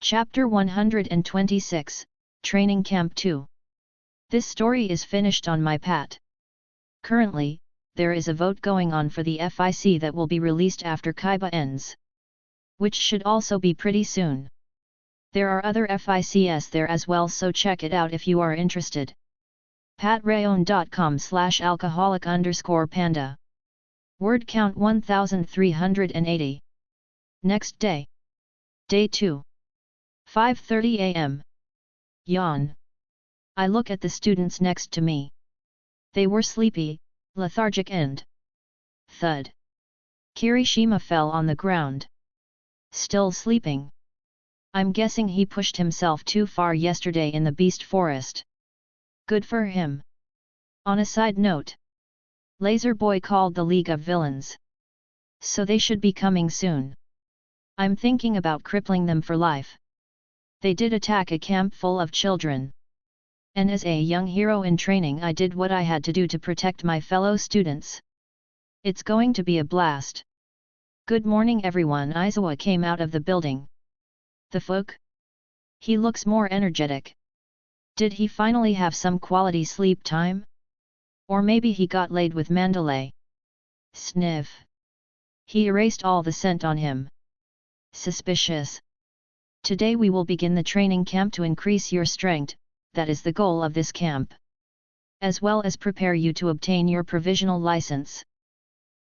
Chapter 126, Training Camp 2. This story is finished on my pat. Currently, there is a vote going on for the FIC that will be released after Kaiba ends, which should also be pretty soon. There are other FICs there as well, so check it out if you are interested. patrayon.com/alcoholic_panda. Word count 1380. Next day. Day 2. 5:30 am. Yawn. I look at the students next to me. They were sleepy, lethargic and thud. Kirishima fell on the ground. Still sleeping. I'm guessing he pushed himself too far yesterday in the beast forest. Good for him. On a side note, Laser Boy called the League of Villains. So they should be coming soon. I'm thinking about crippling them for life. They did attack a camp full of children. And as a young hero in training, I did what I had to do to protect my fellow students. It's going to be a blast. Good morning everyone. Aizawa came out of the building. The fuck? He looks more energetic. Did he finally have some quality sleep time? Or maybe he got laid with Mandalay. Sniff. He erased all the scent on him. Suspicious. Today we will begin the training camp to increase your strength, that is the goal of this camp. As well as prepare you to obtain your provisional license.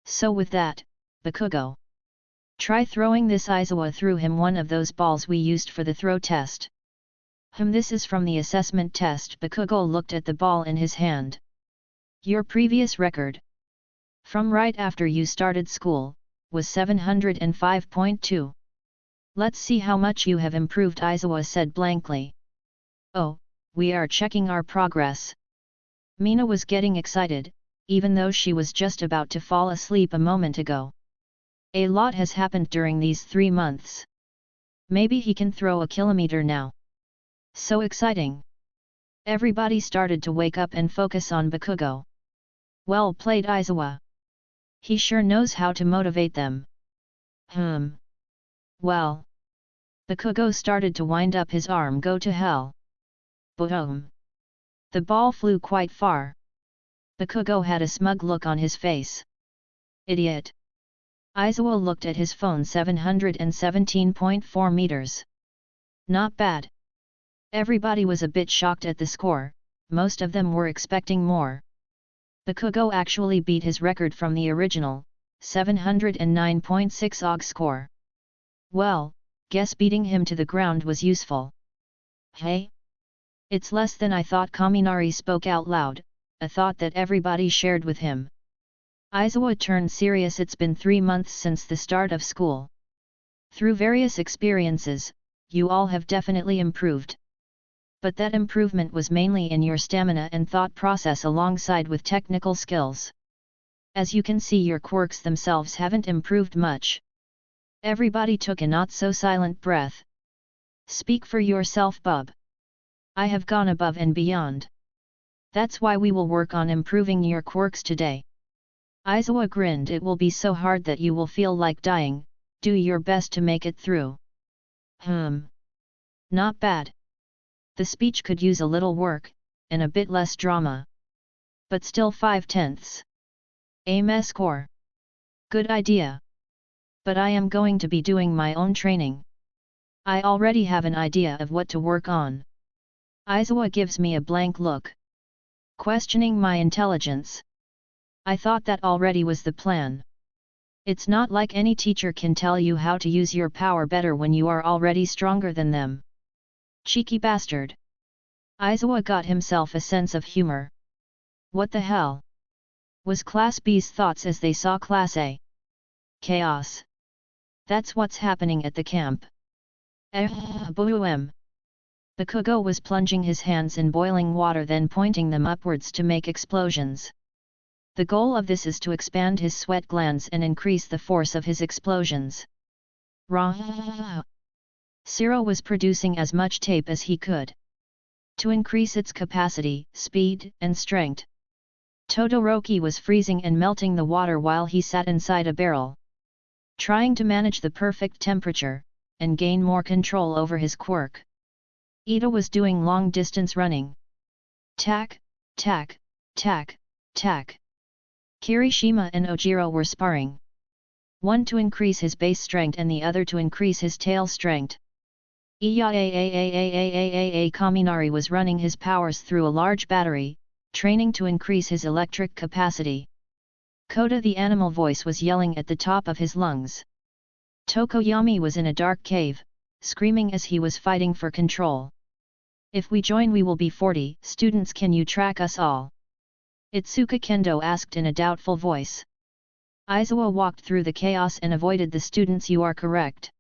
So with that, Bakugo. Try throwing this. Aizawa threw him one of those balls we used for the throw test. This is from the assessment test. Bakugo looked at the ball in his hand. Your previous record, from right after you started school, was 705.2. Let's see how much you have improved, Aizawa said blankly. Oh, we are checking our progress. Mina was getting excited, even though she was just about to fall asleep a moment ago. A lot has happened during these 3 months. Maybe he can throw a kilometer now. So exciting. Everybody started to wake up and focus on Bakugo. Well played, Aizawa. He sure knows how to motivate them. Well. Bakugo started to wind up his arm. Go to hell. Boom. The ball flew quite far. Bakugo had a smug look on his face. Idiot. Aizawa looked at his phone. 717.4 meters. Not bad. Everybody was a bit shocked at the score, most of them were expecting more. Bakugo actually beat his record from the original, 709.6 OG score. Well, guess beating him to the ground was useful. Hey? It's less than I thought. Kaminari spoke out loud, a thought that everybody shared with him. Aizawa turned serious. It's been 3 months since the start of school. Through various experiences, you all have definitely improved. But that improvement was mainly in your stamina and thought process alongside with technical skills. As you can see, your quirks themselves haven't improved much. Everybody took a not-so-silent breath. Speak for yourself, bub. I have gone above and beyond. That's why we will work on improving your quirks today. Aizawa grinned. It will be so hard that you will feel like dying. Do your best to make it through. Not bad. The speech could use a little work, and a bit less drama. But still 5/10. Aim score. Good idea. But I am going to be doing my own training. I already have an idea of what to work on. Aizawa gives me a blank look. Questioning my intelligence. I thought that already was the plan. It's not like any teacher can tell you how to use your power better when you are already stronger than them. Cheeky bastard. Aizawa got himself a sense of humor. What the hell? Was Class B's thoughts as they saw Class A. Chaos. That's what's happening at the camp. Boom. Bakugo was plunging his hands in boiling water, then pointing them upwards to make explosions. The goal of this is to expand his sweat glands and increase the force of his explosions. Zero was producing as much tape as he could. To increase its capacity, speed, and strength. Todoroki was freezing and melting the water while he sat inside a barrel. Trying to manage the perfect temperature, and gain more control over his quirk. Ida was doing long-distance running. Tack, tack, tack, tack. Kirishima and Ojiro were sparring. One to increase his base strength and the other to increase his tail strength. Kaminari was running his powers through a large battery, training to increase his electric capacity. Koda the animal voice was yelling at the top of his lungs. Tokoyami was in a dark cave, screaming as he was fighting for control. If we join we will be 40 students, can you track us all? Itsuka Kendo asked in a doubtful voice. Aizawa walked through the chaos and avoided the students. You are correct.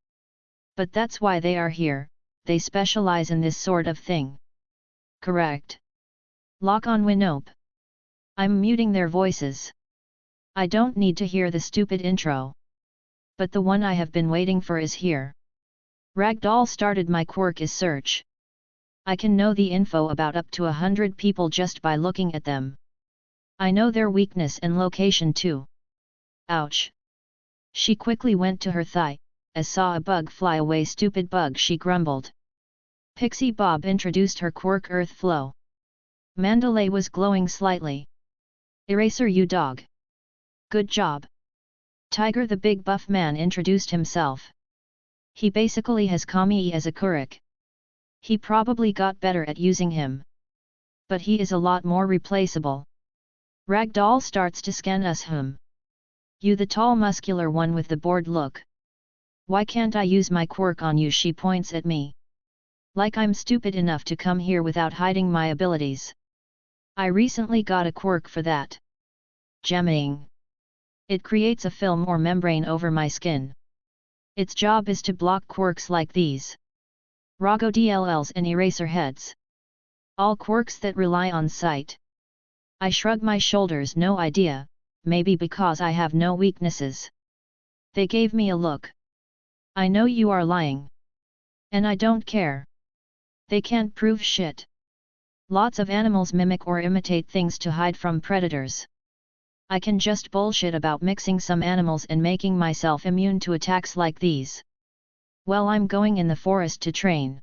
But that's why they are here, they specialize in this sort of thing. Correct. Lock on Winope. I'm muting their voices. I don't need to hear the stupid intro. But the one I have been waiting for is here. Ragdoll started. My quirk is search. I can know the info about up to 100 people just by looking at them. I know their weakness and location too. Ouch. She quickly went to her thigh, as saw a bug fly away. Stupid bug, she grumbled. Pixie Bob introduced her quirk Earth Flow. Mandalay was glowing slightly. Eraser, you dog. Good job. Tiger the big buff man introduced himself. He basically has Kami as a quirk. He probably got better at using him. But he is a lot more replaceable. Ragdoll starts to scan us. You the tall muscular one with the bored look. Why can't I use my quirk on you? She points at me. Like I'm stupid enough to come here without hiding my abilities. I recently got a quirk for that. Jamming. It creates a film or membrane over my skin. Its job is to block quirks like these. Rago DLLs and eraser heads. All quirks that rely on sight. I shrug my shoulders. No idea, maybe because I have no weaknesses. They gave me a look. I know you are lying. And I don't care. They can't prove shit. Lots of animals mimic or imitate things to hide from predators. I can just bullshit about mixing some animals and making myself immune to attacks like these. Well, I'm going in the forest to train.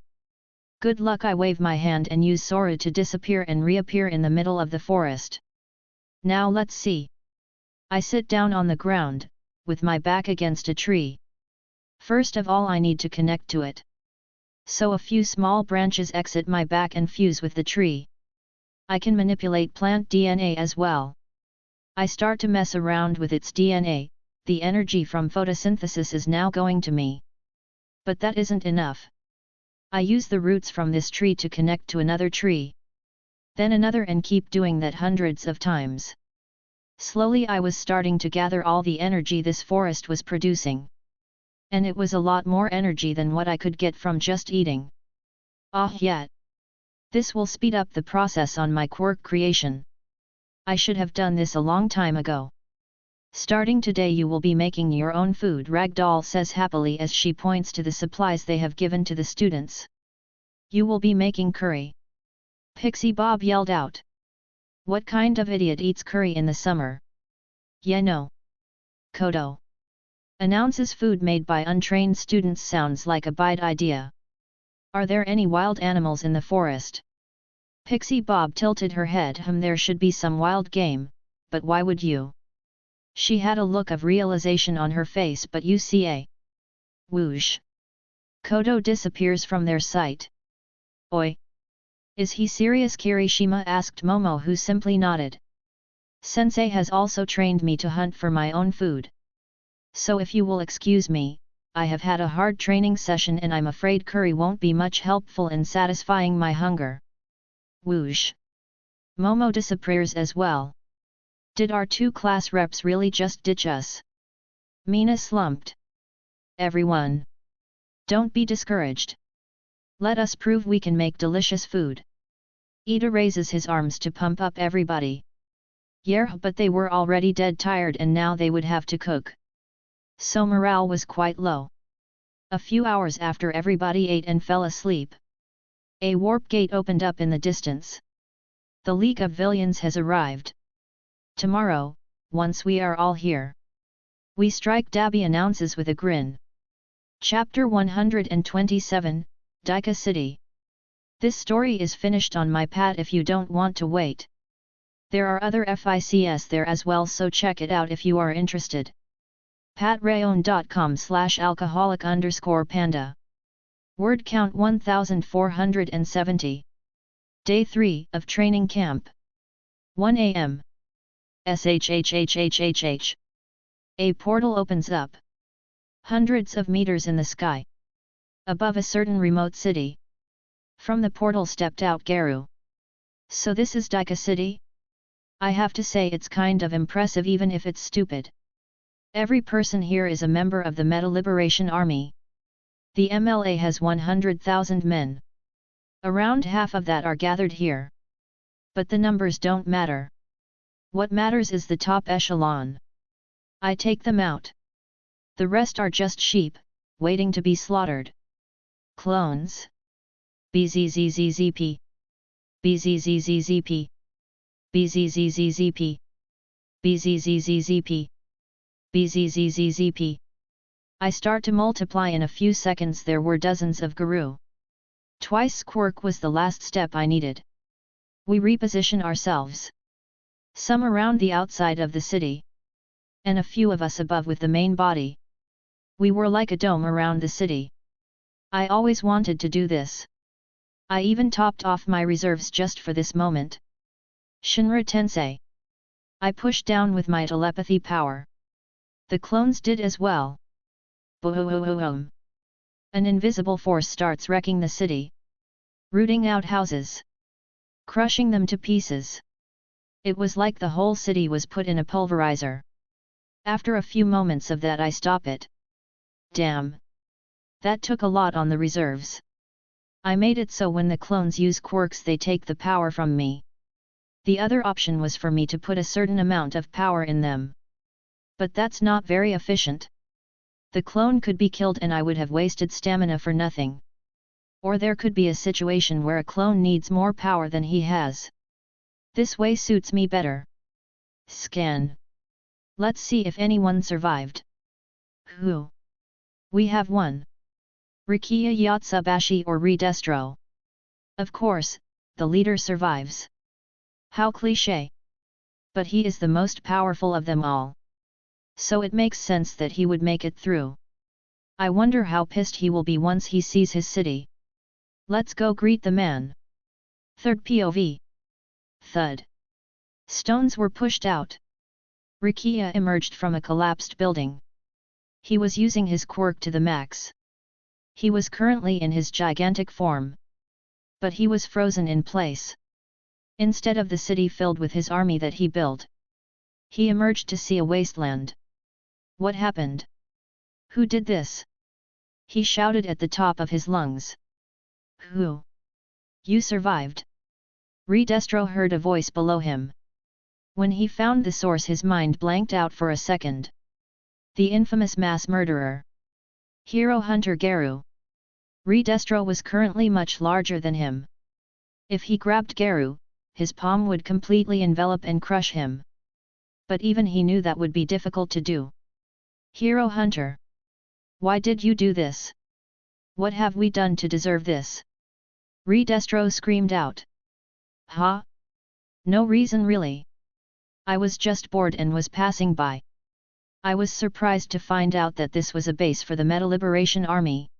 Good luck. I wave my hand and use Soru to disappear and reappear in the middle of the forest. Now let's see. I sit down on the ground, with my back against a tree. First of all I need to connect to it. So a few small branches exit my back and fuse with the tree. I can manipulate plant DNA as well. I start to mess around with its DNA, the energy from photosynthesis is now going to me. But that isn't enough. I use the roots from this tree to connect to another tree. Then another and keep doing that hundreds of times. Slowly I was starting to gather all the energy this forest was producing. And it was a lot more energy than what I could get from just eating. Yet. This will speed up the process on my quirk creation. I should have done this a long time ago. Starting today you will be making your own food, Ragdoll says happily as she points to the supplies they have given to the students. You will be making curry. Pixie Bob yelled out. What kind of idiot eats curry in the summer? Yeah, no. Kodo announces food made by untrained students. Sounds like a bad idea. Are there any wild animals in the forest? Pixie Bob tilted her head. There should be some wild game, but why would you? She had a look of realization on her face. But you see a whoosh. Kodo disappears from their sight. Oi! Is he serious? Kirishima asked Momo, who simply nodded. Sensei has also trained me to hunt for my own food. So if you will excuse me, I have had a hard training session and I'm afraid curry won't be much helpful in satisfying my hunger. Whoosh! Momo disappears as well. Did our two class reps really just ditch us? Mina slumped. Everyone! Don't be discouraged. Let us prove we can make delicious food. Ida raises his arms to pump up everybody. Yeah, but they were already dead tired and now they would have to cook. So morale was quite low. A few hours after everybody ate and fell asleep, a warp gate opened up in the distance. The League of Villains has arrived. Tomorrow, once we are all here, we strike, Dabby announces with a grin. Chapter 127, Daika City. This story is finished on my pad if you don't want to wait. There are other FICs there as well, so check it out if you are interested. patreon.com/alcoholic_panda. Word count 1470. Day 3 of training camp. 1 AM. SHHHHHH. A portal opens up. Hundreds of meters in the sky. Above a certain remote city. From the portal stepped out Garu. So this is Daika City? I have to say it's kind of impressive even if it's stupid. Every person here is a member of the Meta Liberation Army. The MLA has 100,000 men. Around half of that are gathered here. But the numbers don't matter. What matters is the top echelon. I take them out. The rest are just sheep, waiting to be slaughtered. Clones. BZZZZP. BZZZZP. BZZZZP. BZZZZP. BZZZZP. I start to multiply in a few seconds. There were dozens of Guru. Twice Quirk was the last step I needed. We reposition ourselves. Some around the outside of the city. And a few of us above with the main body. We were like a dome around the city. I always wanted to do this. I even topped off my reserves just for this moment. Shinra Tensei. I pushed down with my telepathy power. The clones did as well. Boom. An invisible force starts wrecking the city. Rooting out houses. Crushing them to pieces. It was like the whole city was put in a pulverizer. After a few moments of that I stop it. Damn. That took a lot on the reserves. I made it so when the clones use quirks they take the power from me. The other option was for me to put a certain amount of power in them. But that's not very efficient. The clone could be killed and I would have wasted stamina for nothing. Or there could be a situation where a clone needs more power than he has. This way suits me better. Scan. Let's see if anyone survived. Who? We have one. Rikiya Yatsubashi or Redestro. Of course, the leader survives. How cliché. But he is the most powerful of them all. So it makes sense that he would make it through. I wonder how pissed he will be once he sees his city. Let's go greet the man. Third POV. Thud. Stones were pushed out. Rikiya emerged from a collapsed building. He was using his quirk to the max. He was currently in his gigantic form. But he was frozen in place. Instead of the city filled with his army that he built. He emerged to see a wasteland. What happened? Who did this? He shouted at the top of his lungs. Who? You survived. Redestro heard a voice below him. When he found the source his mind blanked out for a second. The infamous mass murderer. Hero Hunter Garu. Redestro was currently much larger than him. If he grabbed Garu, his palm would completely envelop and crush him. But even he knew that would be difficult to do. Hero Hunter. Why did you do this? What have we done to deserve this? Redestro screamed out. Huh? No reason really. I was just bored and was passing by. I was surprised to find out that this was a base for the Meta Liberation Army.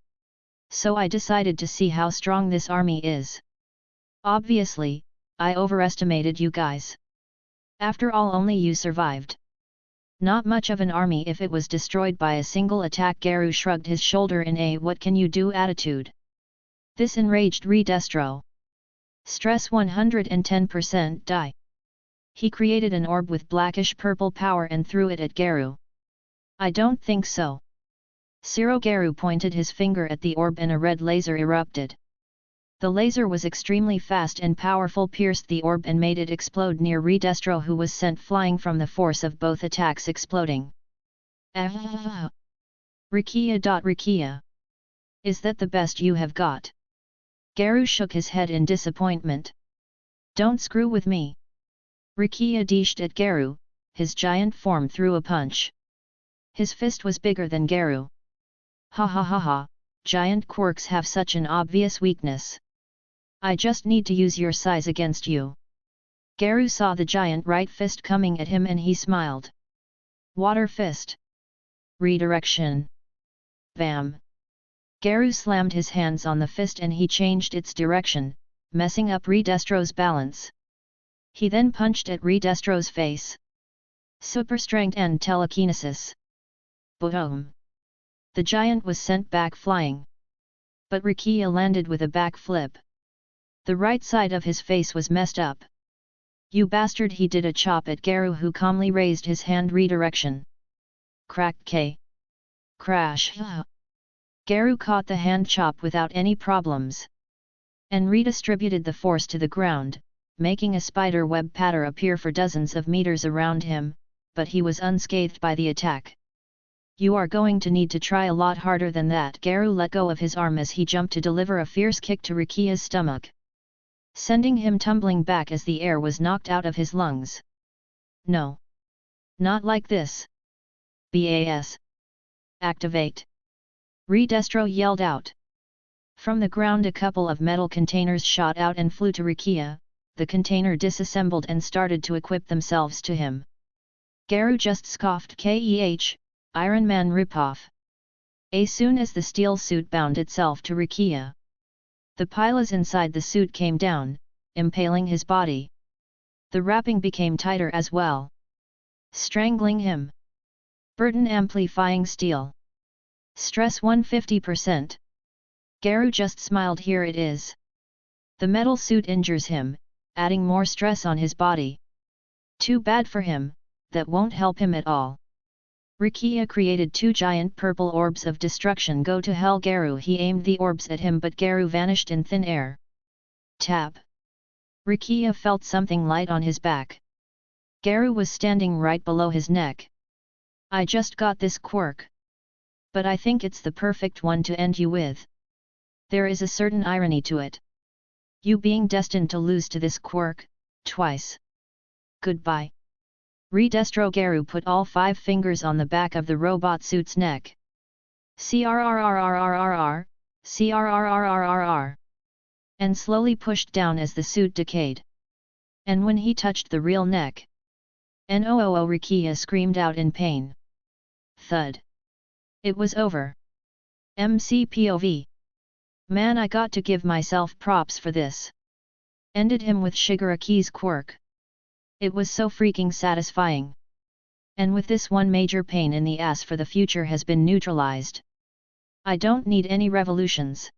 So I decided to see how strong this army is. Obviously, I overestimated you guys. After all, only you survived. Not much of an army if it was destroyed by a single attack. Garu shrugged his shoulder in a what can you do attitude. This enraged Redestro. Stress 110% die. He created an orb with blackish purple power and threw it at Garu. I don't think so. Garu pointed his finger at the orb and a red laser erupted. The laser was extremely fast and powerful, pierced the orb and made it explode near Redestro, who was sent flying from the force of both attacks exploding. Rikiya. Is that the best you have got? Garu shook his head in disappointment. Don't screw with me. Rikiya dished at Garu, his giant form threw a punch. His fist was bigger than Garu. Ha ha ha ha, giant quirks have such an obvious weakness. I just need to use your size against you. Garu saw the giant right fist coming at him and he smiled. Water fist. Redirection. Bam. Garu slammed his hands on the fist and he changed its direction, messing up Redestro's balance. He then punched at Redestro's face. Super strength and telekinesis. Boom! The giant was sent back flying. But Rikia landed with a backflip. The right side of his face was messed up. You bastard! He did a chop at Garu who calmly raised his hand. Redirection. Crack K. Crash. Garu caught the hand chop without any problems. And redistributed the force to the ground, making a spider web pattern appear for dozens of meters around him, but he was unscathed by the attack. You are going to need to try a lot harder than that. Garu let go of his arm as he jumped to deliver a fierce kick to Rikia's stomach, sending him tumbling back as the air was knocked out of his lungs. No. Not like this. BAS. Activate. Redestro yelled out. From the ground a couple of metal containers shot out and flew to Rikia. The container disassembled and started to equip themselves to him. Garu just scoffed. Keh, Iron Man ripoff. As soon as the steel suit bound itself to Rikia, the pilas inside the suit came down, impaling his body. The wrapping became tighter as well, strangling him. Burden amplifying steel. Stress 150%. Garu just smiled. Here it is. The metal suit injures him, adding more stress on his body. Too bad for him, that won't help him at all. Rikia created two giant purple orbs of destruction. Go to hell Garu! He aimed the orbs at him but Garu vanished in thin air. Tap! Rikia felt something light on his back. Garu was standing right below his neck. I just got this quirk. But I think it's the perfect one to end you with. There is a certain irony to it. You being destined to lose to this quirk, twice. Goodbye. Redestro. Garu put all 5 fingers on the back of the robot suit's neck. CRRRRRRRR, CRRRRRRR. And slowly pushed down as the suit decayed. And when he touched the real neck, NOOO! Rikia screamed out in pain. Thud. It was over. MCPOV. Man, I got to give myself props for this. Ended him with Shigaraki's quirk. It was so freaking satisfying. And with this, one major pain in the ass for the future has been neutralized. I don't need any revolutions.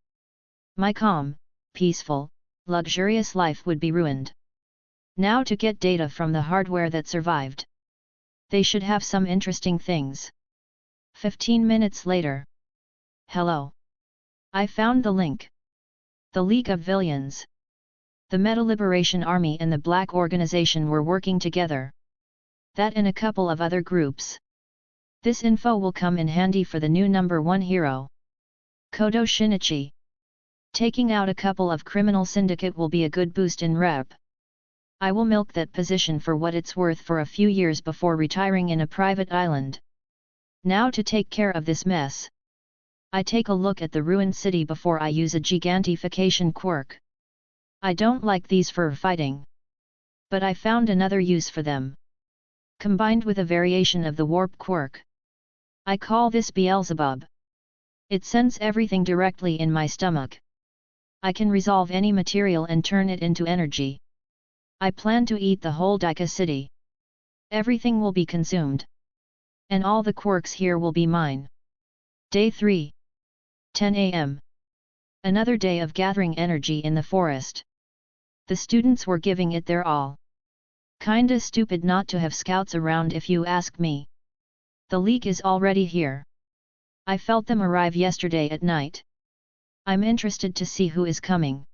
My calm, peaceful, luxurious life would be ruined. Now to get data from the hardware that survived. They should have some interesting things. 15 minutes later. Hello. I found the link. The League of Villains. The Meta Liberation Army and the Black Organization were working together. That and a couple of other groups. This info will come in handy for the new #1 hero. Kodo Shinichi. Taking out a couple of criminal syndicate will be a good boost in rep. I will milk that position for what it's worth for a few years before retiring in a private island. Now to take care of this mess. I take a look at the ruined city before I use a gigantification quirk. I don't like these for fighting. But I found another use for them. Combined with a variation of the warp quirk. I call this Beelzebub. It sends everything directly in my stomach. I can resolve any material and turn it into energy. I plan to eat the whole Dika city. Everything will be consumed. And all the quirks here will be mine. Day 3. 10 AM. Another day of gathering energy in the forest. The students were giving it their all. Kinda stupid not to have scouts around if you ask me. The League is already here. I felt them arrive yesterday at night. I'm interested to see who is coming.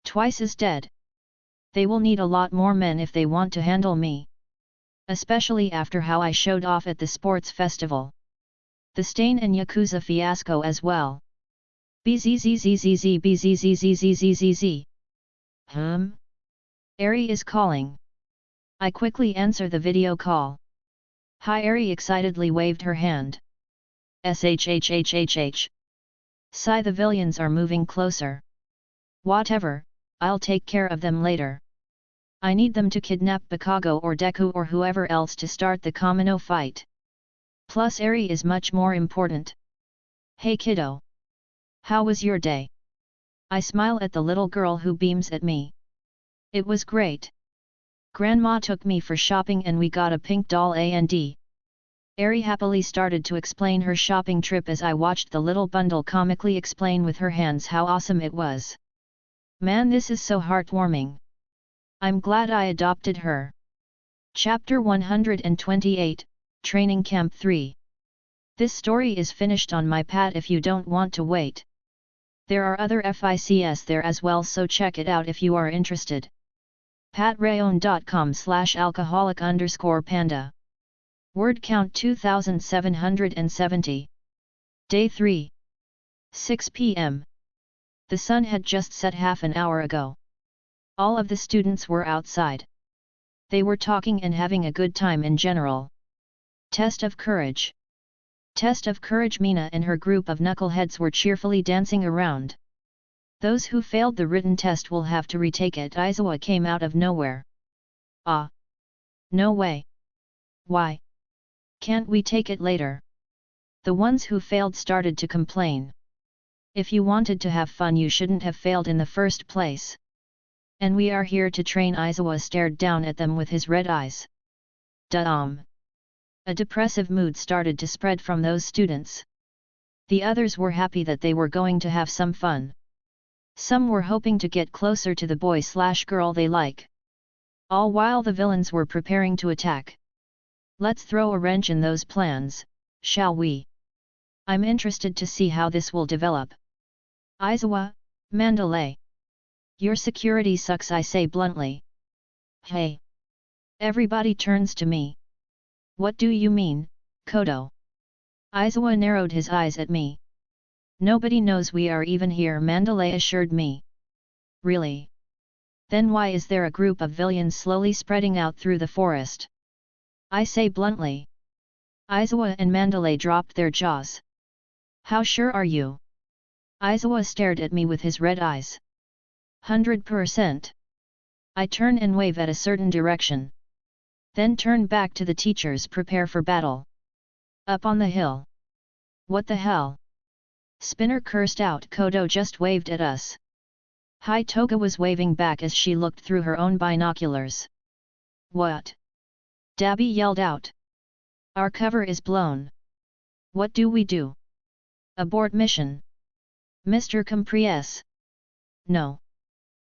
Twice is dead. They will need a lot more men if they want to handle me. Especially after how I showed off at the sports festival. The Stain and Yakuza fiasco as well. BZZZZZ. Eri is calling. I quickly answer the video call. Hi. Eri excitedly waved her hand. shhhhh. Sigh, the villains are moving closer. Whatever, I'll take care of them later. I need them to kidnap Bakago or Deku or whoever else to start the Kamino fight. Plus Eri is much more important. Hey kiddo. How was your day? I smile at the little girl who beams at me. It was great. Grandma took me for shopping and we got a pink doll and Eri happily started to explain her shopping trip as I watched the little bundle comically explain with her hands how awesome it was. Man, this is so heartwarming. I'm glad I adopted her. Chapter 128, Training Camp 3. This story is finished on my pad if you don't want to wait. There are other FICs there as well, so check it out if you are interested. patreon.com/alcoholic_panda. Word count 2770. Day 3. 6 p.m. The sun had just set half an hour ago. All of the students were outside. They were talking and having a good time in general. Test of courage. Test of courage. Mina and her group of knuckleheads were cheerfully dancing around. Those who failed the written test will have to retake it. Aizawa came out of nowhere. Ah! No way! Why? Can't we take it later? The ones who failed started to complain. If you wanted to have fun you shouldn't have failed in the first place. And we are here to train. Aizawa stared down at them with his red eyes. A depressive mood started to spread from those students. The others were happy that they were going to have some fun. Some were hoping to get closer to the boy/girl they like. All while the villains were preparing to attack. Let's throw a wrench in those plans, shall we? I'm interested to see how this will develop. Aizawa, Mandalay. Your security sucks, I say bluntly. Hey! Everybody turns to me. What do you mean, Kodo? Aizawa narrowed his eyes at me. Nobody knows we are even here, Mandalay assured me. Really? Then why is there a group of villains slowly spreading out through the forest? I say bluntly. Aizawa and Mandalay dropped their jaws. How sure are you? Aizawa stared at me with his red eyes. 100%. I turn and wave at a certain direction. Then turn back to the teachers. Prepare for battle. Up on the hill. What the hell? Spinner cursed out. Kodo just waved at us. Hai Toga was waving back as she looked through her own binoculars. What? Dabby yelled out. Our cover is blown. What do we do? Abort mission. Mr. Compries. No.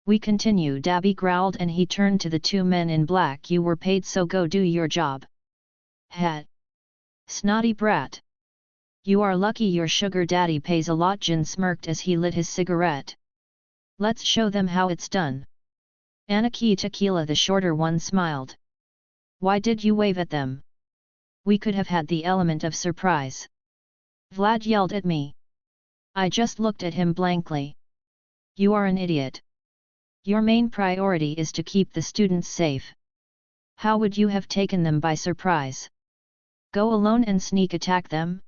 We continue, Dabby growled, and he turned to the two men in black. You were paid, so go do your job. Hat. Snotty brat. You are lucky your sugar daddy pays a lot. Jin smirked as he lit his cigarette. Let's show them how it's done. Anaki Tequila, the shorter one, smiled. Why did you wave at them? We could have had the element of surprise. Vlad yelled at me. I just looked at him blankly. You are an idiot. Your main priority is to keep the students safe. How would you have taken them by surprise? Go alone and sneak attack them?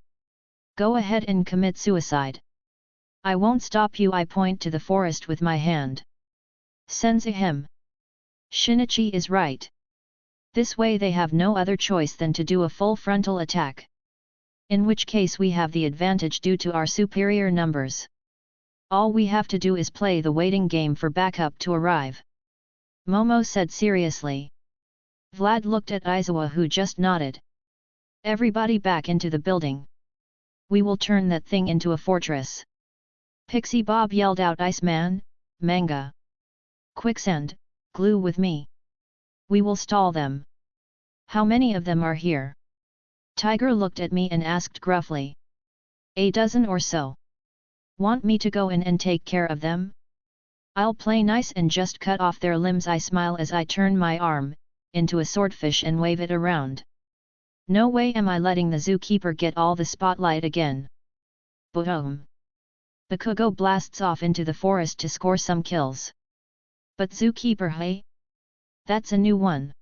Go ahead and commit suicide. I won't stop you. I point to the forest with my hand. Sensei him. Shinichi is right. This way they have no other choice than to do a full frontal attack. In which case we have the advantage due to our superior numbers. All we have to do is play the waiting game for backup to arrive. Momo said seriously. Vlad looked at Aizawa, who just nodded. Everybody back into the building. We will turn that thing into a fortress. Pixie Bob yelled out. Iceman, Manga. Quicksand, glue with me. We will stall them. How many of them are here? Tiger looked at me and asked gruffly. A dozen or so. Want me to go in and take care of them? I'll play nice and just cut off their limbs. I smile as I turn my arm into a swordfish and wave it around. No way am I letting the zookeeper get all the spotlight again. Boom! The Kugo blasts off into the forest to score some kills. But zookeeper, hey? That's a new one.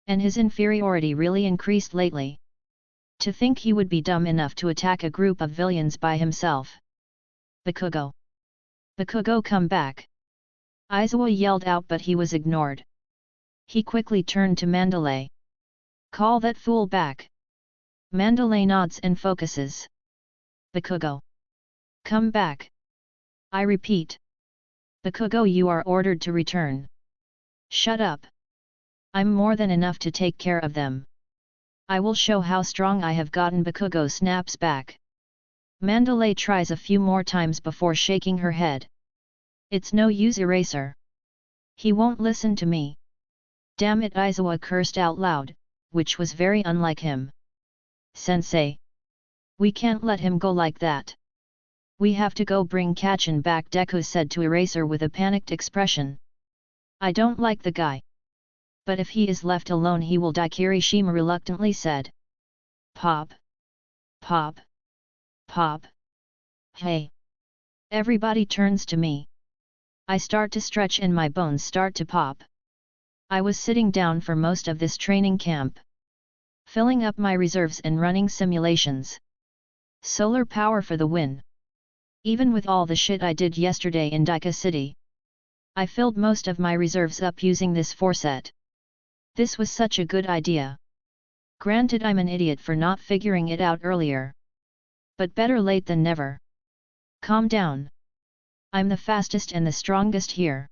And his inferiority really increased lately. To think he would be dumb enough to attack a group of villains by himself. Bakugo! Bakugo, come back! Aizawa yelled out, but he was ignored. He quickly turned to Mandalay. Call that fool back! Mandalay nods and focuses. Bakugo! Come back! I repeat. Bakugo, you are ordered to return. Shut up! I'm more than enough to take care of them. I will show how strong I have gotten. Bakugo snaps back. Mandalay tries a few more times before shaking her head. It's no use, Eraser. He won't listen to me. Damn it, Aizawa cursed out loud, which was very unlike him. Sensei! We can't let him go like that. We have to go bring Kachin back, Deku said to Eraser with a panicked expression. I don't like the guy. But if he is left alone he will die, Kirishima reluctantly said. Pop! Pop! Pop! Hey! Everybody turns to me. I start to stretch and my bones start to pop. I was sitting down for most of this training camp, filling up my reserves and running simulations. Solar power for the win. Even with all the shit I did yesterday in Daika City, I filled most of my reserves up using this foreset. This was such a good idea. Granted, I'm an idiot for not figuring it out earlier. But better late than never. Calm down. I'm the fastest and the strongest here.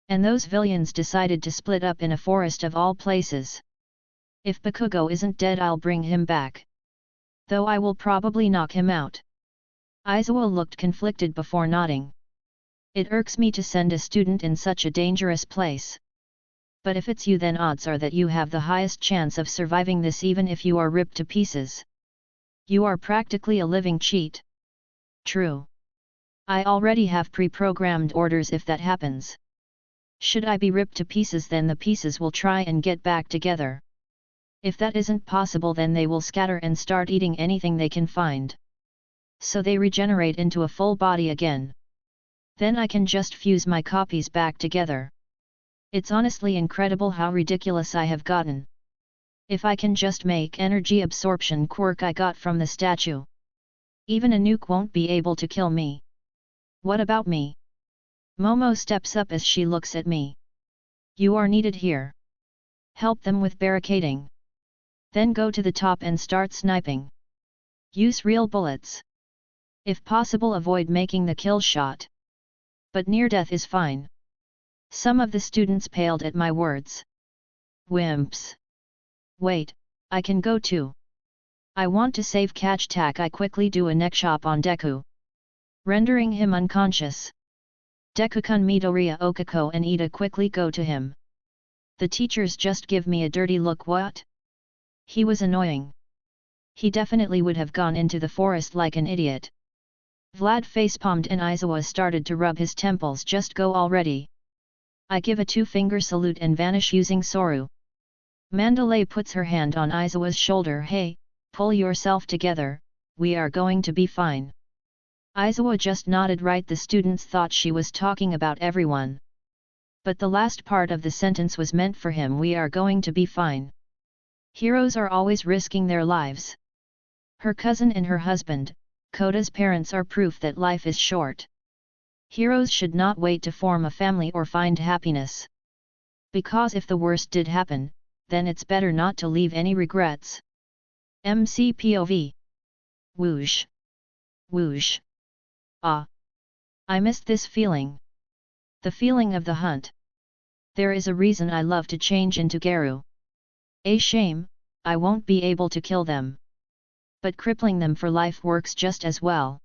And those villains decided to split up in a forest of all places. If Bakugo isn't dead, I'll bring him back. Though I will probably knock him out. Aizawa looked conflicted before nodding. It irks me to send a student in such a dangerous place. But if it's you, then odds are that you have the highest chance of surviving this, even if you are ripped to pieces. You are practically a living cheat. True. I already have pre-programmed orders if that happens. Should I be ripped to pieces, then the pieces will try and get back together. If that isn't possible, then they will scatter and start eating anything they can find. So they regenerate into a full body again. Then I can just fuse my copies back together. It's honestly incredible how ridiculous I have gotten. If I can just make energy absorption quirk I got from the statue, even a nuke won't be able to kill me. What about me? Momo steps up as she looks at me. You are needed here. Help them with barricading. Then go to the top and start sniping. Use real bullets. If possible, avoid making the kill shot. But near death is fine. Some of the students paled at my words. Wimps. Wait, I can go too. I want to save Catch Tak. I quickly do a neck chop on Deku, rendering him unconscious. Deku-kun, Midoriya, Okako and Ida quickly go to him. The teachers just give me a dirty look. What? He was annoying. He definitely would have gone into the forest like an idiot. Vlad facepalmed and Aizawa started to rub his temples. Just go already. I give a two-finger salute and vanish using Soru. Mandalay puts her hand on Aizawa's shoulder. Hey, pull yourself together, we are going to be fine. Aizawa just nodded. Right, the students thought she was talking about everyone. But the last part of the sentence was meant for him. We are going to be fine. Heroes are always risking their lives. Her cousin and her husband, Koda's parents, are proof that life is short. Heroes should not wait to form a family or find happiness. Because if the worst did happen, then it's better not to leave any regrets. MCPOV. Whoosh. Whoosh. Ah. I missed this feeling. The feeling of the hunt. There is a reason I love to change into Garu. A shame, I won't be able to kill them. But crippling them for life works just as well.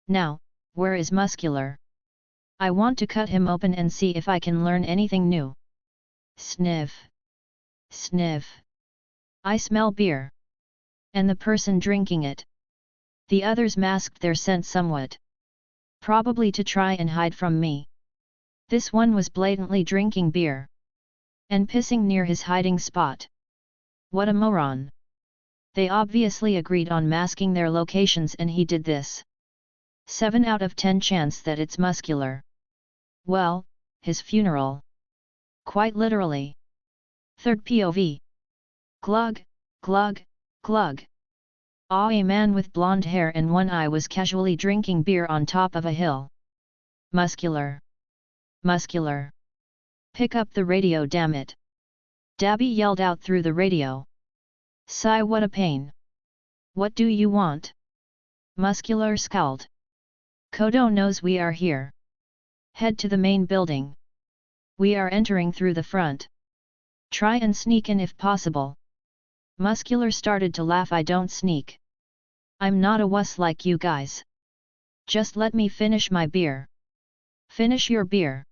Now, where is Muscular? I want to cut him open and see if I can learn anything new. Sniff. Sniff. I smell beer. And the person drinking it. The others masked their scent somewhat. Probably to try and hide from me. This one was blatantly drinking beer. And pissing near his hiding spot. What a moron. They obviously agreed on masking their locations and he did this. 7 out of 10 chance that it's Muscular. Well, his funeral. Quite literally. Third POV. Glug, glug, glug. A man with blonde hair and one eye was casually drinking beer on top of a hill. Muscular. Muscular. Pick up the radio, damn it. Dabby yelled out through the radio. Sigh, what a pain. What do you want? Muscular scowled. Kodo knows we are here. Head to the main building. We are entering through the front. Try and sneak in if possible. Muscular started to laugh. I don't sneak. I'm not a wuss like you guys. Just let me finish my beer. Finish your beer.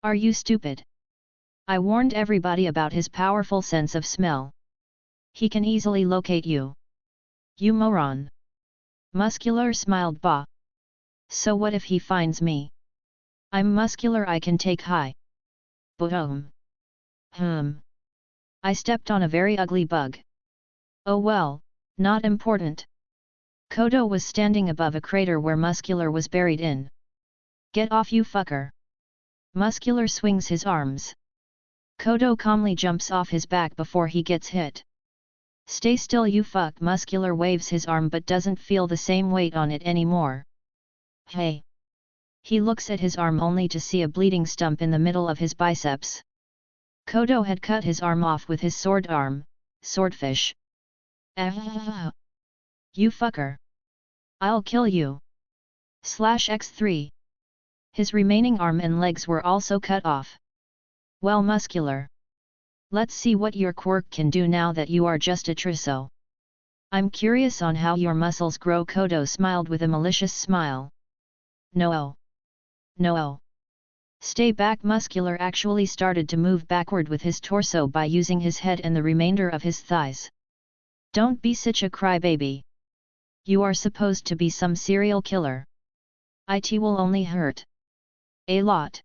Are you stupid? I warned everybody about his powerful sense of smell. He can easily locate you. You moron. Muscular smiled. Bah. So what if he finds me? I'm muscular, I can take high. Boom. I stepped on a very ugly bug. Oh well, not important. Kodo was standing above a crater where Muscular was buried in. Get off, you fucker. Muscular swings his arms. Kodo calmly jumps off his back before he gets hit. Stay still, you fuck. Muscular waves his arm but doesn't feel the same weight on it anymore. Hey. He looks at his arm only to see a bleeding stump in the middle of his biceps. Kodo had cut his arm off with his sword arm, swordfish. Ah! You fucker. I'll kill you. /X3. His remaining arm and legs were also cut off. Well, Muscular. Let's see what your quirk can do now that you are just a triso. I'm curious on how your muscles grow. Kodo smiled with a malicious smile. No. No. Stay back. Muscular actually started to move backward with his torso by using his head and the remainder of his thighs. Don't be such a crybaby. You are supposed to be some serial killer. It will only hurt a lot.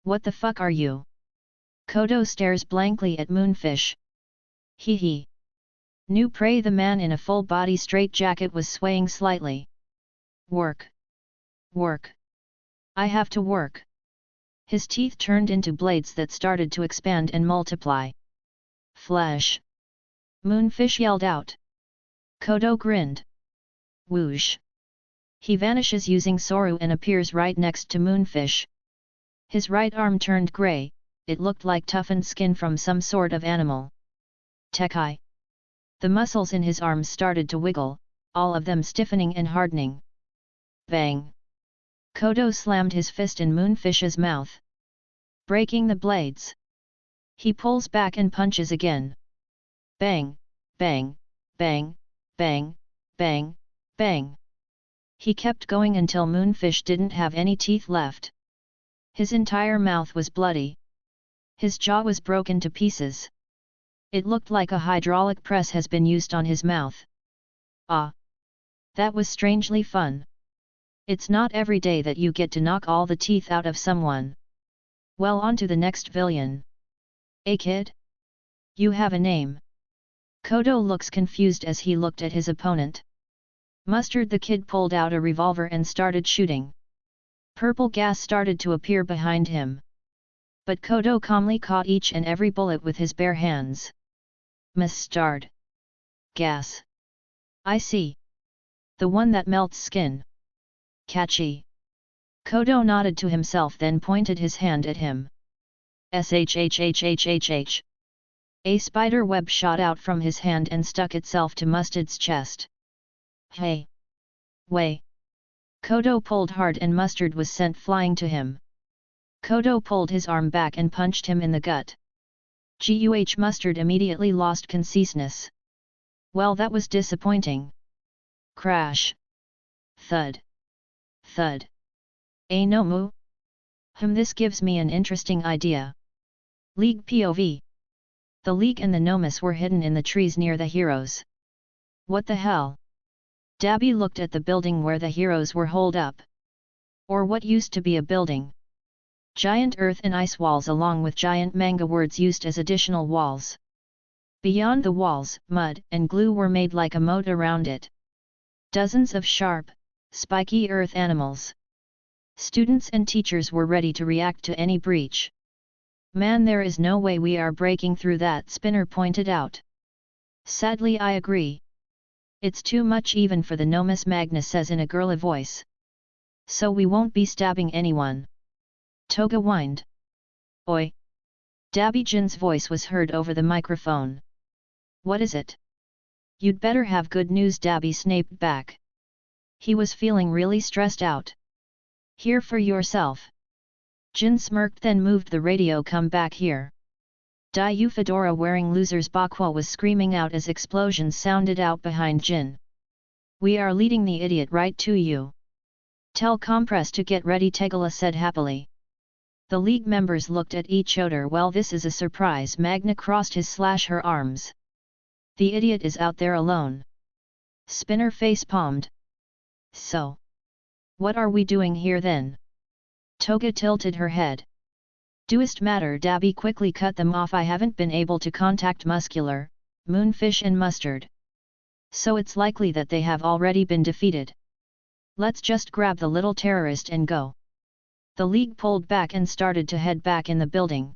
What the fuck are you? Kodo stares blankly at Moonfish. Hee. New prey. The man in a full-body straitjacket was swaying slightly. Work. I have to work. His teeth turned into blades that started to expand and multiply. Flesh. Moonfish yelled out. Kodo grinned. Whoosh. He vanishes using Soru and appears right next to Moonfish. His right arm turned grey, it looked like toughened skin from some sort of animal. Tekai. The muscles in his arms started to wiggle, all of them stiffening and hardening. Bang. Kodo slammed his fist in Moonfish's mouth, breaking the blades. He pulls back and punches again. Bang, bang, bang, bang, bang, bang. He kept going until Moonfish didn't have any teeth left. His entire mouth was bloody. His jaw was broken to pieces. It looked like a hydraulic press has been used on his mouth. Ah! That was strangely fun. It's not every day that you get to knock all the teeth out of someone. Well, on to the next villain. Hey kid? You have a name. Kodo looks confused as he looked at his opponent. Mustard. The kid pulled out a revolver and started shooting. Purple gas started to appear behind him. But Kodo calmly caught each and every bullet with his bare hands. Mustard. Gas. I see. The one that melts skin. Catchy. Kodo nodded to himself, then pointed his hand at him. Shhhhhhh. A spider web shot out from his hand and stuck itself to Mustard's chest. Hey! Way! Kodo pulled hard and Mustard was sent flying to him. Kodo pulled his arm back and punched him in the gut. Guh! Mustard immediately lost conciseness. Well, that was disappointing. Crash! Thud! Thud! No mu? This gives me an interesting idea. League POV. The League and the Nomus were hidden in the trees near the heroes. What the hell? Dabby looked at the building where the heroes were holed up. Or what used to be a building. Giant earth and ice walls along with giant manga words used as additional walls. Beyond the walls, mud and glue were made like a moat around it. Dozens of sharp, spiky earth animals. Students and teachers were ready to react to any breach. Man, there is no way we are breaking through that, Spinner pointed out. Sadly, I agree. It's too much even for the Nomus, Magnus says in a girly voice. So we won't be stabbing anyone. Toga whined. Oi! Dabby Jin's voice was heard over the microphone. What is it? You'd better have good news, Dabby snapped back. He was feeling really stressed out. Hear for yourself. Jin smirked, then moved the radio. Come back here. Diu fedora wearing losers Bakwa was screaming out as explosions sounded out behind Jin. We are leading the idiot right to you. Tell Compress to get ready, Tegala said happily. The league members looked at each other. Well, this is a surprise. Magna crossed his/her arms. The idiot is out there alone. Spinner face palmed. So. What are we doing here then? Toga tilted her head. Doest matter, Dabby quickly cut them off. I haven't been able to contact Muscular, Moonfish and Mustard. So it's likely that they have already been defeated. Let's just grab the little terrorist and go. The league pulled back and started to head back in the building.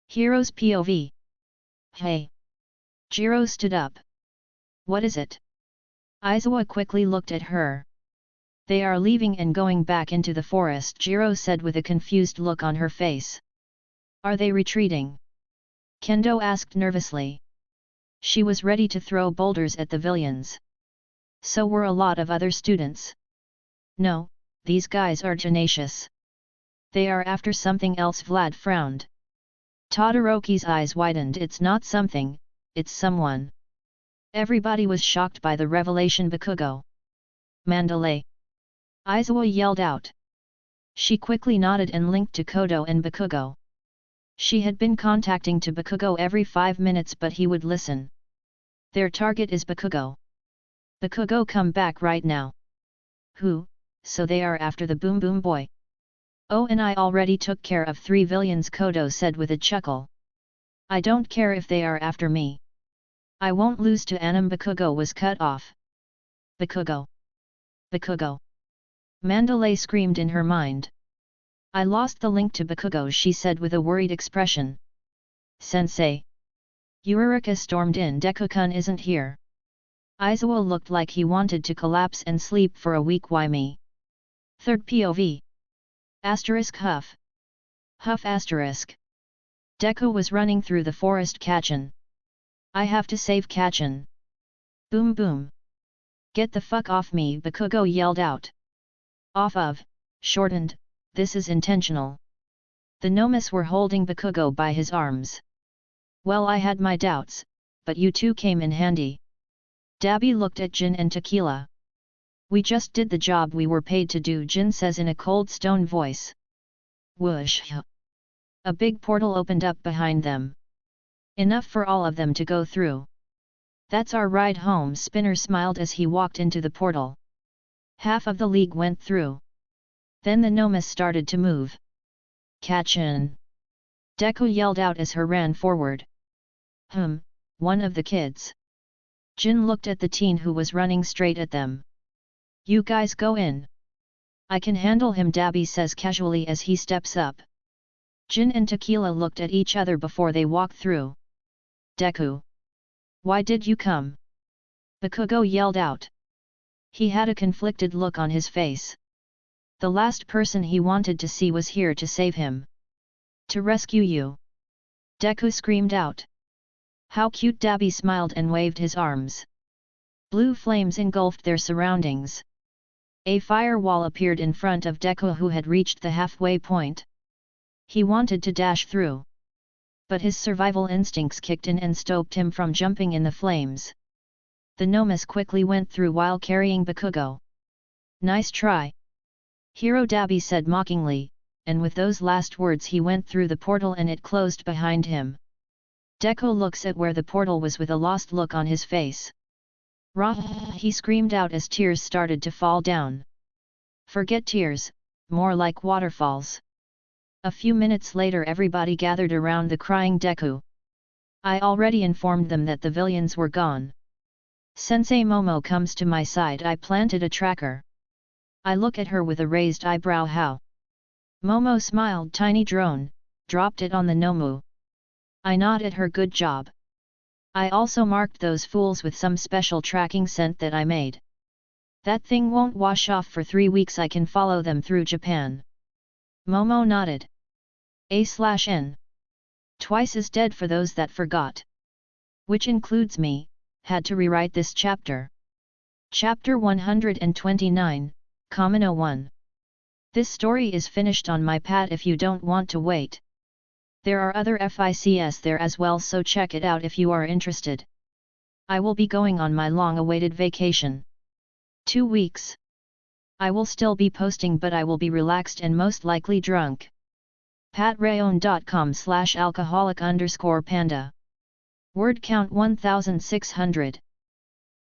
Hero's POV. Hey! Jiro stood up. What is it? Aizawa quickly looked at her. They are leaving and going back into the forest, Jiro said with a confused look on her face. Are they retreating? Kendo asked nervously. She was ready to throw boulders at the villains. So were a lot of other students. No, these guys are tenacious. They are after something else, Vlad frowned. Todoroki's eyes widened. It's not something, it's someone. Everybody was shocked by the revelation. Bakugo. Mandalay. Aizawa yelled out. She quickly nodded and linked to Kodo and Bakugo. She had been contacting to Bakugo every 5 minutes, but he would listen. Their target is Bakugo. Bakugo, come back right now. Who? So they are after the Boom Boom Boy. Oh, and I already took care of 3 villains, Kodo said with a chuckle. I don't care if they are after me. I won't lose to Anam. Bakugo was cut off. Bakugo. Bakugo. Mandalay screamed in her mind. I lost the link to Bakugo, she said with a worried expression. Sensei. Uraraka stormed in. Deku-kun isn't here. Aizawa looked like he wanted to collapse and sleep for a week. Why me? Third POV. Asterisk huff. Huff asterisk. Deku was running through the forest. Kachin. I have to save Kachin. Boom boom. Get the fuck off me, Bakugo yelled out. Off of, shortened, this is intentional. The Nomus were holding Bakugo by his arms. Well, I had my doubts, but you two came in handy. Dabby looked at Jin and Tequila. We just did the job we were paid to do, Jin says in a cold stone voice. Whoosh! A big portal opened up behind them. Enough for all of them to go through. That's our ride home, Spinner smiled as he walked into the portal. Half of the league went through. Then the Nomus started to move. Kachin! Deku yelled out as her ran forward. One of the kids. Jin looked at the teen who was running straight at them. You guys go in. I can handle him, Dabby says casually as he steps up. Jin and Tequila looked at each other before they walked through. Deku. Why did you come? Bakugo yelled out. He had a conflicted look on his face. The last person he wanted to see was here to save him. To rescue you. Deku screamed out. How cute, Dabby smiled and waved his arms. Blue flames engulfed their surroundings. A firewall appeared in front of Deku, who had reached the halfway point. He wanted to dash through. But his survival instincts kicked in and stopped him from jumping in the flames. The Nomus quickly went through while carrying Bakugo. Nice try. Hero, Dabby said mockingly, and with those last words he went through the portal and it closed behind him. Deku looks at where the portal was with a lost look on his face. Rah! He screamed out as tears started to fall down. Forget tears, more like waterfalls. A few minutes later everybody gathered around the crying Deku. I already informed them that the villains were gone. Sensei Momo comes to my side. I planted a tracker. I look at her with a raised eyebrow. How? Momo smiled. Tiny drone, dropped it on the Nomu. I nod at her. Good job. I also marked those fools with some special tracking scent that I made. That thing won't wash off for 3 weeks. I can follow them through Japan. Momo nodded. A/N. Twice is dead for those that forgot. Which includes me, had to rewrite this chapter. Chapter 129, Kamino 1. This story is finished on my pad if you don't want to wait. There are other FICs there as well, so check it out if you are interested. I will be going on my long-awaited vacation. 2 weeks. I will still be posting, but I will be relaxed and most likely drunk. patrayon.com/alcoholic_panda. Word count 1600.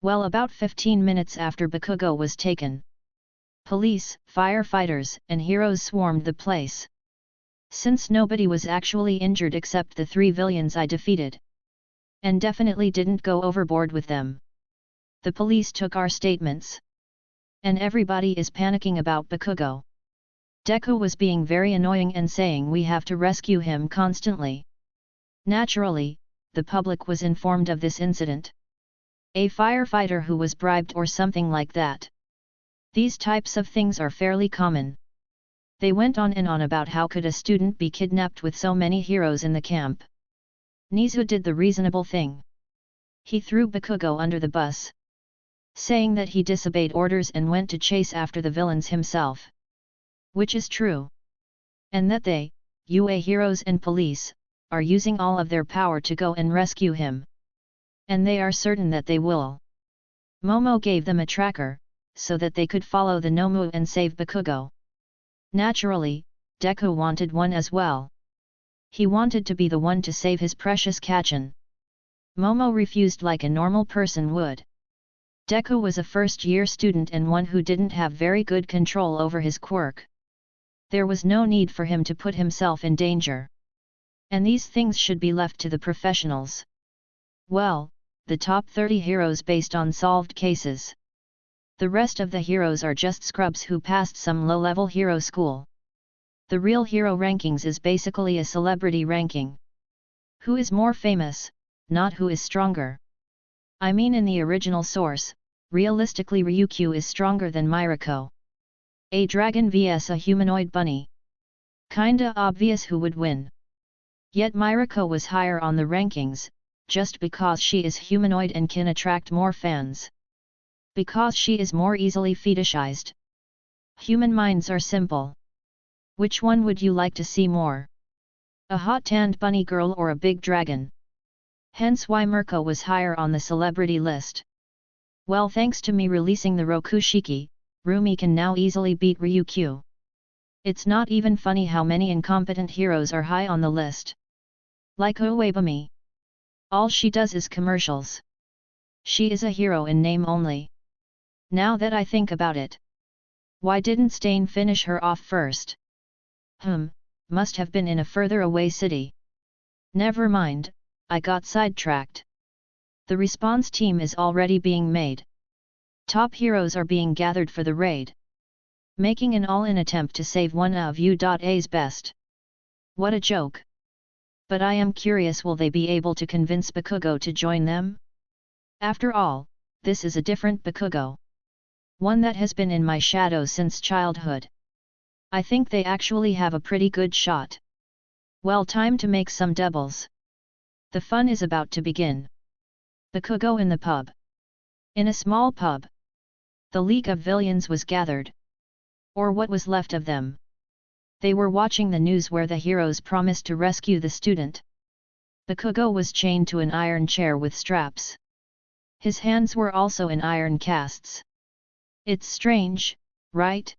Well, about 15 minutes after Bakugo was taken, police, firefighters, and heroes swarmed the place. Since nobody was actually injured except the 3 villains I defeated, and definitely didn't go overboard with them, the police took our statements. And everybody is panicking about Bakugo. Deku was being very annoying and saying we have to rescue him constantly. Naturally, the public was informed of this incident. A firefighter who was bribed or something like that. These types of things are fairly common. They went on and on about how could a student be kidnapped with so many heroes in the camp. Nizu did the reasonable thing. He threw Bakugo under the bus, saying that he disobeyed orders and went to chase after the villains himself. Which is true. And that they, UA heroes and police, are using all of their power to go and rescue him. And they are certain that they will. Momo gave them a tracker, so that they could follow the Nomu and save Bakugo. Naturally, Deku wanted one as well. He wanted to be the one to save his precious Kachan. Momo refused like a normal person would. Deku was a first-year student and one who didn't have very good control over his quirk. There was no need for him to put himself in danger. And these things should be left to the professionals. Well, the top 30 heroes based on solved cases. The rest of the heroes are just scrubs who passed some low-level hero school. The real hero rankings is basically a celebrity ranking. Who is more famous, not who is stronger. I mean, in the original source, realistically Ryukyu is stronger than Mirako. A dragon vs a humanoid bunny. Kinda obvious who would win. Yet Mirako was higher on the rankings, just because she is humanoid and can attract more fans. Because she is more easily fetishized. Human minds are simple. Which one would you like to see more? A hot-tanned bunny girl or a big dragon? Hence why Mirko was higher on the celebrity list. Well, thanks to me releasing the Rokushiki, Rumi can now easily beat Ryukyu. It's not even funny how many incompetent heroes are high on the list. Like Uebami. All she does is commercials. She is a hero in name only. Now that I think about it. Why didn't Stain finish her off first? Must have been in a further away city. Never mind, I got sidetracked. The response team is already being made. Top heroes are being gathered for the raid. Making an all-in attempt to save one of U.A's best. What a joke. But I am curious, will they be able to convince Bakugo to join them? After all, this is a different Bakugo. One that has been in my shadow since childhood. I think they actually have a pretty good shot. Well, time to make some doubles. The fun is about to begin. Bakugo in the pub. In a small pub. The League of Villains was gathered. Or what was left of them. They were watching the news where the heroes promised to rescue the student. Bakugo was chained to an iron chair with straps. His hands were also in iron casts. It's strange, right?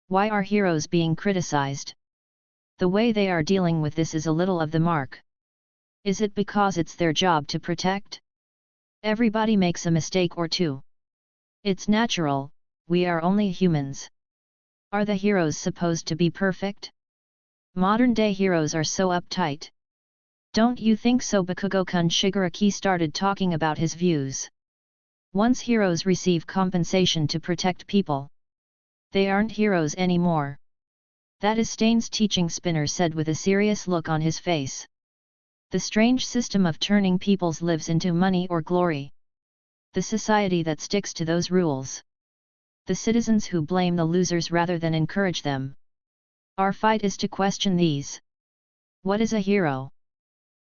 Why are heroes being criticized? The way they are dealing with this is a little of the mark. Is it because it's their job to protect? Everybody makes a mistake or two. It's natural, we are only humans. Are the heroes supposed to be perfect? Modern-day heroes are so uptight. Don't you think so? Bakugo-kun Shigaraki started talking about his views. Once heroes receive compensation to protect people, they aren't heroes anymore. That is Stain's teaching, Spinner said with a serious look on his face. The strange system of turning people's lives into money or glory. The society that sticks to those rules. The citizens who blame the losers rather than encourage them. Our fight is to question these. What is a hero?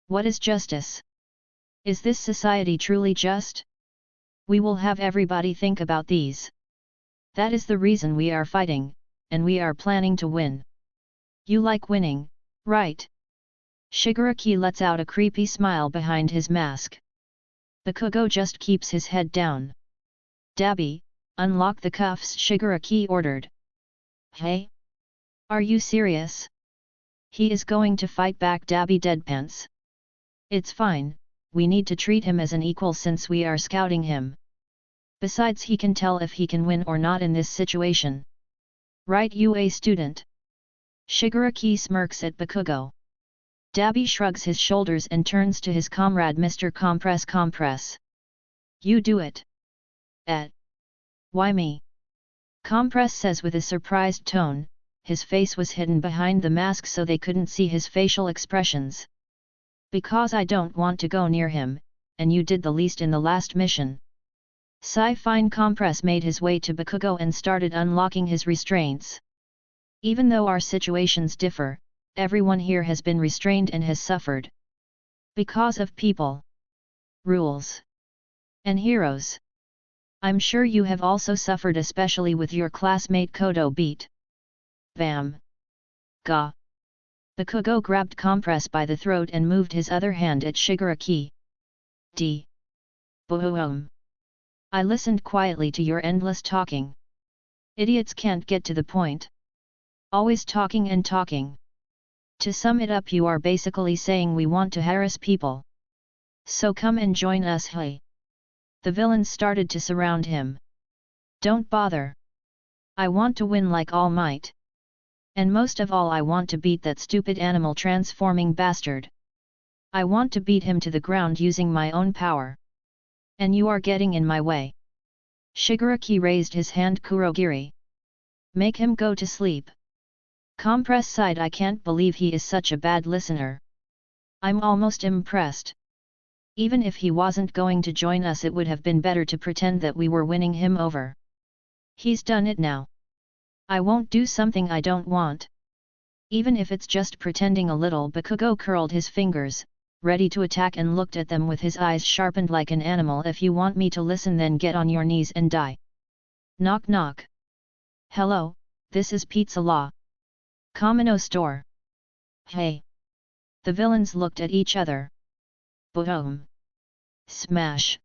What is justice? Is this society truly just? We will have everybody think about these. That is the reason we are fighting, and we are planning to win. You like winning, right? Shigaraki lets out a creepy smile behind his mask. Bakugo just keeps his head down. Dabi, unlock the cuffs, Shigaraki ordered. Hey? Are you serious? He is going to fight back, Dabi deadpants. It's fine, we need to treat him as an equal since we are scouting him. Besides, he can tell if he can win or not in this situation. Right, you a student? Shigaraki smirks at Bakugo. Dabi shrugs his shoulders and turns to his comrade Mr. Compress. You do it. Why me? Compress says with a surprised tone. His face was hidden behind the mask so they couldn't see his facial expressions. Because I don't want to go near him, and you did the least in the last mission. Fine Compress made his way to Bakugo and started unlocking his restraints. Even though our situations differ, everyone here has been restrained and has suffered. Because of people, rules, and heroes. I'm sure you have also suffered, especially with your classmate Kodo beat. Bam! Ga! Bakugo grabbed Compress by the throat and moved his other hand at Shigaraki. Boom! I listened quietly to your endless talking. Idiots can't get to the point. Always talking and talking. To sum it up, you are basically saying we want to harass people. So come and join us, hey. The villains started to surround him. Don't bother. I want to win like All Might. And most of all, I want to beat that stupid animal transforming bastard. I want to beat him to the ground using my own power. And you are getting in my way. Shigaraki raised his hand. Kurogiri. Make him go to sleep. Compress sighed. I can't believe he is such a bad listener. I'm almost impressed. Even if he wasn't going to join us, it would have been better to pretend that we were winning him over. He's done it now. I won't do something I don't want. Even if it's just pretending a little. Bakugo curled his fingers, ready to attack, and looked at them with his eyes sharpened like an animal. If you want me to listen, then get on your knees and die. Knock knock. Hello, this is Pizza Law. Kamino store. Hey. The villains looked at each other. Boom. Smash.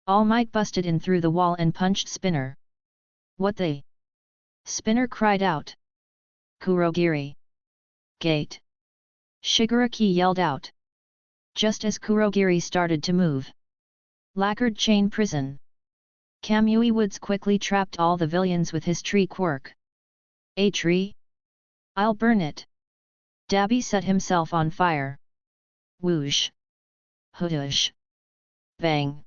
All Might busted in through the wall and punched Spinner. What the? Spinner cried out. Kurogiri. Gate. Shigaraki yelled out. Just as Kurogiri started to move. Lacquered chain prison. Kamui Woods quickly trapped all the villains with his tree quirk. A tree? I'll burn it. Dabi set himself on fire. Whoosh. Hoosh. Bang.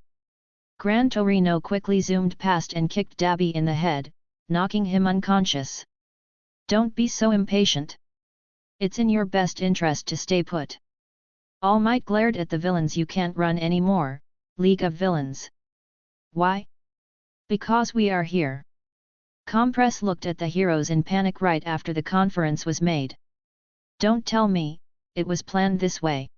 Gran Torino quickly zoomed past and kicked Dabi in the head, knocking him unconscious. Don't be so impatient. It's in your best interest to stay put. All Might glared at the villains. You can't run anymore, League of Villains. Why? Because we are here. Compress looked at the heroes in panic right after the conference was made. Don't tell me, it was planned this way.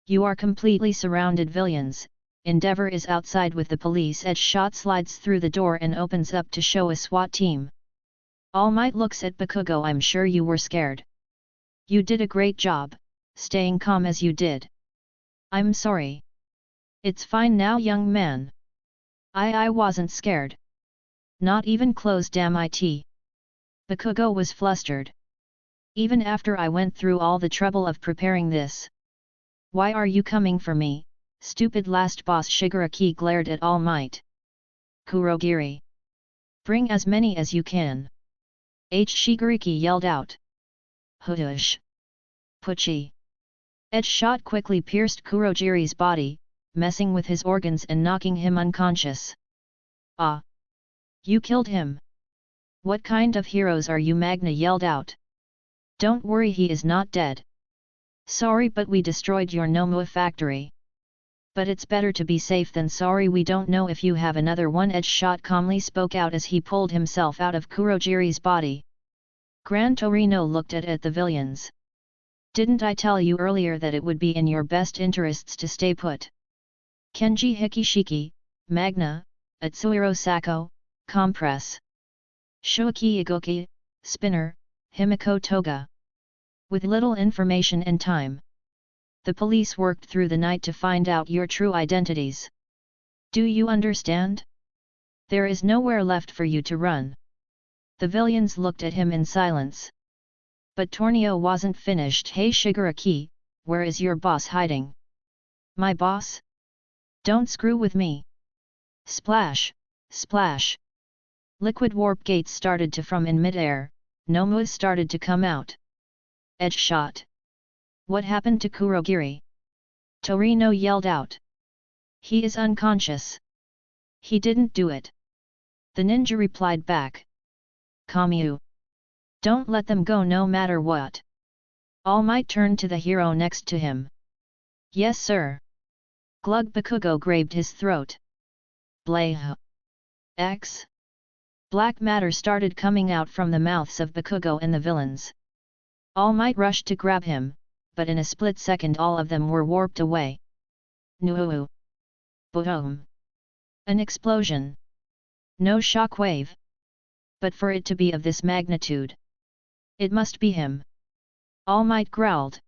You are completely surrounded, villains. Endeavor is outside with the police. Edgeshot slides through the door and opens up to show a SWAT team. All Might looks at Bakugo. I'm sure you were scared. You did a great job, staying calm as you did. I'm sorry. It's fine now, young man. I wasn't scared. Not even close, damn it. Bakugo was flustered. Even after I went through all the trouble of preparing this. Why are you coming for me, stupid last boss? Shigaraki glared at All Might. Kurogiri. Bring as many as you can. Shigaraki yelled out. Hoosh. Pucci. Edgeshot quickly pierced Kurogiri's body, messing with his organs and knocking him unconscious. Ah! You killed him! What kind of heroes are you? Magna yelled out. Don't worry, he is not dead. Sorry, but we destroyed your Nomua factory. But it's better to be safe than sorry. We don't know if you have another one. Edge shot calmly spoke out as he pulled himself out of Kurogiri's body. Gran Torino looked at the villains. Didn't I tell you earlier that it would be in your best interests to stay put? Kenji Hikishiki, Magna, Atsuhiro Sako, Compress. Shoki Igoki, Spinner, Himiko Toga. With little information and time, the police worked through the night to find out your true identities. Do you understand? There is nowhere left for you to run. The villains looked at him in silence. But Tornio wasn't finished. Hey Shigaraki, where is your boss hiding? My boss? Don't screw with me. Splash, splash. Liquid warp gates started to from in midair, Nomuas started to come out. Edge shot. What happened to Kurogiri? Torino yelled out. He is unconscious. He didn't do it. The ninja replied back. Kamyu. Don't let them go no matter what. All Might turned to the hero next to him. Yes sir. Glug Bakugo grabbed his throat. Blah. X. Black matter started coming out from the mouths of Bakugo and the villains. All Might rushed to grab him, but in a split second all of them were warped away. Nuhu. Boom. An explosion. No shockwave. But for it to be of this magnitude, it must be him. All Might growled.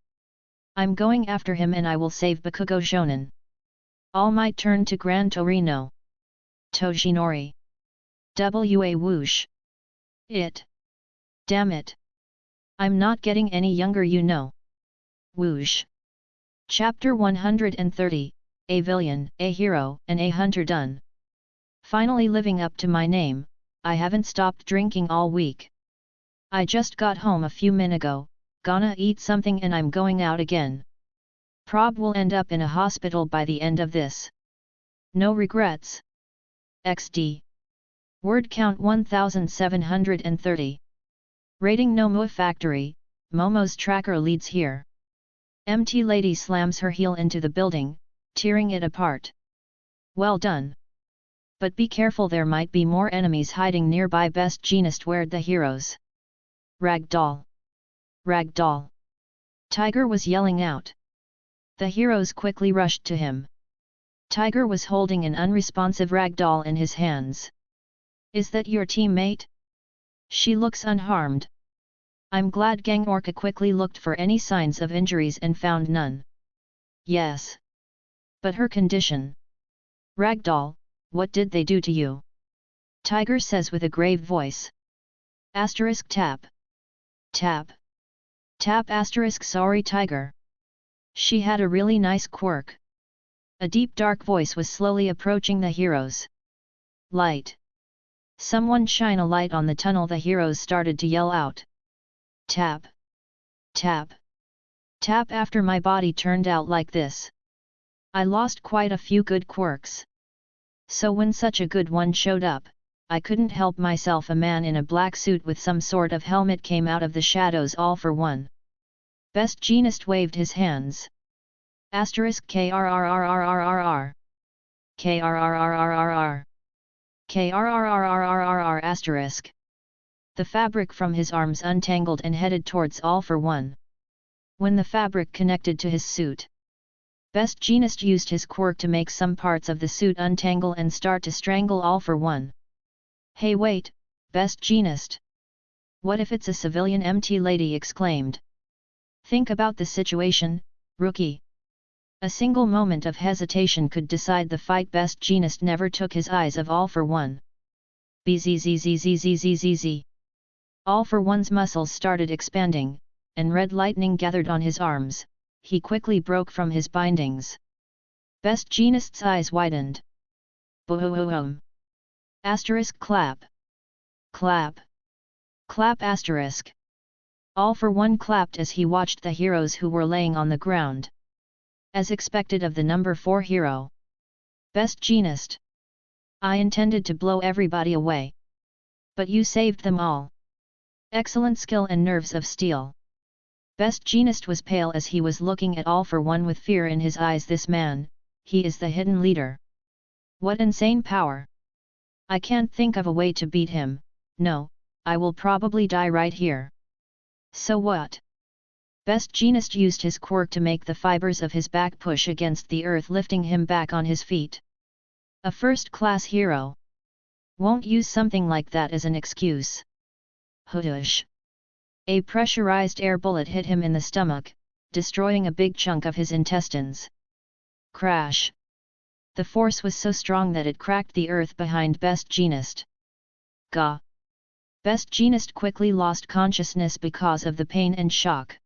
I'm going after him and I will save Bakugo Shonen. All Might turned to Gran Torino. Toshinori. Wa whoosh. It. Damn it. I'm not getting any younger, you know. Whoosh. Chapter 130, A Villain, A Hero, and A Hunter done. Finally living up to my name, I haven't stopped drinking all week. I just got home a few minutes ago, gonna eat something and I'm going out again. Prob will end up in a hospital by the end of this. No regrets. XD. Word count 1730. Rating Nomua Factory, Momo's tracker leads here. MT Lady slams her heel into the building, tearing it apart. Well done. But be careful, there might be more enemies hiding nearby. Best Jeanist where'd the heroes? Ragdoll. Ragdoll. Tiger was yelling out. The heroes quickly rushed to him. Tiger was holding an unresponsive ragdoll in his hands. Is that your teammate? She looks unharmed. I'm glad. Gang Orca quickly looked for any signs of injuries and found none. Yes. But her condition. Ragdoll, what did they do to you? Tiger says with a grave voice. Asterisk tap. Tap. Tap asterisk sorry Tiger. She had a really nice quirk. A deep dark voice was slowly approaching the heroes. Light. Someone shine a light on the tunnel. The heroes started to yell out. Tap. Tap. Tap. After my body turned out like this, I lost quite a few good quirks. So when such a good one showed up, I couldn't help myself. A man in a black suit with some sort of helmet came out of the shadows. All for one. Best Jeanist waved his hands. Asterisk KRRRRRRR. KRRRRRR. KRRRRRRR asterisk. The fabric from his arms untangled and headed towards All for One. When the fabric connected to his suit, Best Jeanist used his quirk to make some parts of the suit untangle and start to strangle All for One. Hey wait, Best Jeanist. What if it's a civilian? MT Lady exclaimed. Think about the situation, rookie. A single moment of hesitation could decide the fight. Best Jeanist never took his eyes off All for One. Bzzzzzzzzzzzzz. All for One's muscles started expanding, and red lightning gathered on his arms. He quickly broke from his bindings. Best Jeanist's eyes widened. Boom. Asterisk clap. Clap. Clap asterisk. All for One clapped as he watched the heroes who were laying on the ground. As expected of the number 4 hero. Best Jeanist. I intended to blow everybody away. But you saved them all. Excellent skill and nerves of steel. Best Jeanist was pale as he was looking at All for One with fear in his eyes. This man, he is the hidden leader. What insane power! I can't think of a way to beat him. No, I will probably die right here. So what? Best Jeanist used his quirk to make the fibers of his back push against the earth, lifting him back on his feet. A first-class hero. Won't use something like that as an excuse. Hudush. A pressurized air bullet hit him in the stomach, destroying a big chunk of his intestines. Crash. The force was so strong that it cracked the earth behind Best Jeanist. Gah! Best Jeanist quickly lost consciousness because of the pain and shock.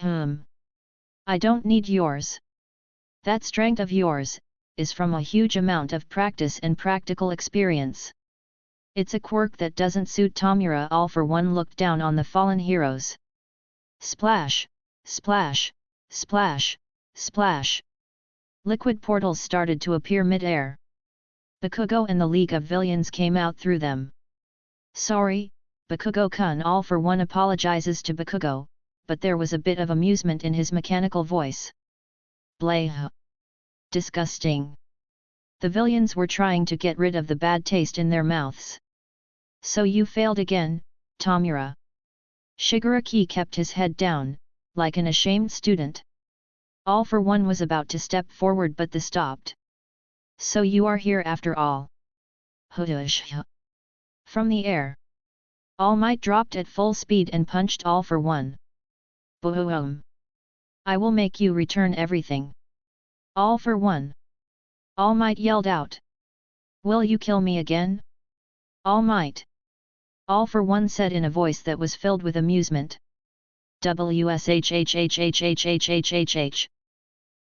I don't need yours. That strength of yours is from a huge amount of practice and practical experience. It's a quirk that doesn't suit Tamura. All for One looked down on the fallen heroes. Splash! Splash! Splash! Splash! Liquid portals started to appear mid-air. Bakugo and the League of Villains came out through them. Sorry, Bakugo-kun. All for One apologizes to Bakugo, but there was a bit of amusement in his mechanical voice. Blah! Disgusting! The villains were trying to get rid of the bad taste in their mouths. So you failed again, Tamura. Shigaraki kept his head down, like an ashamed student. All for One was about to step forward, but they stopped. So you are here after all. Hudush. From the air, All Might dropped at full speed and punched All for One. Boom! I will make you return everything. All for One. All Might yelled out. Will you kill me again? All Might. All for One said in a voice that was filled with amusement. WSHHHHHHHHH.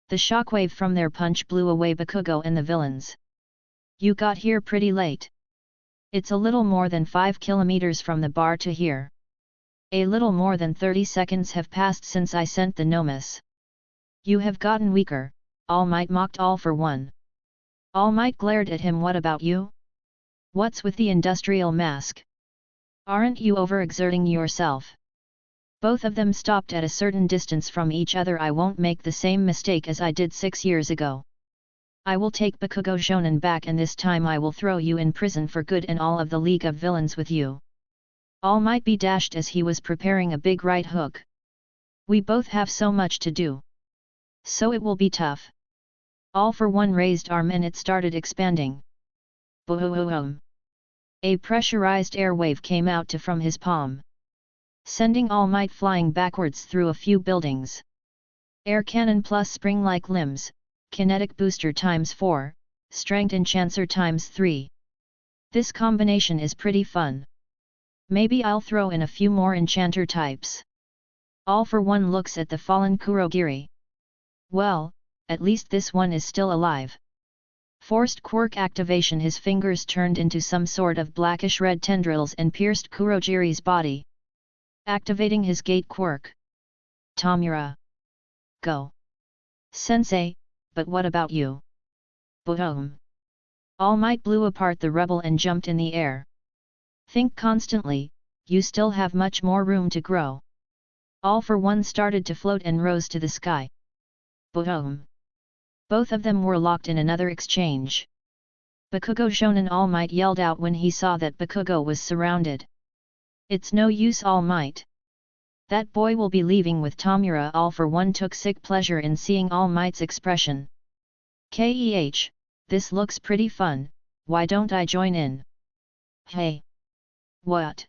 The shockwave from their punch blew away Bakugo and the villains. You got here pretty late. It's a little more than 5 kilometers from the bar to here. A little more than 30 seconds have passed since I sent the Nomus. You have gotten weaker, All Might mocked All for One. All Might glared at him. What about you? What's with the industrial mask? Aren't you overexerting yourself? Both of them stopped at a certain distance from each other. I won't make the same mistake as I did 6 years ago. I will take Bakugo Shonen back, and this time I will throw you in prison for good and all of the League of Villains with you. All Might be dashed as he was preparing a big right hook. We both have so much to do. So it will be tough. All for One raised arm and it started expanding. Boom! A pressurized air wave came out from his palm, sending All Might flying backwards through a few buildings. Air cannon plus spring-like limbs, kinetic booster ×4, strength enchancer ×3. This combination is pretty fun. Maybe I'll throw in a few more enchanter types. All for One looks at the fallen Kurogiri. Well, at least this one is still alive. Forced quirk activation. His fingers turned into some sort of blackish-red tendrils and pierced Kurogiri's body, activating his gate quirk. Tamura. Go. Sensei, but what about you? Boom! All Might blew apart the rebel and jumped in the air. Think constantly, you still have much more room to grow. All for One started to float and rose to the sky. Boom! Both of them were locked in another exchange. Bakugo Shonen. All Might yelled out when he saw that Bakugo was surrounded. It's no use, All Might. That boy will be leaving with Tamura. All for One took sick pleasure in seeing All Might's expression. Keh, this looks pretty fun, why don't I join in? Hey! What?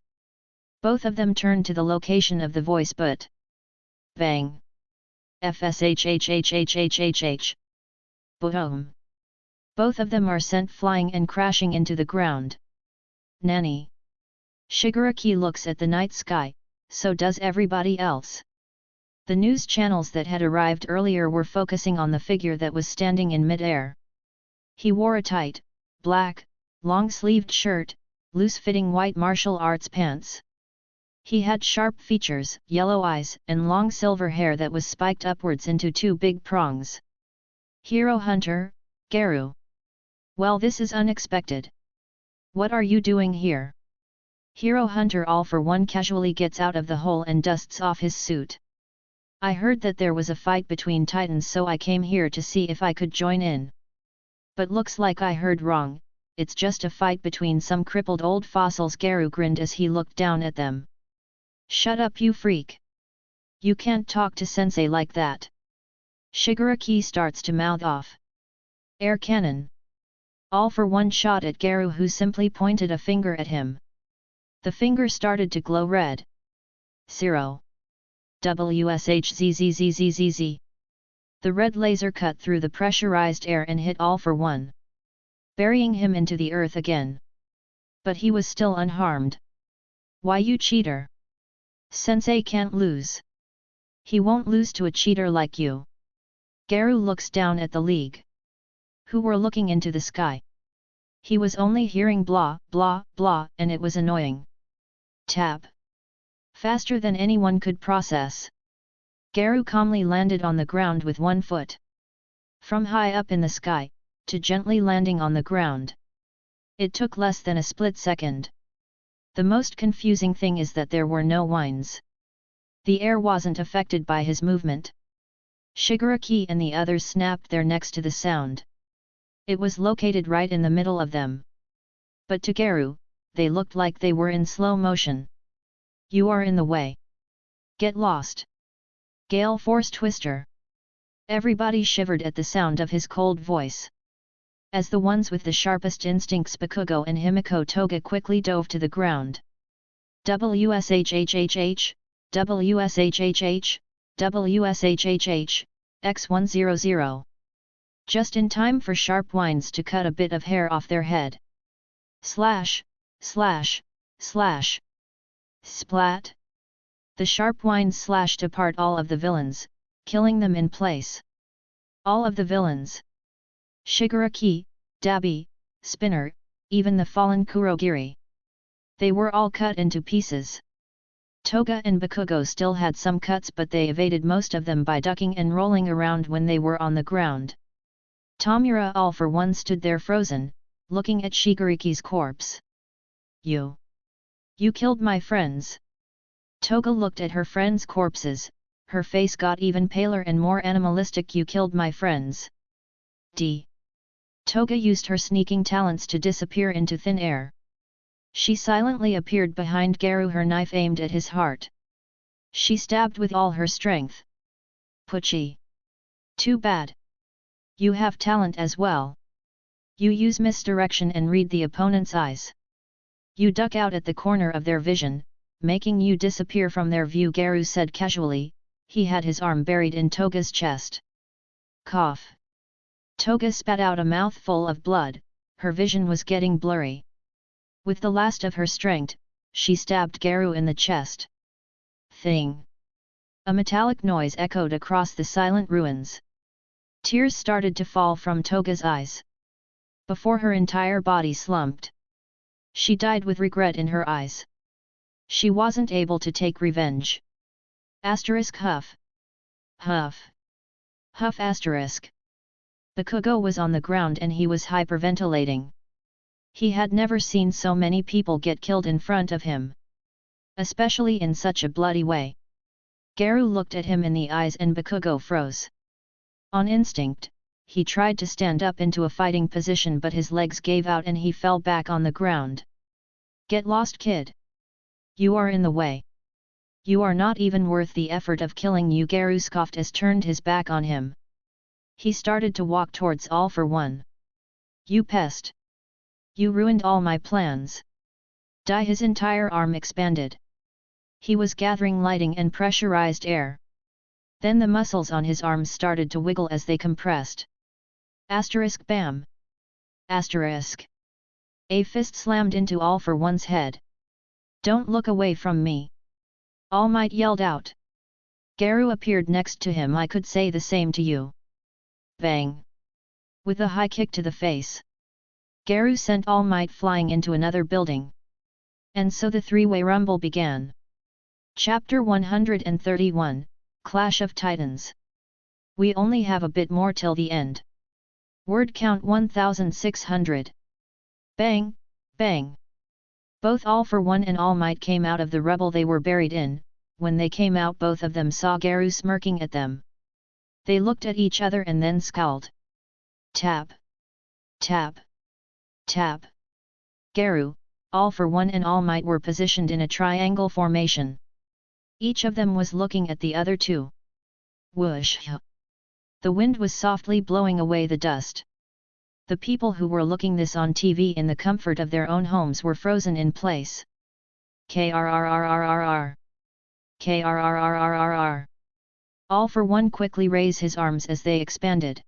Both of them turned to the location of the voice, but... Bang! FSHHHHHHH. Boom! Both of them are sent flying and crashing into the ground. Nanny! Shigaraki looks at the night sky, so does everybody else. The news channels that had arrived earlier were focusing on the figure that was standing in mid-air. He wore a tight, black, long-sleeved shirt, loose-fitting white martial arts pants. He had sharp features, yellow eyes, and long silver hair that was spiked upwards into 2 big prongs. Hero Hunter, Garu. Well, this is unexpected. What are you doing here? Hero Hunter. All for One casually gets out of the hole and dusts off his suit. I heard that there was a fight between titans, so I came here to see if I could join in. But looks like I heard wrong, it's just a fight between some crippled old fossils. Garu grinned as he looked down at them. Shut up, you freak! You can't talk to sensei like that. Shigaraki starts to mouth off. Air cannon. All for one shot at Garu, who simply pointed a finger at him. The finger started to glow red. 0. WSHZZZZZZ. The red laser cut through the pressurized air and hit All for One, burying him into the earth again. But he was still unharmed. Why, you cheater! Sensei can't lose. He won't lose to a cheater like you. Garu looks down at the league, who were looking into the sky. He was only hearing blah, blah, blah, and it was annoying. Tap. Faster than anyone could process. Garu calmly landed on the ground with one foot. From high up in the sky, to gently landing on the ground. It took less than a split second. The most confusing thing is that there were no whines. The air wasn't affected by his movement. Shigaraki and the others snapped their necks to the sound. It was located right in the middle of them. But to Garu, they looked like they were in slow motion. You are in the way. Get lost. Gale Force Twister. Everybody shivered at the sound of his cold voice. As the ones with the sharpest instincts, Bakugo and Himiko Toga, quickly dove to the ground. WSHHHH, WSHHH, WSHHH, X100. Just in time for sharp whines to cut a bit of hair off their head. Slash, slash, slash. Splat! The sharp whines slashed apart all of the villains, killing them in place. All of the villains. Shigaraki, Dabi, Spinner, even the fallen Kurogiri. They were all cut into pieces. Toga and Bakugo still had some cuts, but they evaded most of them by ducking and rolling around when they were on the ground. Tamura All for One stood there frozen, looking at Shigaraki's corpse. You killed my friends. Toga looked at her friends' corpses, her face got even paler and more animalistic. You killed my friends. Toga used her sneaking talents to disappear into thin air. She silently appeared behind Garu, her knife aimed at his heart. She stabbed with all her strength. Pucci. Too bad. You have talent as well. You use misdirection and read the opponent's eyes. You duck out at the corner of their vision, making you disappear from their view, Garu said casually. He had his arm buried in Toga's chest. Cough. Toga spat out a mouthful of blood, her vision was getting blurry. With the last of her strength, she stabbed Garu in the chest. Thing. A metallic noise echoed across the silent ruins. Tears started to fall from Toga's eyes. Before her entire body slumped. She died with regret in her eyes. She wasn't able to take revenge. Asterisk huff. Huff. Huff asterisk. Bakugo was on the ground and he was hyperventilating. He had never seen so many people get killed in front of him. Especially in such a bloody way. Garu looked at him in the eyes and Bakugo froze. On instinct, he tried to stand up into a fighting position, but his legs gave out and he fell back on the ground. Get lost, kid. You are in the way. You are not even worth the effort of killing you, Garu scoffed as turned his back on him. He started to walk towards All for One. You pest. You ruined all my plans. Die. His entire arm expanded. He was gathering lighting and pressurized air. Then the muscles on his arms started to wiggle as they compressed. Asterisk bam. Asterisk. A fist slammed into All for One's head. Don't look away from me. All Might yelled out. Garu appeared next to him. I could say the same to you. Bang. With a high kick to the face. Garu sent All Might flying into another building. And so the three-way rumble began. Chapter 131, Clash of Titans. We only have a bit more till the end. Word count 1600. Bang, bang. Both All for One and All Might came out of the rubble they were buried in, when they came out both of them saw Garu smirking at them. They looked at each other and then scowled. Tap. Tap. Tap. Garu, All for One and All Might were positioned in a triangle formation. Each of them was looking at the other two. Whoosh! The wind was softly blowing away the dust. The people who were looking this on TV in the comfort of their own homes were frozen in place. Krrrrrrrr. Krrrrrrr. All for One quickly raised his arms as they expanded.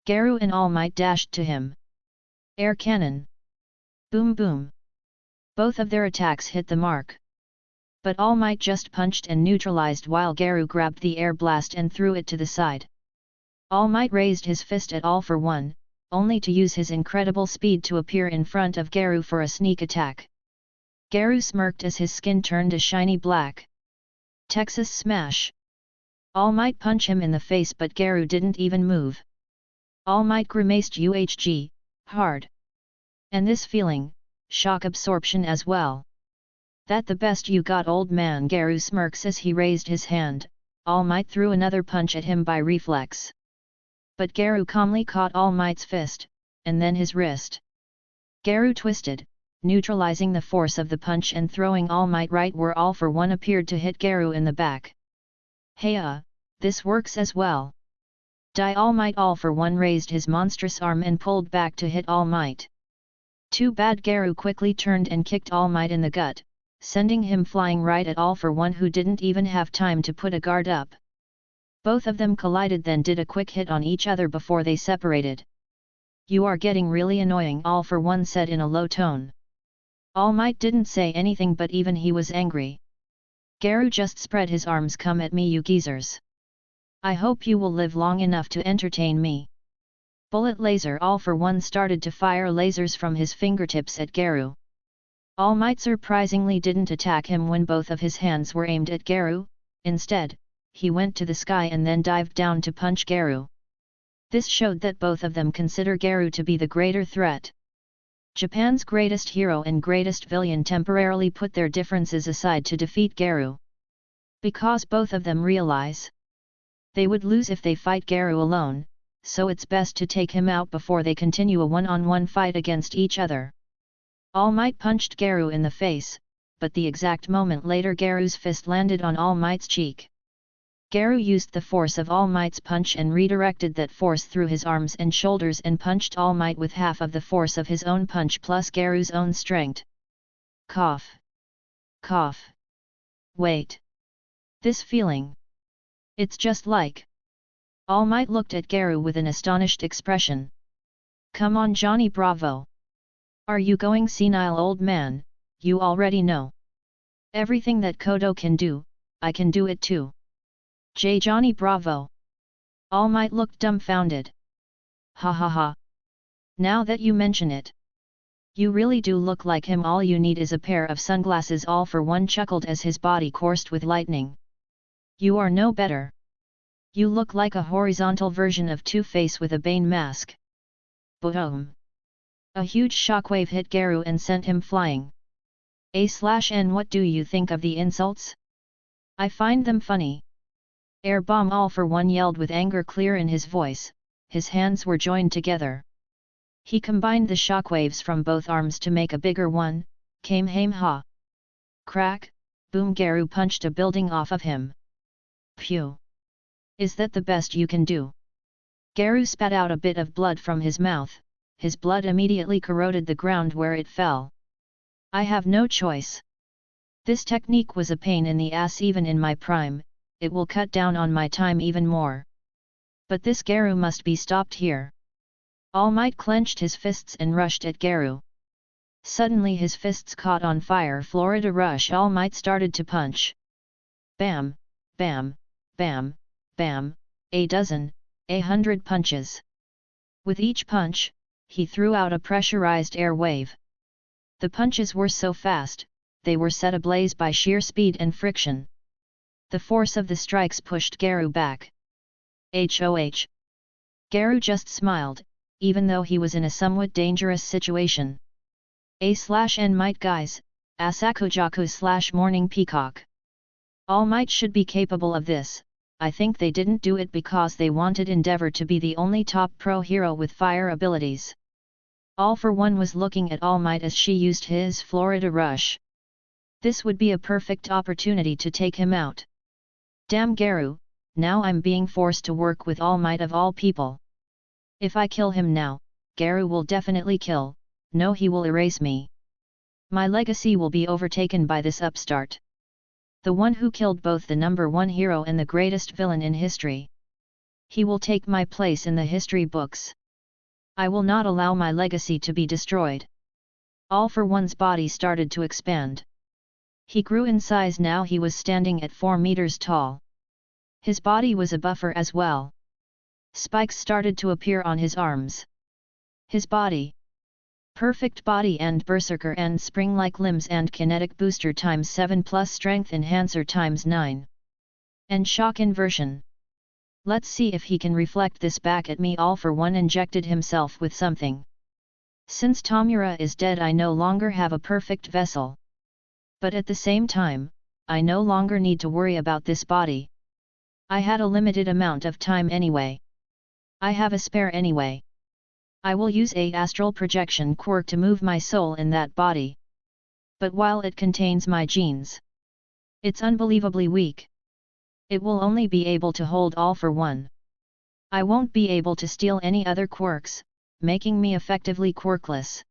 Garu and All Might dashed to him. Air cannon. Boom boom. Both of their attacks hit the mark. But All Might just punched and neutralized while Garu grabbed the air blast and threw it to the side. All Might raised his fist at All for One, only to use his incredible speed to appear in front of Garu for a sneak attack. Garu smirked as his skin turned a shiny black. Texas Smash. All Might punched him in the face but Garu didn't even move. All Might grimaced UHG, hard. And this feeling, shock absorption as well. That the best you got, old man, Garu smirks as he raised his hand. All Might threw another punch at him by reflex. But Garu calmly caught All Might's fist, and then his wrist. Garu twisted, neutralizing the force of the punch and throwing All Might right where All for One appeared to hit Garu in the back. Hey this works as well. Die All Might. All for One raised his monstrous arm and pulled back to hit All Might. Too bad. Garu quickly turned and kicked All Might in the gut, sending him flying right at All for One who didn't even have time to put a guard up. Both of them collided then did a quick hit on each other before they separated. You are getting really annoying, All for One said in a low tone. All Might didn't say anything but even he was angry. Garu just spread his arms. Come at me, you geezers. I hope you will live long enough to entertain me. Bullet laser. All for One started to fire lasers from his fingertips at Garu. All Might surprisingly didn't attack him when both of his hands were aimed at Garu, instead, he went to the sky and then dived down to punch Garu. This showed that both of them consider Garu to be the greater threat. Japan's greatest hero and greatest villain temporarily put their differences aside to defeat Garu. Because both of them realize they would lose if they fight Garu alone, so it's best to take him out before they continue a one-on-one fight against each other. All Might punched Garu in the face, but the exact moment later Garu's fist landed on All Might's cheek. Garu used the force of All Might's punch and redirected that force through his arms and shoulders and punched All Might with half of the force of his own punch plus Garu's own strength. Cough. Cough. Wait. This feeling. It's just like. All Might looked at Garu with an astonished expression. Come on, Johnny Bravo. Are you going senile, old man? You already know. Everything that Kodo can do, I can do it too. Johnny Bravo. All Might looked dumbfounded. Ha ha ha. Now that you mention it. You really do look like him. All you need is a pair of sunglasses. All for One chuckled as his body coursed with lightning. You are no better. You look like a horizontal version of Two-Face with a Bane mask. Boom. A huge shockwave hit Garu and sent him flying. A/N what do you think of the insults? I find them funny. Air bomb. All for One yelled with anger clear in his voice, his hands were joined together. He combined the shockwaves from both arms to make a bigger one, Kamehameha. Crack, boom. Garu punched a building off of him. Phew! Is that the best you can do? Garu spat out a bit of blood from his mouth, his blood immediately corroded the ground where it fell. I have no choice. This technique was a pain in the ass even in my prime, it will cut down on my time even more. But this Garu must be stopped here. All Might clenched his fists and rushed at Garu. Suddenly his fists caught on fire. Florida Rush. All Might started to punch. Bam, bam, bam, bam, a dozen, 100 punches. With each punch, he threw out a pressurized air wave. The punches were so fast, they were set ablaze by sheer speed and friction. The force of the strikes pushed Garu back. HOH. Garu just smiled, even though he was in a somewhat dangerous situation. A/N Might guys, Asakujaku / Morning Peacock. All Might should be capable of this. I think they didn't do it because they wanted Endeavor to be the only top pro hero with fire abilities. All for One was looking at All Might as she used his Florida Rush. This would be a perfect opportunity to take him out. Damn Garu, now I'm being forced to work with All Might of all people. If I kill him now, Garu will definitely kill, no he will erase me. My legacy will be overtaken by this upstart. The one who killed both the #1 hero and the greatest villain in history. He will take my place in the history books. I will not allow my legacy to be destroyed. All for One's body started to expand. He grew in size, now he was standing at 4 meters tall. His body was a buffer as well. Spikes started to appear on his arms. His body. Perfect body and berserker and spring-like limbs and kinetic booster ×7 plus strength enhancer ×9. And shock inversion. Let's see if he can reflect this back at me. All for One injected himself with something. Since Tamura is dead, I no longer have a perfect vessel. But at the same time, I no longer need to worry about this body. I had a limited amount of time anyway. I have a spare anyway. I will use a astral projection quirk to move my soul in that body. But while it contains my genes, it's unbelievably weak. It will only be able to hold All for One. I won't be able to steal any other quirks, making me effectively quirkless.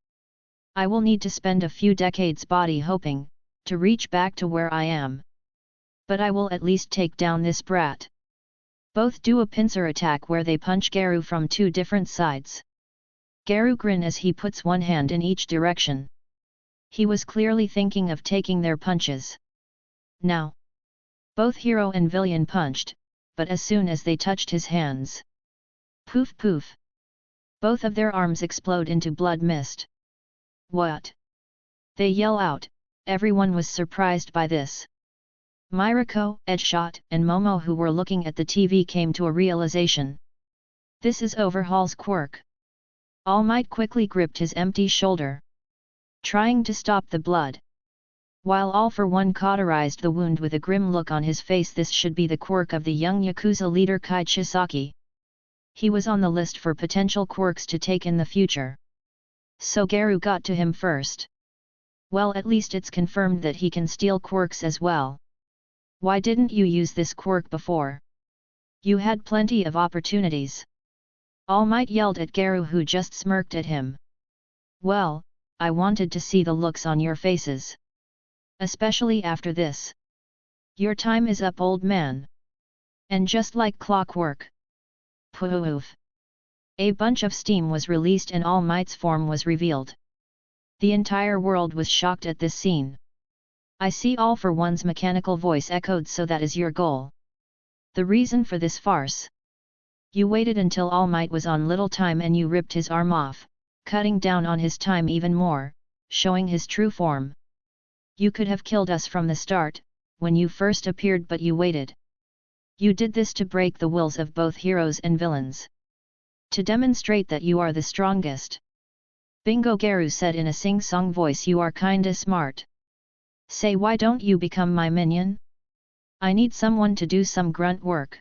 I will need to spend a few decades body hoping to reach back to where I am. But I will at least take down this brat. Both do a pincer attack where they punch Garu from 2 different sides. Garu grin as he puts one hand in each direction. He was clearly thinking of taking their punches. Now, both hero and villain punched, but as soon as they touched his hands, poof poof, both of their arms explode into blood mist. What? They yell out. Everyone was surprised by this. Mirako, Edgeshot, and Momo, who were looking at the TV, came to a realization. This is Overhaul's quirk. All Might quickly gripped his empty shoulder, trying to stop the blood. While All for One cauterized the wound with a grim look on his face. This should be the quirk of the young Yakuza leader Kai Chisaki. He was on the list for potential quirks to take in the future. So Garu got to him first. Well, at least it's confirmed that he can steal quirks as well. Why didn't you use this quirk before? You had plenty of opportunities. All Might yelled at Garu, who just smirked at him. Well, I wanted to see the looks on your faces. Especially after this. Your time is up, old man. And just like clockwork. Poof. A bunch of steam was released and All Might's form was revealed. The entire world was shocked at this scene. I see. All for One's mechanical voice echoed. So that is your goal. The reason for this farce. You waited until All Might was on little time and you ripped his arm off, cutting down on his time even more, showing his true form. You could have killed us from the start, when you first appeared, but you waited. You did this to break the wills of both heroes and villains. To demonstrate that you are the strongest. Bingo, Garu said in a sing-song voice. You are kinda smart. Say, why don't you become my minion? I need someone to do some grunt work.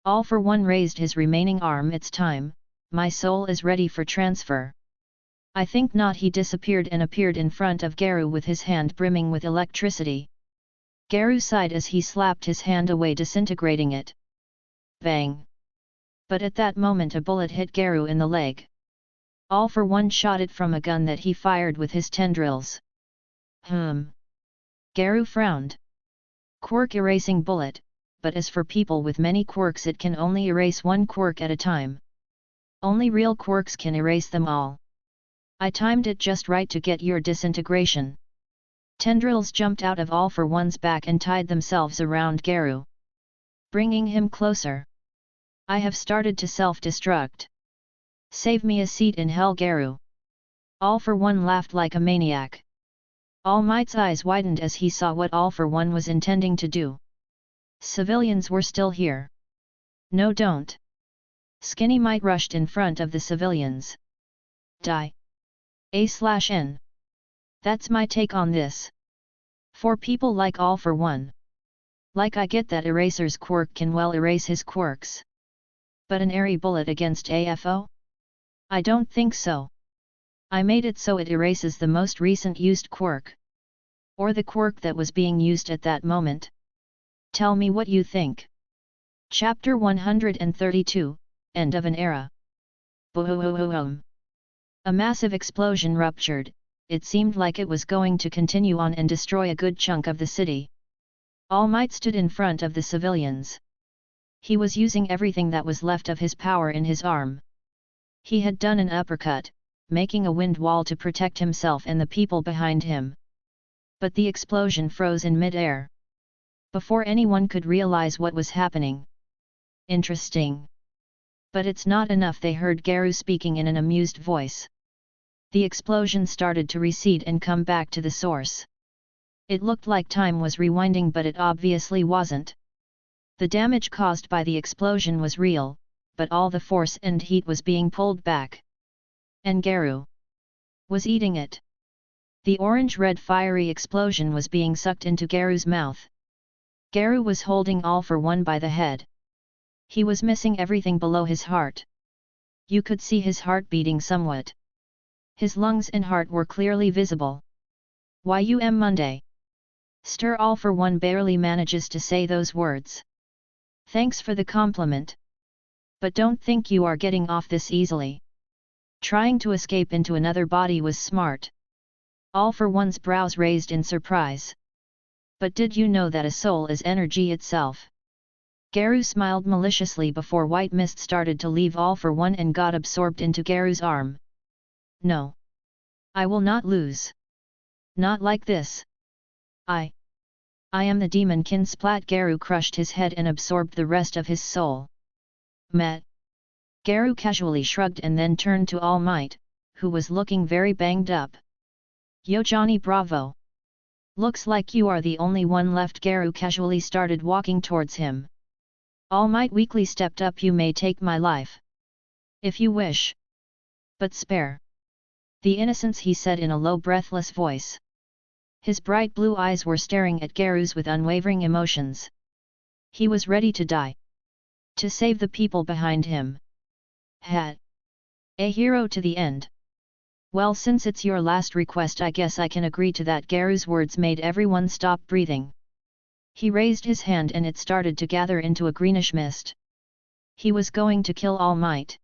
All for One raised his remaining arm. It's time, my soul is ready for transfer. I think not. He disappeared and appeared in front of Garu with his hand brimming with electricity. Garu sighed as he slapped his hand away, disintegrating it. Bang! But at that moment a bullet hit Garu in the leg. All for One shot it from a gun that he fired with his tendrils. Garu frowned. Quirk erasing bullet, but as for people with many quirks, it can only erase one quirk at a time. Only real quirks can erase them all. I timed it just right to get your disintegration. Tendrils jumped out of All for One's back and tied themselves around Garu, bringing him closer. I have started to self-destruct. Save me a seat in hell, Garu. All for One laughed like a maniac. All Might's eyes widened as he saw what All for One was intending to do. Civilians were still here. No, don't. Skinny Might rushed in front of the civilians. Die. A/N. That's my take on this. For people like All for One. Like I get that Eraser's quirk can well erase his quirks. But an airy bullet against AFO? I don't think so. I made it so it erases the most recent used quirk. Or the quirk that was being used at that moment. Tell me what you think. Chapter 132, End of an Era. Boom. A massive explosion ruptured. It seemed like it was going to continue on and destroy a good chunk of the city. All Might stood in front of the civilians. He was using everything that was left of his power in his arm. He had done an uppercut, making a wind wall to protect himself and the people behind him. But the explosion froze in mid-air. Before anyone could realize what was happening. Interesting. But it's not enough, they heard Garu speaking in an amused voice. The explosion started to recede and come back to the source. It looked like time was rewinding, but it obviously wasn't. The damage caused by the explosion was real, but all the force and heat was being pulled back. And Garu was eating it. The orange-red fiery explosion was being sucked into Garu's mouth. Garu was holding All for One by the head. He was missing everything below his heart. You could see his heart beating somewhat. His lungs and heart were clearly visible. Monday. Stir All for One barely manages to say those words. Thanks for the compliment. But don't think you are getting off this easily. Trying to escape into another body was smart. All for One's brows raised in surprise. But did you know that a soul is energy itself? Garu smiled maliciously before white mist started to leave All for One and got absorbed into Garu's arm. No. I will not lose. Not like this. I am the demonkin. Splat. Garu crushed his head and absorbed the rest of his soul. Met. Garu casually shrugged and then turned to All Might, who was looking very banged up. Yo Johnny Bravo. Looks like you are the only one left. Garu casually started walking towards him. All Might weakly stepped up. You may take my life. If you wish. But spare the innocents, he said in a low breathless voice. His bright blue eyes were staring at Garu's with unwavering emotions. He was ready to die. To save the people behind him. A hero to the end. Well, since it's your last request, I guess I can agree to that. Garu's words made everyone stop breathing. He raised his hand and it started to gather into a greenish mist. He was going to kill All Might.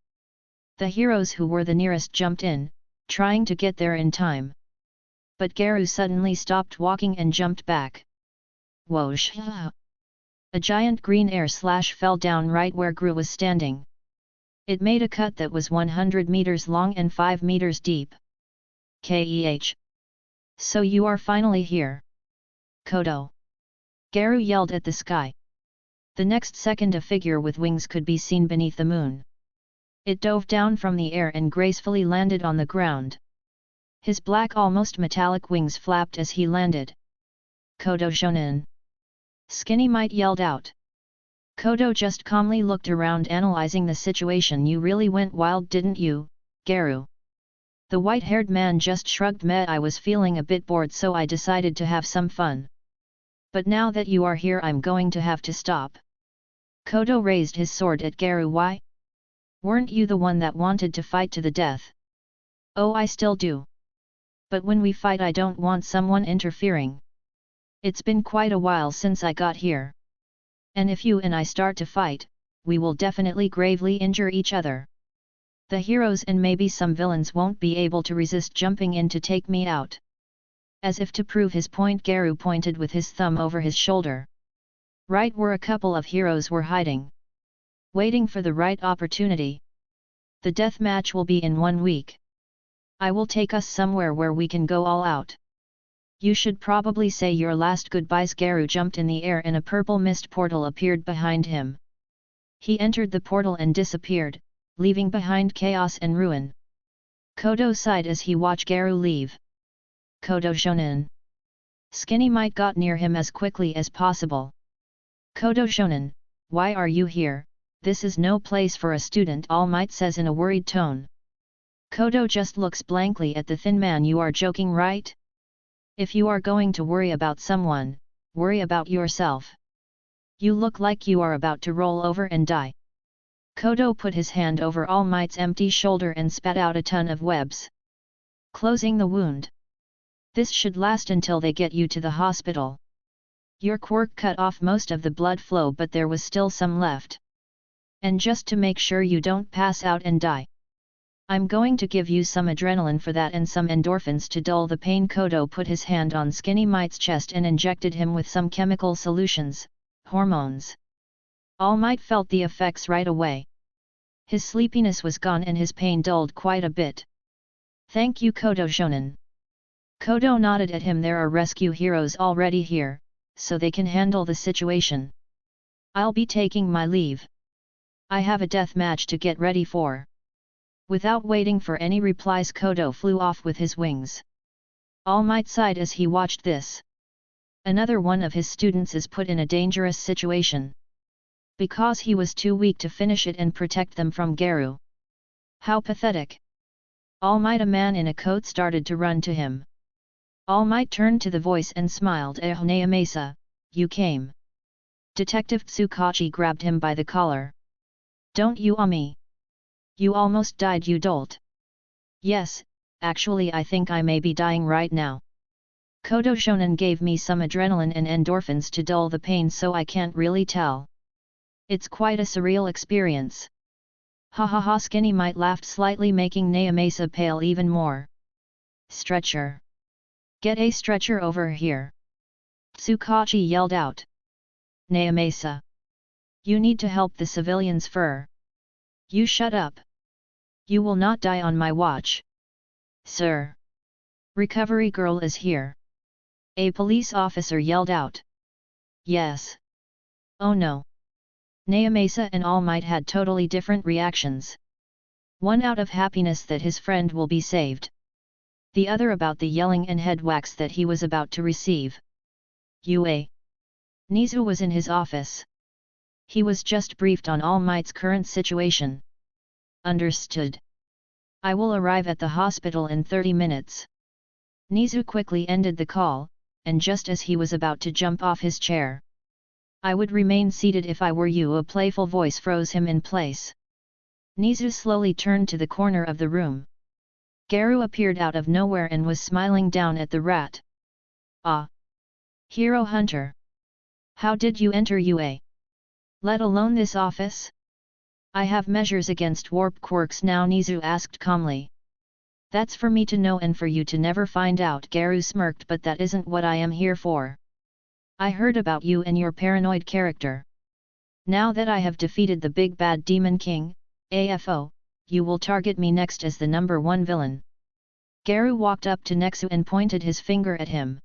The heroes who were the nearest jumped in, trying to get there in time. But Garu suddenly stopped walking and jumped back. Whoosh! A giant green air slash fell down right where Gru was standing. It made a cut that was 100 meters long and 5 meters deep. Keh! So you are finally here. Kodo! Garu yelled at the sky. The next second a figure with wings could be seen beneath the moon. It dove down from the air and gracefully landed on the ground. His black, almost metallic wings flapped as he landed. Kodo Shonin! Skinny Might yelled out. Kodo just calmly looked around, analyzing the situation. You really went wild, didn't you, Garu? The white-haired man just shrugged. I was feeling a bit bored, so I decided to have some fun. But now that you are here, I'm going to have to stop. Kodo raised his sword at Garu. Why? Weren't you the one that wanted to fight to the death? Oh, I still do. But when we fight, I don't want someone interfering. It's been quite a while since I got here. And if you and I start to fight, we will definitely gravely injure each other. The heroes and maybe some villains won't be able to resist jumping in to take me out. As if to prove his point, Garu pointed with his thumb over his shoulder. Right where a couple of heroes were hiding. Waiting for the right opportunity. The death match will be in 1 week. I will take us somewhere where we can go all out. You should probably say your last goodbyes. Garu jumped in the air and a purple mist portal appeared behind him. He entered the portal and disappeared, leaving behind chaos and ruin. Kodo sighed as he watched Garu leave. Kodo Shonin! Skinny Might got near him as quickly as possible. Kodo Shonin, why are you here? This is no place for a student, All Might says in a worried tone. Kodo just looks blankly at the thin man. You are joking, right? If you are going to worry about someone, worry about yourself. You look like you are about to roll over and die. Kodo put his hand over All Might's empty shoulder and spat out a ton of webs, closing the wound. This should last until they get you to the hospital. Your quirk cut off most of the blood flow, but there was still some left. And just to make sure you don't pass out and die, I'm going to give you some adrenaline for that and some endorphins to dull the pain. Kodo put his hand on Skinny Might's chest and injected him with some chemical solutions, hormones. All Might felt the effects right away. His sleepiness was gone and his pain dulled quite a bit. Thank you, Kodo Shonen. Kodo nodded at him. There are rescue heroes already here, so they can handle the situation. I'll be taking my leave. I have a death match to get ready for. Without waiting for any replies, Kodo flew off with his wings. All Might sighed as he watched this. Another one of his students is put in a dangerous situation. Because he was too weak to finish it and protect them from Garu. How pathetic. All Might, a man in a coat, started to run to him. All Might turned to the voice and smiled. Naomasa, you came. Detective Tsukachi grabbed him by the collar. Don't you me. You almost died, you dolt. Yes, actually I think I may be dying right now. Kodo Shonen gave me some adrenaline and endorphins to dull the pain, so I can't really tell. It's quite a surreal experience. Ha ha ha. Skinny Might laughed slightly, making Naomasa pale even more. Stretcher. Get a stretcher over here. Tsukachi yelled out. Naomasa. You need to help the civilians first. You shut up. You will not die on my watch. Sir. Recovery girl is here. A police officer yelled out. Yes. Oh no. Naomasa and All Might had totally different reactions. One out of happiness that his friend will be saved. The other about the yelling and head whacks that he was about to receive. Ua. Nizu was in his office. He was just briefed on All Might's current situation. Understood. I will arrive at the hospital in 30 minutes. Nizu quickly ended the call, and just as he was about to jump off his chair. I would remain seated if I were you. A playful voice froze him in place. Nizu slowly turned to the corner of the room. Garu appeared out of nowhere and was smiling down at the rat. Ah! Hero Hunter! How did you enter UA? Let alone this office? I have measures against warp quirks now, Nizu asked calmly. That's for me to know and for you to never find out, Garu smirked, but that isn't what I am here for. I heard about you and your paranoid character. Now that I have defeated the big bad demon king, AFO, you will target me next as the #1 villain. Garu walked up to Nexu and pointed his finger at him.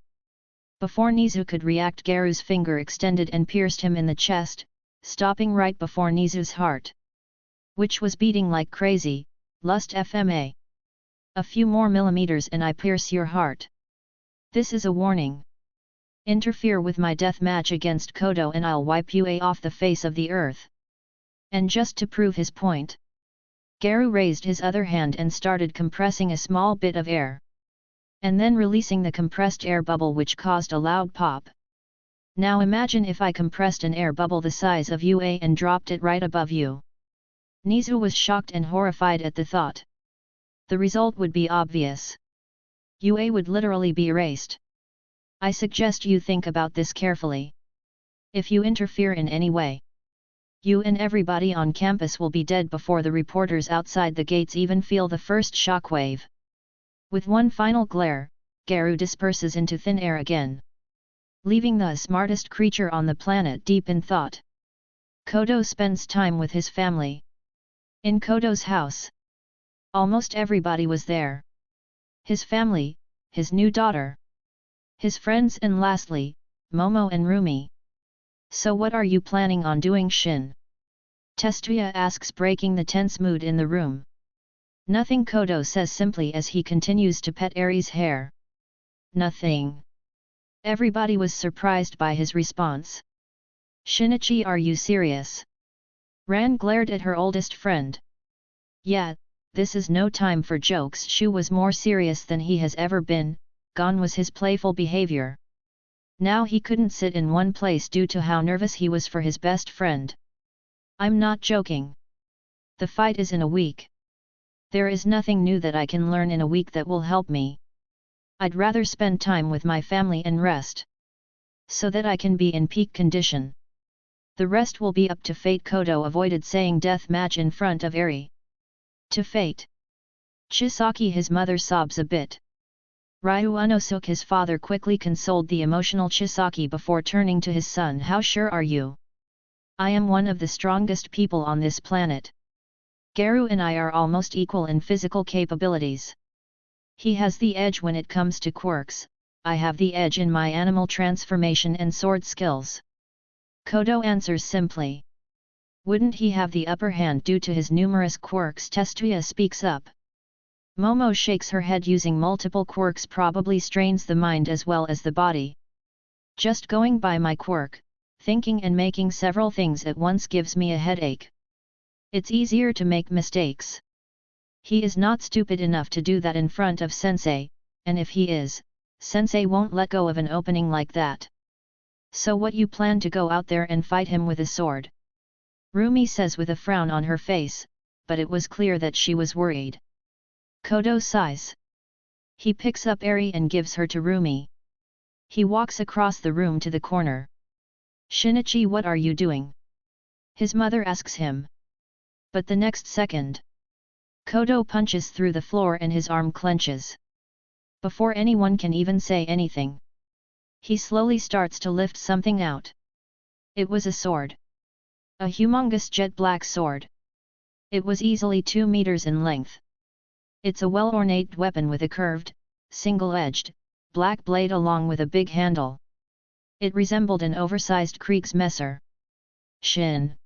Before Nizu could react, Garu's finger extended and pierced him in the chest, stopping right before Nizu's heart, which was beating like crazy. Lust FMA. A few more millimeters and I pierce your heart. This is a warning. Interfere with my death match against Kodo and I'll wipe you off the face of the earth. And just to prove his point, Garu raised his other hand and started compressing a small bit of air. And then releasing the compressed air bubble, which caused a loud pop. Now imagine if I compressed an air bubble the size of UA and dropped it right above you. Nizu was shocked and horrified at the thought. The result would be obvious. UA would literally be erased. I suggest you think about this carefully. If you interfere in any way, you and everybody on campus will be dead before the reporters outside the gates even feel the first shockwave. With one final glare, Garu disperses into thin air again, leaving the smartest creature on the planet deep in thought. Kodo spends time with his family. In Kodo's house, almost everybody was there. His family, his new daughter, his friends, and lastly, Momo and Rumi. So what are you planning on doing, Shin? Testuya asks, breaking the tense mood in the room. Nothing, Kodo says simply as he continues to pet Aries' hair. Nothing. Everybody was surprised by his response. Shinichi, are you serious? Ran glared at her oldest friend. Yeah, this is no time for jokes. Shu was more serious than he has ever been. Gone was his playful behavior. Now he couldn't sit in one place due to how nervous he was for his best friend. I'm not joking. The fight is in a week. There is nothing new that I can learn in a week that will help me. I'd rather spend time with my family and rest. So that I can be in peak condition. The rest will be up to fate. Kodo avoided saying death match in front of Eri. To fate. Chisaki, his mother, sobs a bit. Ryu Unosuke, his father, quickly consoled the emotional Chisaki before turning to his son. How sure are you? I am one of the strongest people on this planet. Garu and I are almost equal in physical capabilities. He has the edge when it comes to quirks, I have the edge in my animal transformation and sword skills. Kodo answers simply. Wouldn't he have the upper hand due to his numerous quirks? Testuya speaks up. Momo shakes her head. Using multiple quirks probably strains the mind as well as the body. Just going by my quirk, thinking and making several things at once gives me a headache. It's easier to make mistakes. He is not stupid enough to do that in front of Sensei, and if he is, Sensei won't let go of an opening like that. So what, you plan to go out there and fight him with a sword? Rumi says with a frown on her face, but it was clear that she was worried. Kodo sighs. He picks up Eri and gives her to Rumi. He walks across the room to the corner. Shinichi, what are you doing? His mother asks him. But the next second, Kodo punches through the floor and his arm clenches. Before anyone can even say anything, he slowly starts to lift something out. It was a sword. A humongous jet black sword. It was easily 2 meters in length. It's a well-ornate weapon with a curved, single-edged, black blade along with a big handle. It resembled an oversized Kriegsmesser. Shin.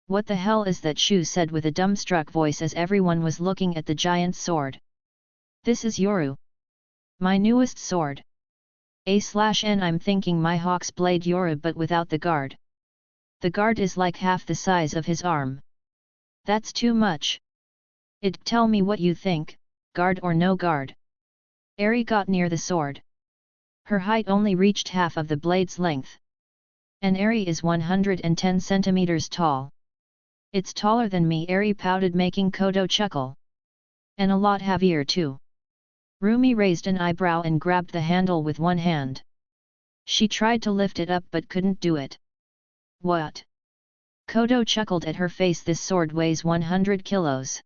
What the hell is that? Shu said with a dumbstruck voice as everyone was looking at the giant sword. This is Yoru. My newest sword. A/N. I'm thinking my hawk's blade Yoru, but without the guard. The guard is like half the size of his arm. That's too much. Tell me what you think, guard or no guard. Eri got near the sword. Her height only reached half of the blade's length. And Eri is 110 centimeters tall. It's taller than me, Eri pouted, making Kodo chuckle. And a lot heavier too. Rumi raised an eyebrow and grabbed the handle with one hand. She tried to lift it up but couldn't do it. What? Kodo chuckled at her face. This sword weighs 100 kilos.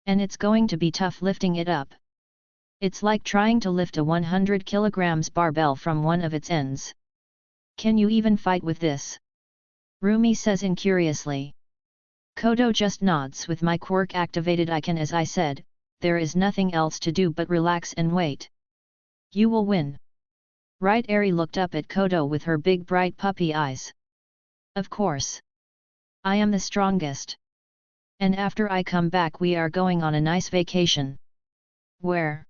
And it's going to be tough lifting it up. It's like trying to lift a 100 kilograms barbell from one of its ends. Can you even fight with this? Rumi says incuriously. Kodo just nods. With my quirk activated I can, as I said, there is nothing else to do but relax and wait. You will win. Right? Eri looked up at Kodo with her big bright puppy eyes. Of course. I am the strongest. And after I come back we are going on a nice vacation. Where?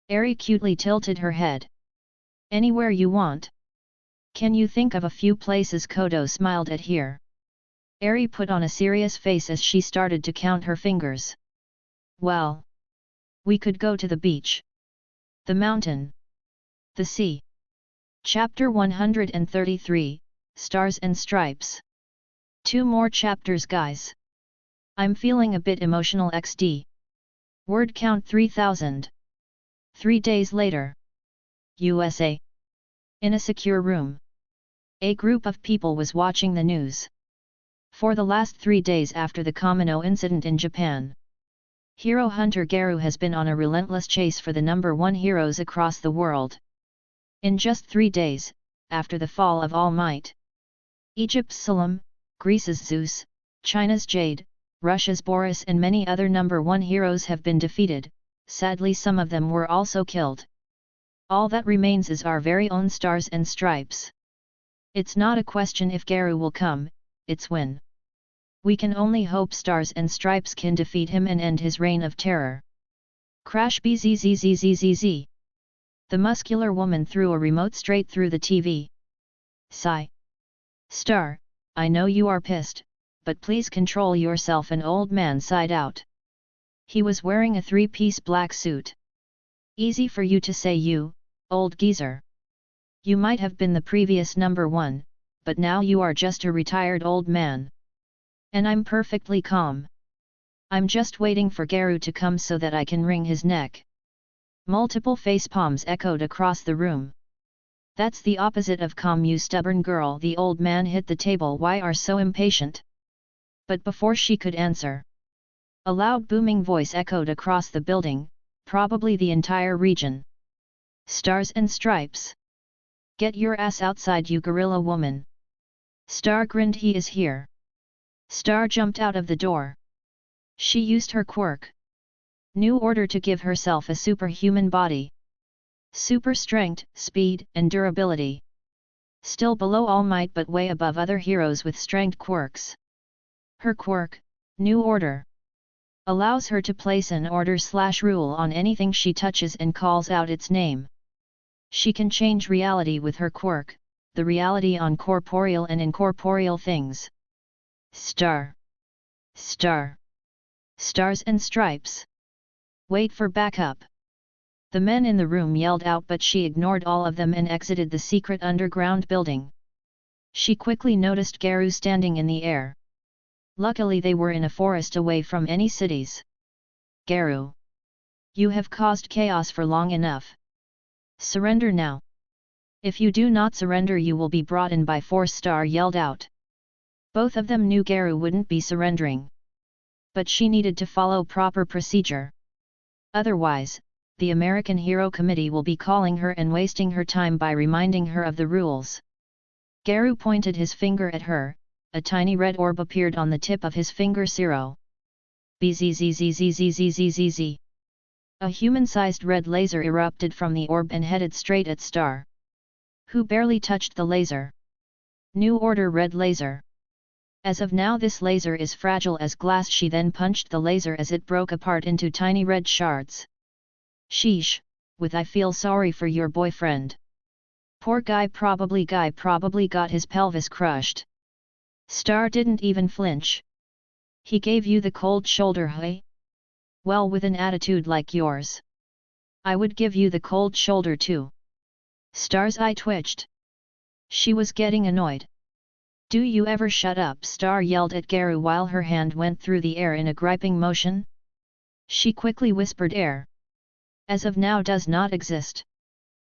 Eri cutely tilted her head. Anywhere you want. Can you think of a few places? Kodo smiled at here. Eri put on a serious face as she started to count her fingers. Well. We could go to the beach. The mountain. The sea. Chapter 133, Stars and Stripes. 2 more chapters, guys. I'm feeling a bit emotional XD. Word count 3000. 3 days later. USA. In a secure room. A group of people was watching the news. For the last 3 days after the Kamino incident in Japan, hero hunter Garu has been on a relentless chase for the #1 heroes across the world. In just 3 days, after the fall of All Might, Egypt's Selim, Greece's Zeus, China's Jade, Russia's Boris and many other #1 heroes have been defeated. Sadly, some of them were also killed. All that remains is our very own Stars and Stripes. It's not a question if Garu will come, it's when. We can only hope Stars and Stripes can defeat him and end his reign of terror. Crash bzzzzzzz. The muscular woman threw a remote straight through the TV. Sigh. Star, I know you are pissed, but please control yourself. An old man sighed out. He was wearing a 3-piece black suit. Easy for you to say, you, old geezer. You might have been the previous number one, but now you are just a retired old man. And I'm perfectly calm. I'm just waiting for Garu to come so that I can wring his neck. Multiple facepalms echoed across the room. That's the opposite of calm, you stubborn girl. The old man hit the table. Why are so impatient? But before she could answer, a loud booming voice echoed across the building, probably the entire region. Stars and Stripes. Get your ass outside, you gorilla woman. Star grinned. He is here. Star jumped out of the door. She used her quirk. New order to give herself a superhuman body. Super strength, speed, and durability. Still below All Might but way above other heroes with strength quirks. Her quirk, New Order, allows her to place an order/rule on anything she touches and calls out its name. She can change reality with her quirk, the reality on corporeal and incorporeal things. Star. Star. Stars and Stripes. Wait for backup. The men in the room yelled out, but she ignored all of them and exited the secret underground building. She quickly noticed Garu standing in the air. Luckily they were in a forest away from any cities. Garu, you have caused chaos for long enough. Surrender now. If you do not surrender you will be brought in by force. Star yelled out. Both of them knew Garu wouldn't be surrendering. But she needed to follow proper procedure. Otherwise, the American Hero Committee will be calling her and wasting her time by reminding her of the rules. Garu pointed his finger at her. A tiny red orb appeared on the tip of his finger. Zero. Bzzzzzzzzzzzzz. A human-sized red laser erupted from the orb and headed straight at Star, who barely touched the laser. New Order red laser. As of now this laser is fragile as glass. She then punched the laser as it broke apart into tiny red shards. Sheesh, with I feel sorry for your boyfriend. Poor guy probably got his pelvis crushed. Star didn't even flinch. He gave you the cold shoulder, hey? Well, with an attitude like yours, I would give you the cold shoulder too. Star's eye twitched. She was getting annoyed. Do you ever shut up? Star yelled at Garu while her hand went through the air in a griping motion. She quickly whispered, air. As of now does not exist.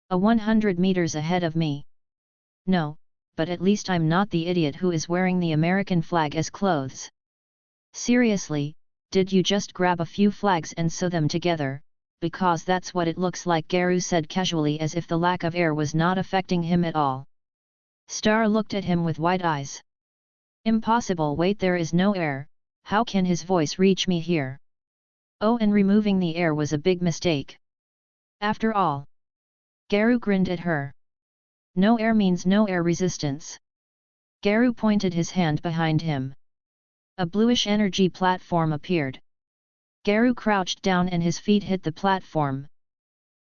100 meters ahead of me. No, but at least I'm not the idiot who is wearing the American flag as clothes. Seriously, did you just grab a few flags and sew them together, because that's what it looks like, Garu said casually as if the lack of air was not affecting him at all. Star looked at him with wide eyes. Impossible. Wait, there is no air, how can his voice reach me here? Oh, and removing the air was a big mistake. After all. Garu grinned at her. No air means no air resistance. Garu pointed his hand behind him. A bluish energy platform appeared. Garu crouched down and his feet hit the platform.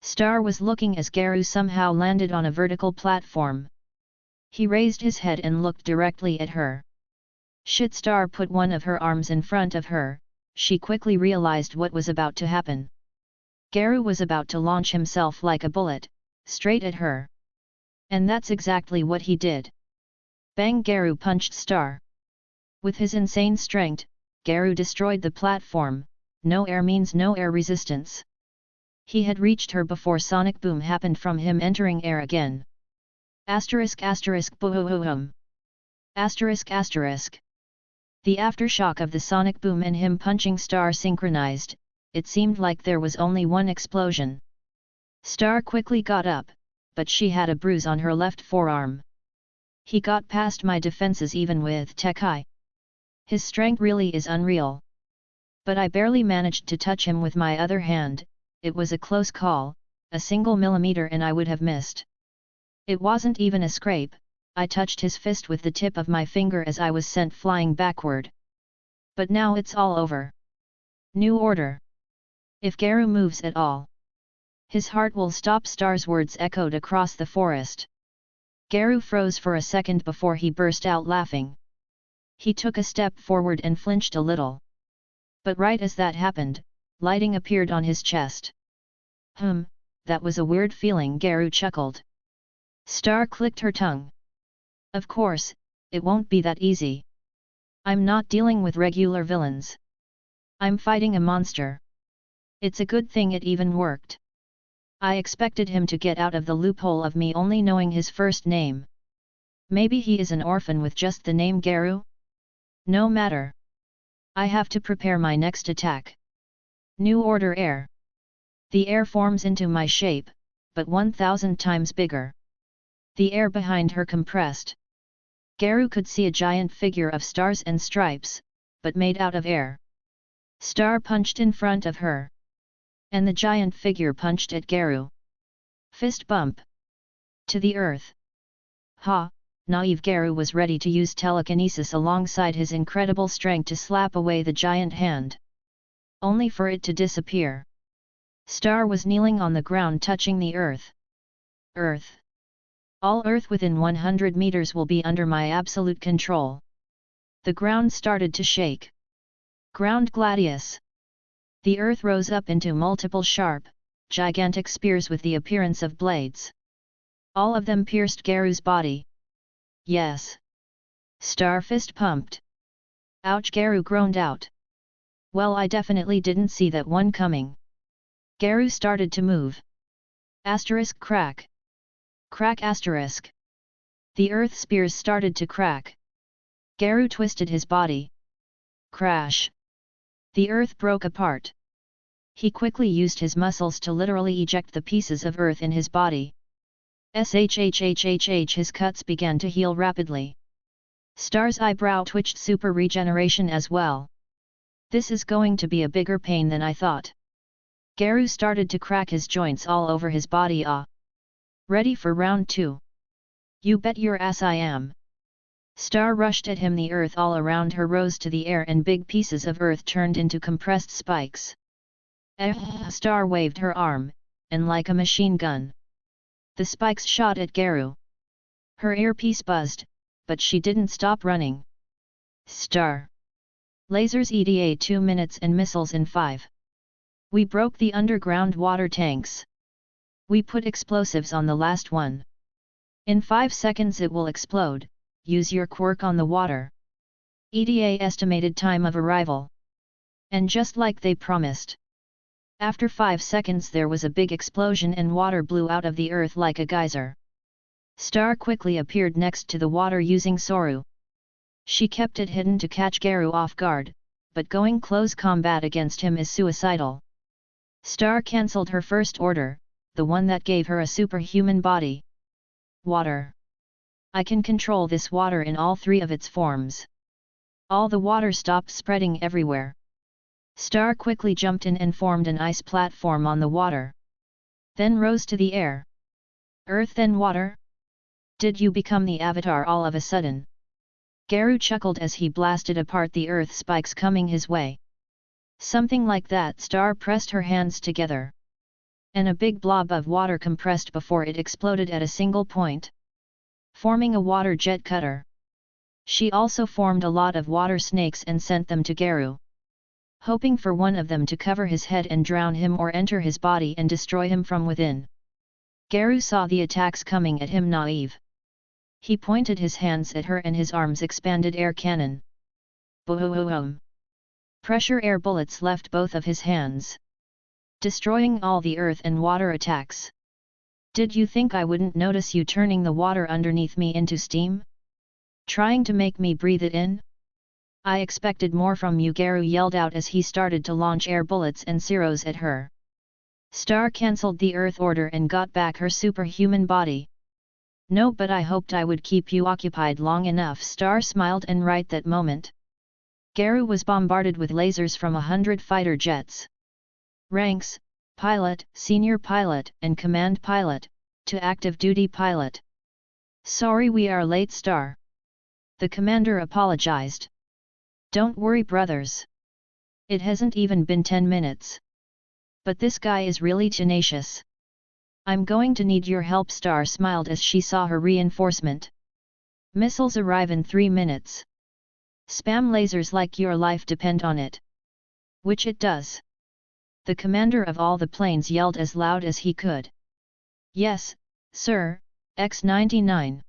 Star was looking as Garu somehow landed on a vertical platform. He raised his head and looked directly at her. Shit! Star put one of her arms in front of her. She quickly realized what was about to happen. Garu was about to launch himself like a bullet, straight at her. And that's exactly what he did. Bang! Garu punched Star. With his insane strength, Garu destroyed the platform. No air means no air resistance. He had reached her before sonic boom happened from him entering air again. Asterisk asterisk boom. Asterisk asterisk. The aftershock of the sonic boom and him punching Star synchronized. It seemed like there was only one explosion. Star quickly got up, but she had a bruise on her left forearm. He got past my defenses even with Tech-Eye. His strength really is unreal. But I barely managed to touch him with my other hand. It was a close call, a single millimeter and I would have missed. It wasn't even a scrape. I touched his fist with the tip of my finger as I was sent flying backward. But now it's all over. New Order. If Garu moves at all, his heart will stop. Star's words echoed across the forest. Garu froze for a second before he burst out laughing. He took a step forward and flinched a little. But right as that happened, lighting appeared on his chest. That was a weird feeling, Garu chuckled. Star clicked her tongue. Of course, it won't be that easy. I'm not dealing with regular villains. I'm fighting a monster. It's a good thing it even worked. I expected him to get out of the loophole of me only knowing his first name. Maybe he is an orphan with just the name Garu? No matter. I have to prepare my next attack. New order air. The air forms into my shape, but 1,000 times bigger. The air behind her compressed. Garu could see a giant figure of stars and stripes, but made out of air. Star punched in front of her. And the giant figure punched at Garu. Fist bump. To the earth. Ha! Naive Garu was ready to use telekinesis alongside his incredible strength to slap away the giant hand. Only for it to disappear. Star was kneeling on the ground touching the earth. Earth. All earth within 100 meters will be under my absolute control. The ground started to shake. Ground gladius. The earth rose up into multiple sharp, gigantic spears with the appearance of blades. All of them pierced Garu's body. Yes. Star fist pumped. Ouch! Garu groaned out. Well, I definitely didn't see that one coming. Garu started to move. Asterisk crack. Crack asterisk. The earth spears started to crack. Garu twisted his body. Crash. The earth broke apart. He quickly used his muscles to literally eject the pieces of earth in his body. His cuts began to heal rapidly. Star's eyebrow twitched. Super regeneration as well. This is going to be a bigger pain than I thought. Garu started to crack his joints all over his body. Ready for round 2? You bet your ass I am. Star rushed at him. The earth all around her rose to the air and big pieces of earth turned into compressed spikes. Star waved her arm, and like a machine gun, the spikes shot at Garu. Her earpiece buzzed, but she didn't stop running. Star. Lasers EDA 2 minutes and missiles in 5. We broke the underground water tanks. We put explosives on the last one. In 5 seconds it will explode. Use your quirk on the water. EDA estimated time of arrival. And just like they promised. After 5 seconds there was a big explosion and water blew out of the earth like a geyser. Star quickly appeared next to the water using Soru. She kept it hidden to catch Garu off guard, but going close combat against him is suicidal. Star cancelled her first order, the one that gave her a superhuman body. Water. I can control this water in all 3 of its forms. All the water stopped spreading everywhere. Star quickly jumped in and formed an ice platform on the water. Then rose to the air. Earth then water? Did you become the Avatar all of a sudden? Garu chuckled as he blasted apart the earth spikes coming his way. Something like that. Star pressed her hands together. And a big blob of water compressed before it exploded at a single point, forming a water jet cutter. She also formed a lot of water snakes and sent them to Garu, hoping for one of them to cover his head and drown him or enter his body and destroy him from within. Garu saw the attacks coming at him naive. He pointed his hands at her and his arms expanded air cannon. Boom! Pressure air bullets left both of his hands, destroying all the earth and water attacks. Did you think I wouldn't notice you turning the water underneath me into steam? Trying to make me breathe it in? I expected more from you, Garu yelled out as he started to launch air bullets and zeros at her. Star cancelled the Earth order and got back her superhuman body. No, but I hoped I would keep you occupied long enough. Star smiled, and right that moment, Garu was bombarded with lasers from 100 fighter jets. Ranks: Pilot, Senior Pilot, and Command Pilot, to Active Duty Pilot. Sorry we are late, Star. The commander apologized. Don't worry, brothers. It hasn't even been 10 minutes. But this guy is really tenacious. I'm going to need your help. Star smiled as she saw her reinforcement. Missiles arrive in 3 minutes. Spam lasers like your life depend on it. Which it does. The commander of all the planes yelled as loud as he could. Yes, sir. X99.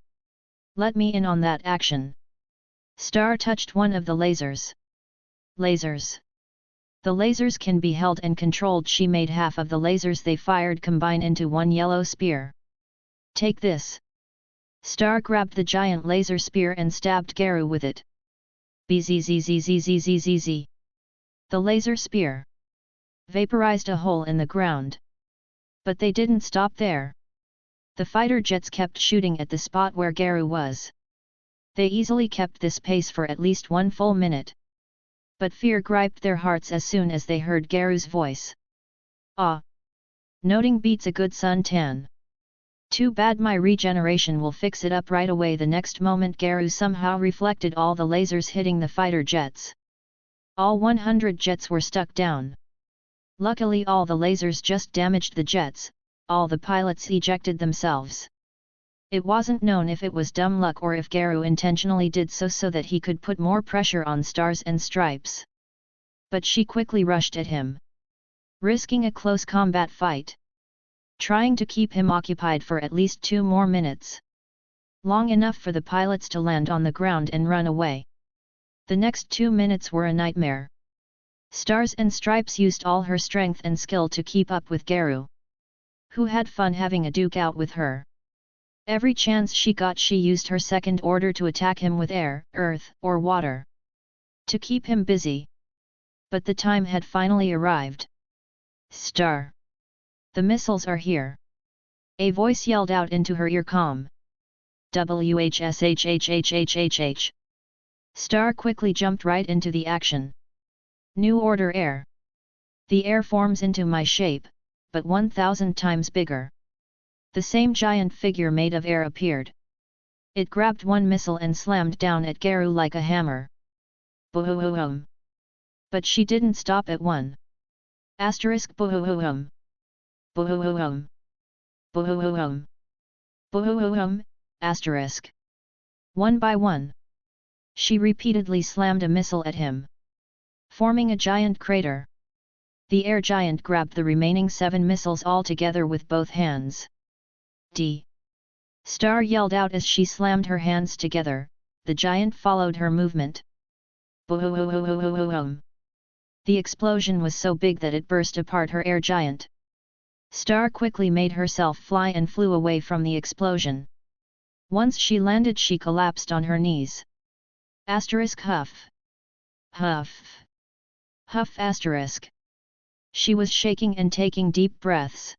Let me in on that action. Star touched one of the lasers. Lasers. The lasers can be held and controlled. She made half of the lasers they fired combine into one yellow spear. Take this. Star grabbed the giant laser spear and stabbed Garu with it. Bzzzzzzzzzzz. The laser spear vaporized a hole in the ground. But they didn't stop there. The fighter jets kept shooting at the spot where Garu was. They easily kept this pace for at least 1 full minute. But fear griped their hearts as soon as they heard Garu's voice. Ah! Noting beats a good suntan. Too bad my regeneration will fix it up right away. The next moment Garu somehow reflected all the lasers hitting the fighter jets. All 100 jets were stuck down. Luckily all the lasers just damaged the jets, all the pilots ejected themselves. It wasn't known if it was dumb luck or if Garu intentionally did so that he could put more pressure on Stars and Stripes. But she quickly rushed at him, risking a close combat fight, trying to keep him occupied for at least 2 more minutes. Long enough for the pilots to land on the ground and run away. The next 2 minutes were a nightmare. Stars and Stripes used all her strength and skill to keep up with Garu, who had fun having a duke out with her. Every chance she got she used her second order to attack him with air, earth, or water, to keep him busy. But the time had finally arrived. Star! The missiles are here! A voice yelled out into her earcom. WHSHHHHHH. Star quickly jumped right into the action. New order air. The air forms into my shape, but 1,000 times bigger. The same giant figure made of air appeared. It grabbed one missile and slammed down at Garu like a hammer. Boom! But she didn't stop at one. Asterisk boom. Boom. Boom. Boom. Asterisk. One by one. She repeatedly slammed a missile at him, forming a giant crater. The air giant grabbed the remaining 7 missiles all together with both hands. D. Star yelled out as she slammed her hands together. The giant followed her movement. Boom! The explosion was so big that it burst apart her air giant. Star quickly made herself fly and flew away from the explosion. Once she landed, she collapsed on her knees. Asterisk huff. Huff. Huff asterisk. She was shaking and taking deep breaths.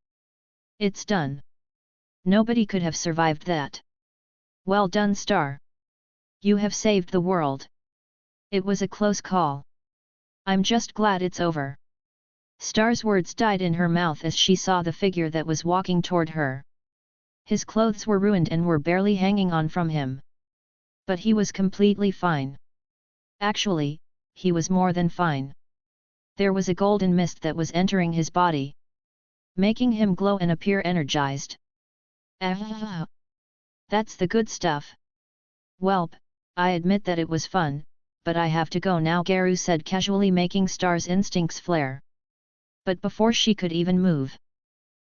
It's done. Nobody could have survived that. Well done, Star. You have saved the world. It was a close call. I'm just glad it's over. Star's words died in her mouth as she saw the figure that was walking toward her. His clothes were ruined and were barely hanging on from him. But he was completely fine. Actually, he was more than fine. There was a golden mist that was entering his body, making him glow and appear energized. Ah! That's the good stuff. Welp, I admit that it was fun, but I have to go now, Garu said casually, making Star's instincts flare. But before she could even move,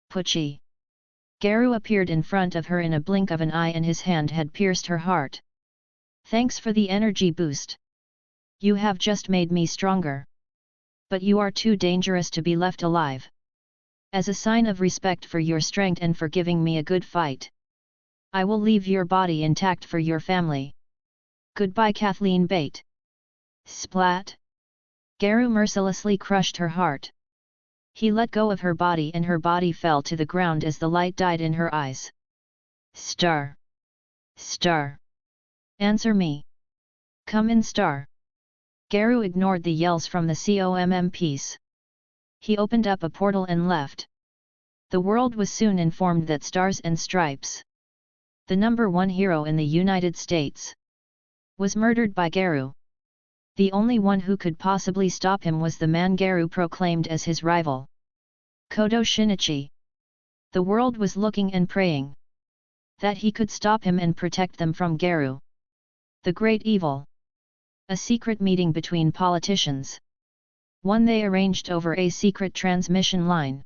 Pucci! Garu appeared in front of her in a blink of an eye and his hand had pierced her heart. Thanks for the energy boost. You have just made me stronger. But you are too dangerous to be left alive. As a sign of respect for your strength and for giving me a good fight, I will leave your body intact for your family. Goodbye, Kathleen Bate. Splat! Garu mercilessly crushed her heart. He let go of her body and her body fell to the ground as the light died in her eyes. Star! Star! Answer me! Come in, Star! Garu ignored the yells from the COMMPs. He opened up a portal and left. The world was soon informed that Stars and Stripes, the #1 hero in the United States, was murdered by Garu. The only one who could possibly stop him was the man Garu proclaimed as his rival, Kodo Shinichi. The world was looking and praying that he could stop him and protect them from Garu, the great evil. A secret meeting between politicians. One they arranged over a secret transmission line.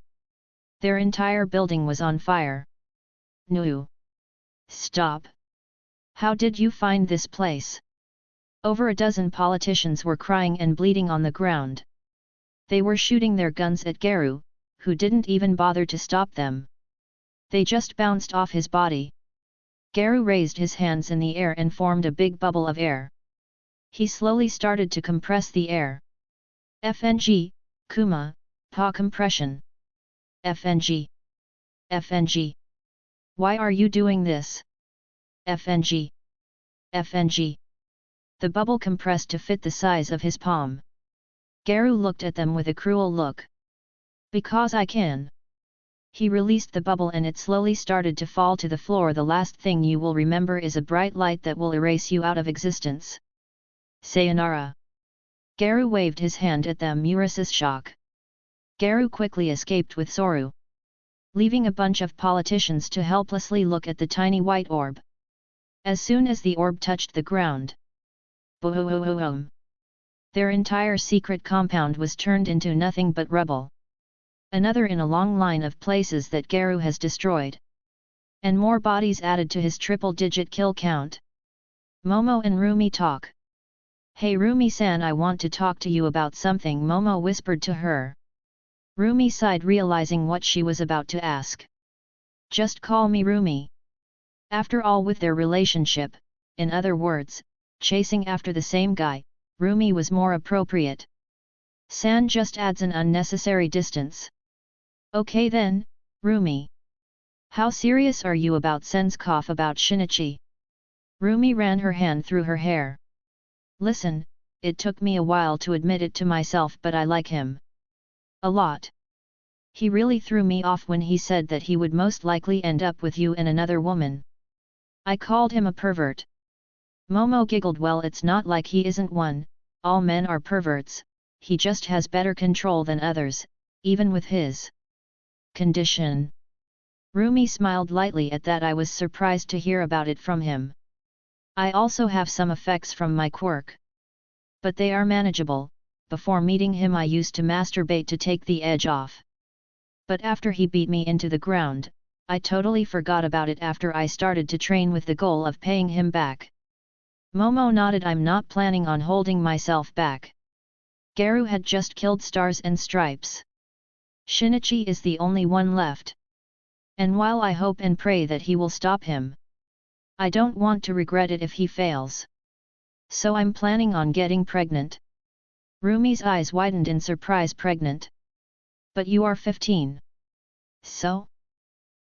Their entire building was on fire. No. Stop! How did you find this place? Over a dozen politicians were crying and bleeding on the ground. They were shooting their guns at Garu, who didn't even bother to stop them. They just bounced off his body. Garu raised his hands in the air and formed a big bubble of air. He slowly started to compress the air. FNG, Kuma, Pa compression. FNG. FNG. Why are you doing this? FNG. FNG. The bubble compressed to fit the size of his palm. Garu looked at them with a cruel look. Because I can. He released the bubble and it slowly started to fall to the floor. The last thing you will remember is a bright light that will erase you out of existence. Sayonara. Garu waved his hand at them. Murasa's shock. Garu quickly escaped with Soru, leaving a bunch of politicians to helplessly look at the tiny white orb. As soon as the orb touched the ground, boom! Their entire secret compound was turned into nothing but rubble. Another in a long line of places that Garu has destroyed. And more bodies added to his triple-digit kill count. Momo and Rumi talk. Hey Rumi-san, I want to talk to you about something, Momo whispered to her. Rumi sighed, realizing what she was about to ask. Just call me Rumi. After all, with their relationship, in other words, chasing after the same guy, Rumi was more appropriate. San just adds an unnecessary distance. Okay then, Rumi. How serious are you about Sen's cough about Shinichi? Rumi ran her hand through her hair. Listen, it took me a while to admit it to myself, but I like him a lot. He really threw me off when he said that he would most likely end up with you and another woman. I called him a pervert. Momo giggled. Well, it's not like he isn't one, all men are perverts, he just has better control than others, even with his condition. Rumi smiled lightly at that. I was surprised to hear about it from him. I also have some effects from my quirk. But they are manageable. Before meeting him I used to masturbate to take the edge off. But after he beat me into the ground, I totally forgot about it after I started to train with the goal of paying him back. Momo nodded. I'm not planning on holding myself back. Garu had just killed Stars and Stripes. Shinichi is the only one left. And while I hope and pray that he will stop him, I don't want to regret it if he fails. So I'm planning on getting pregnant. Rumi's eyes widened in surprise. Pregnant? But you are 15. So?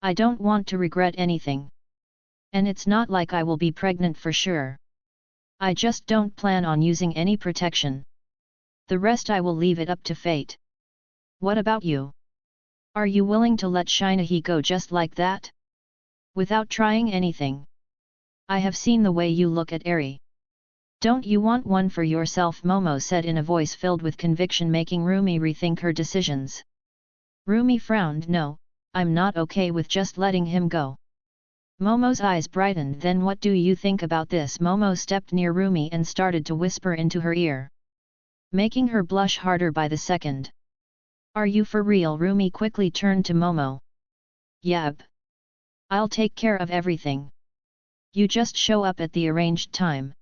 I don't want to regret anything. And it's not like I will be pregnant for sure. I just don't plan on using any protection. The rest I will leave it up to fate. What about you? Are you willing to let Shinichi go just like that? Without trying anything? I have seen the way you look at Eri. Don't you want one for yourself? Momo said in a voice filled with conviction, making Rumi rethink her decisions. Rumi frowned. No, I'm not okay with just letting him go. Momo's eyes brightened. Then what do you think about this? Momo stepped near Rumi and started to whisper into her ear, making her blush harder by the second. Are you for real? Rumi quickly turned to Momo. Yep. I'll take care of everything. You just show up at the arranged time.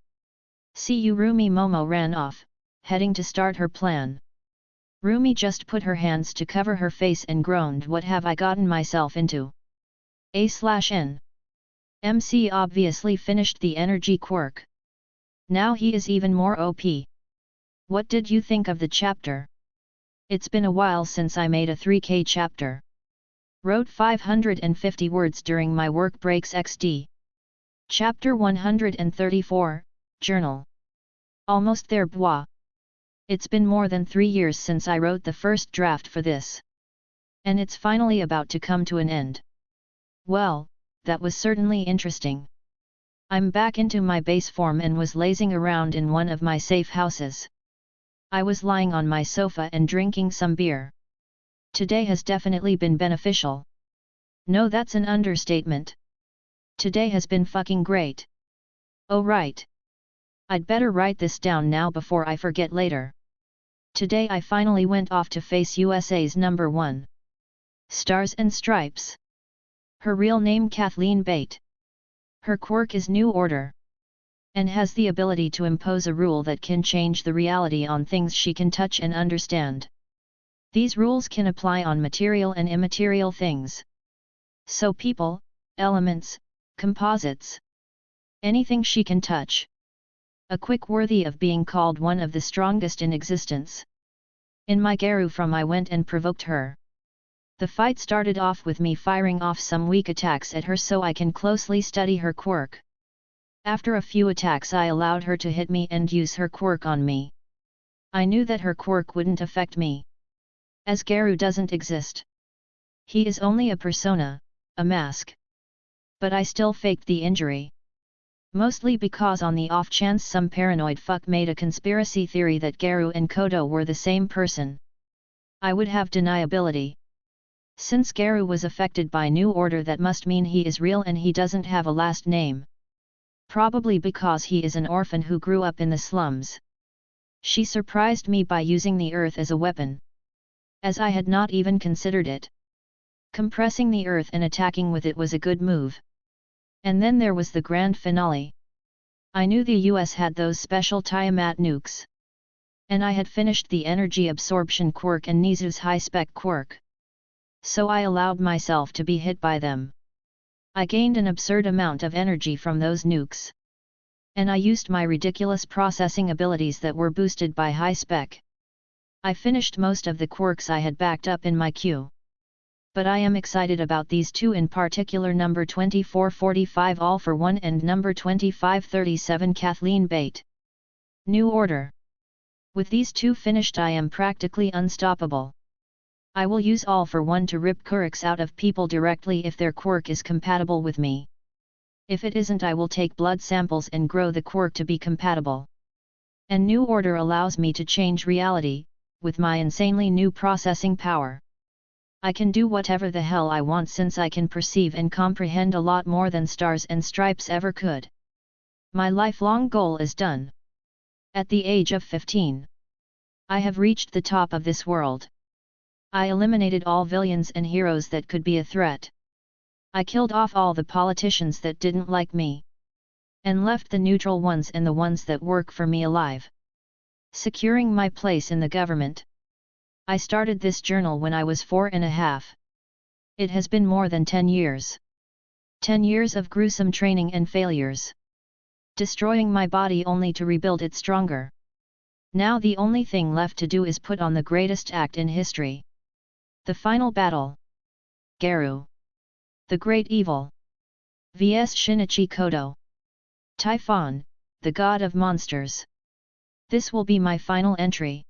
See you. Rumi. Momo ran off, heading to start her plan. Rumi just put her hands to cover her face and groaned. What have I gotten myself into? A/N. MC obviously finished the energy quirk. Now he is even more OP. What did you think of the chapter? It's been a while since I made a 3K chapter. Wrote 550 words during my work breaks XD. Chapter 134, Journal. Almost there bois. It's been more than 3 years since I wrote the first draft for this. And it's finally about to come to an end. Well, that was certainly interesting. I'm back into my base form and was lazing around in one of my safe houses. I was lying on my sofa and drinking some beer. Today has definitely been beneficial. No, that's an understatement. Today has been fucking great. Oh right. I'd better write this down now before I forget later. Today I finally went off to face USA's number 1. Stars and Stripes. Her real name Kathleen Bate. Her quirk is New Order, and has the ability to impose a rule that can change the reality on things she can touch and understand. These rules can apply on material and immaterial things. So people, elements, composites. Anything she can touch. A quick worthy of being called one of the strongest in existence. In my Garu from I went and provoked her. The fight started off with me firing off some weak attacks at her so I can closely study her quirk. After a few attacks I allowed her to hit me and use her quirk on me. I knew that her quirk wouldn't affect me, as Garu doesn't exist. He is only a persona, a mask. But I still faked the injury. Mostly because on the off chance some paranoid fuck made a conspiracy theory that Garu and Kodo were the same person, I would have deniability. Since Garu was affected by New Order, that must mean he is real and he doesn't have a last name. Probably because he is an orphan who grew up in the slums. She surprised me by using the earth as a weapon, as I had not even considered it. Compressing the earth and attacking with it was a good move. And then there was the grand finale. I knew the US had those special Tiamat nukes. And I had finished the energy absorption quirk and Nizu's high-spec quirk. So I allowed myself to be hit by them. I gained an absurd amount of energy from those nukes. And I used my ridiculous processing abilities that were boosted by high-spec. I finished most of the quirks I had backed up in my queue. But I am excited about these two in particular, number 2445 All for One and number 2537 Kathleen Bate. New Order. With these two finished I am practically unstoppable. I will use All for One to rip quirks out of people directly if their quirk is compatible with me. If it isn't, I will take blood samples and grow the quirk to be compatible. And New Order allows me to change reality, with my insanely new processing power. I can do whatever the hell I want since I can perceive and comprehend a lot more than Stars and Stripes ever could. My lifelong goal is done. At the age of 15, I have reached the top of this world. I eliminated all villains and heroes that could be a threat. I killed off all the politicians that didn't like me, and left the neutral ones and the ones that work for me alive, securing my place in the government. I started this journal when I was 4.5. It has been more than 10 years. 10 years of gruesome training and failures. Destroying my body only to rebuild it stronger. Now the only thing left to do is put on the greatest act in history. The final battle. Garu, the great evil, vs Shinichi Kodo, Typhon, the god of monsters. This will be my final entry,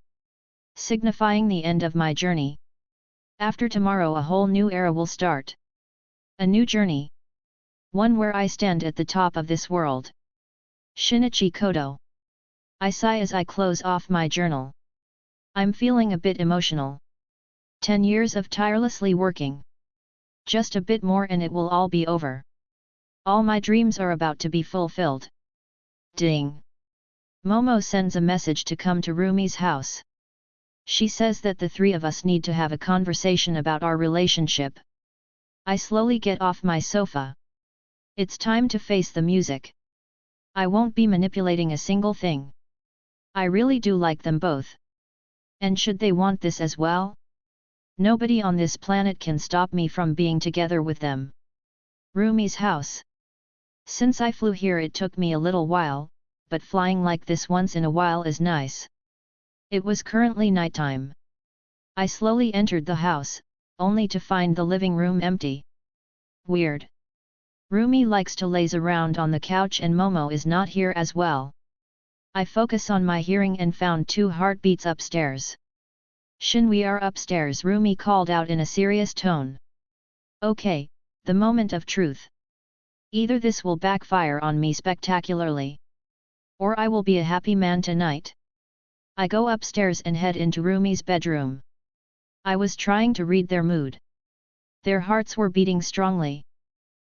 signifying the end of my journey. After tomorrow a whole new era will start. A new journey. One where I stand at the top of this world. Shinichi Kodo. I sigh as I close off my journal. I'm feeling a bit emotional. 10 years of tirelessly working. Just a bit more and it will all be over. All my dreams are about to be fulfilled. Ding! Momo sends a message to come to Rumi's house. She says that the three of us need to have a conversation about our relationship. I slowly get off my sofa. It's time to face the music. I won't be manipulating a single thing. I really do like them both. And should they want this as well? Nobody on this planet can stop me from being together with them. Rumi's house. Since I flew here it took me a little while, but flying like this once in a while is nice. It was currently nighttime. I slowly entered the house, only to find the living room empty. Weird. Rumi likes to laze around on the couch and Momo is not here as well. I focus on my hearing and found 2 heartbeats upstairs. Shin, we are upstairs, Rumi called out in a serious tone. Okay, the moment of truth. Either this will backfire on me spectacularly, or I will be a happy man tonight. I go upstairs and head into Rumi's bedroom. I was trying to read their mood. Their hearts were beating strongly.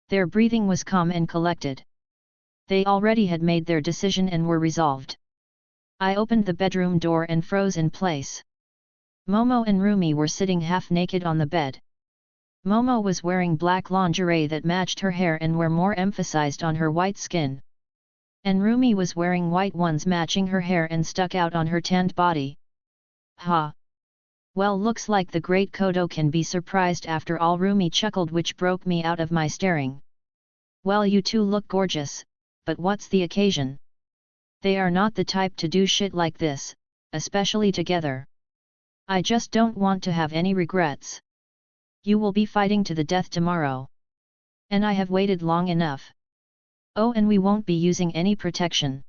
Their breathing was calm and collected. They already had made their decision and were resolved. I opened the bedroom door and froze in place. Momo and Rumi were sitting half naked on the bed. Momo was wearing black lingerie that matched her hair and were more emphasized on her white skin. And Rumi was wearing white ones matching her hair and stuck out on her tanned body. Ha! Well, looks like the great Kodo can be surprised after all, Rumi chuckled, which broke me out of my staring. Well, you two look gorgeous, but what's the occasion? They are not the type to do shit like this, especially together. I just don't want to have any regrets. You will be fighting to the death tomorrow. And I have waited long enough. Oh, and we won't be using any protection.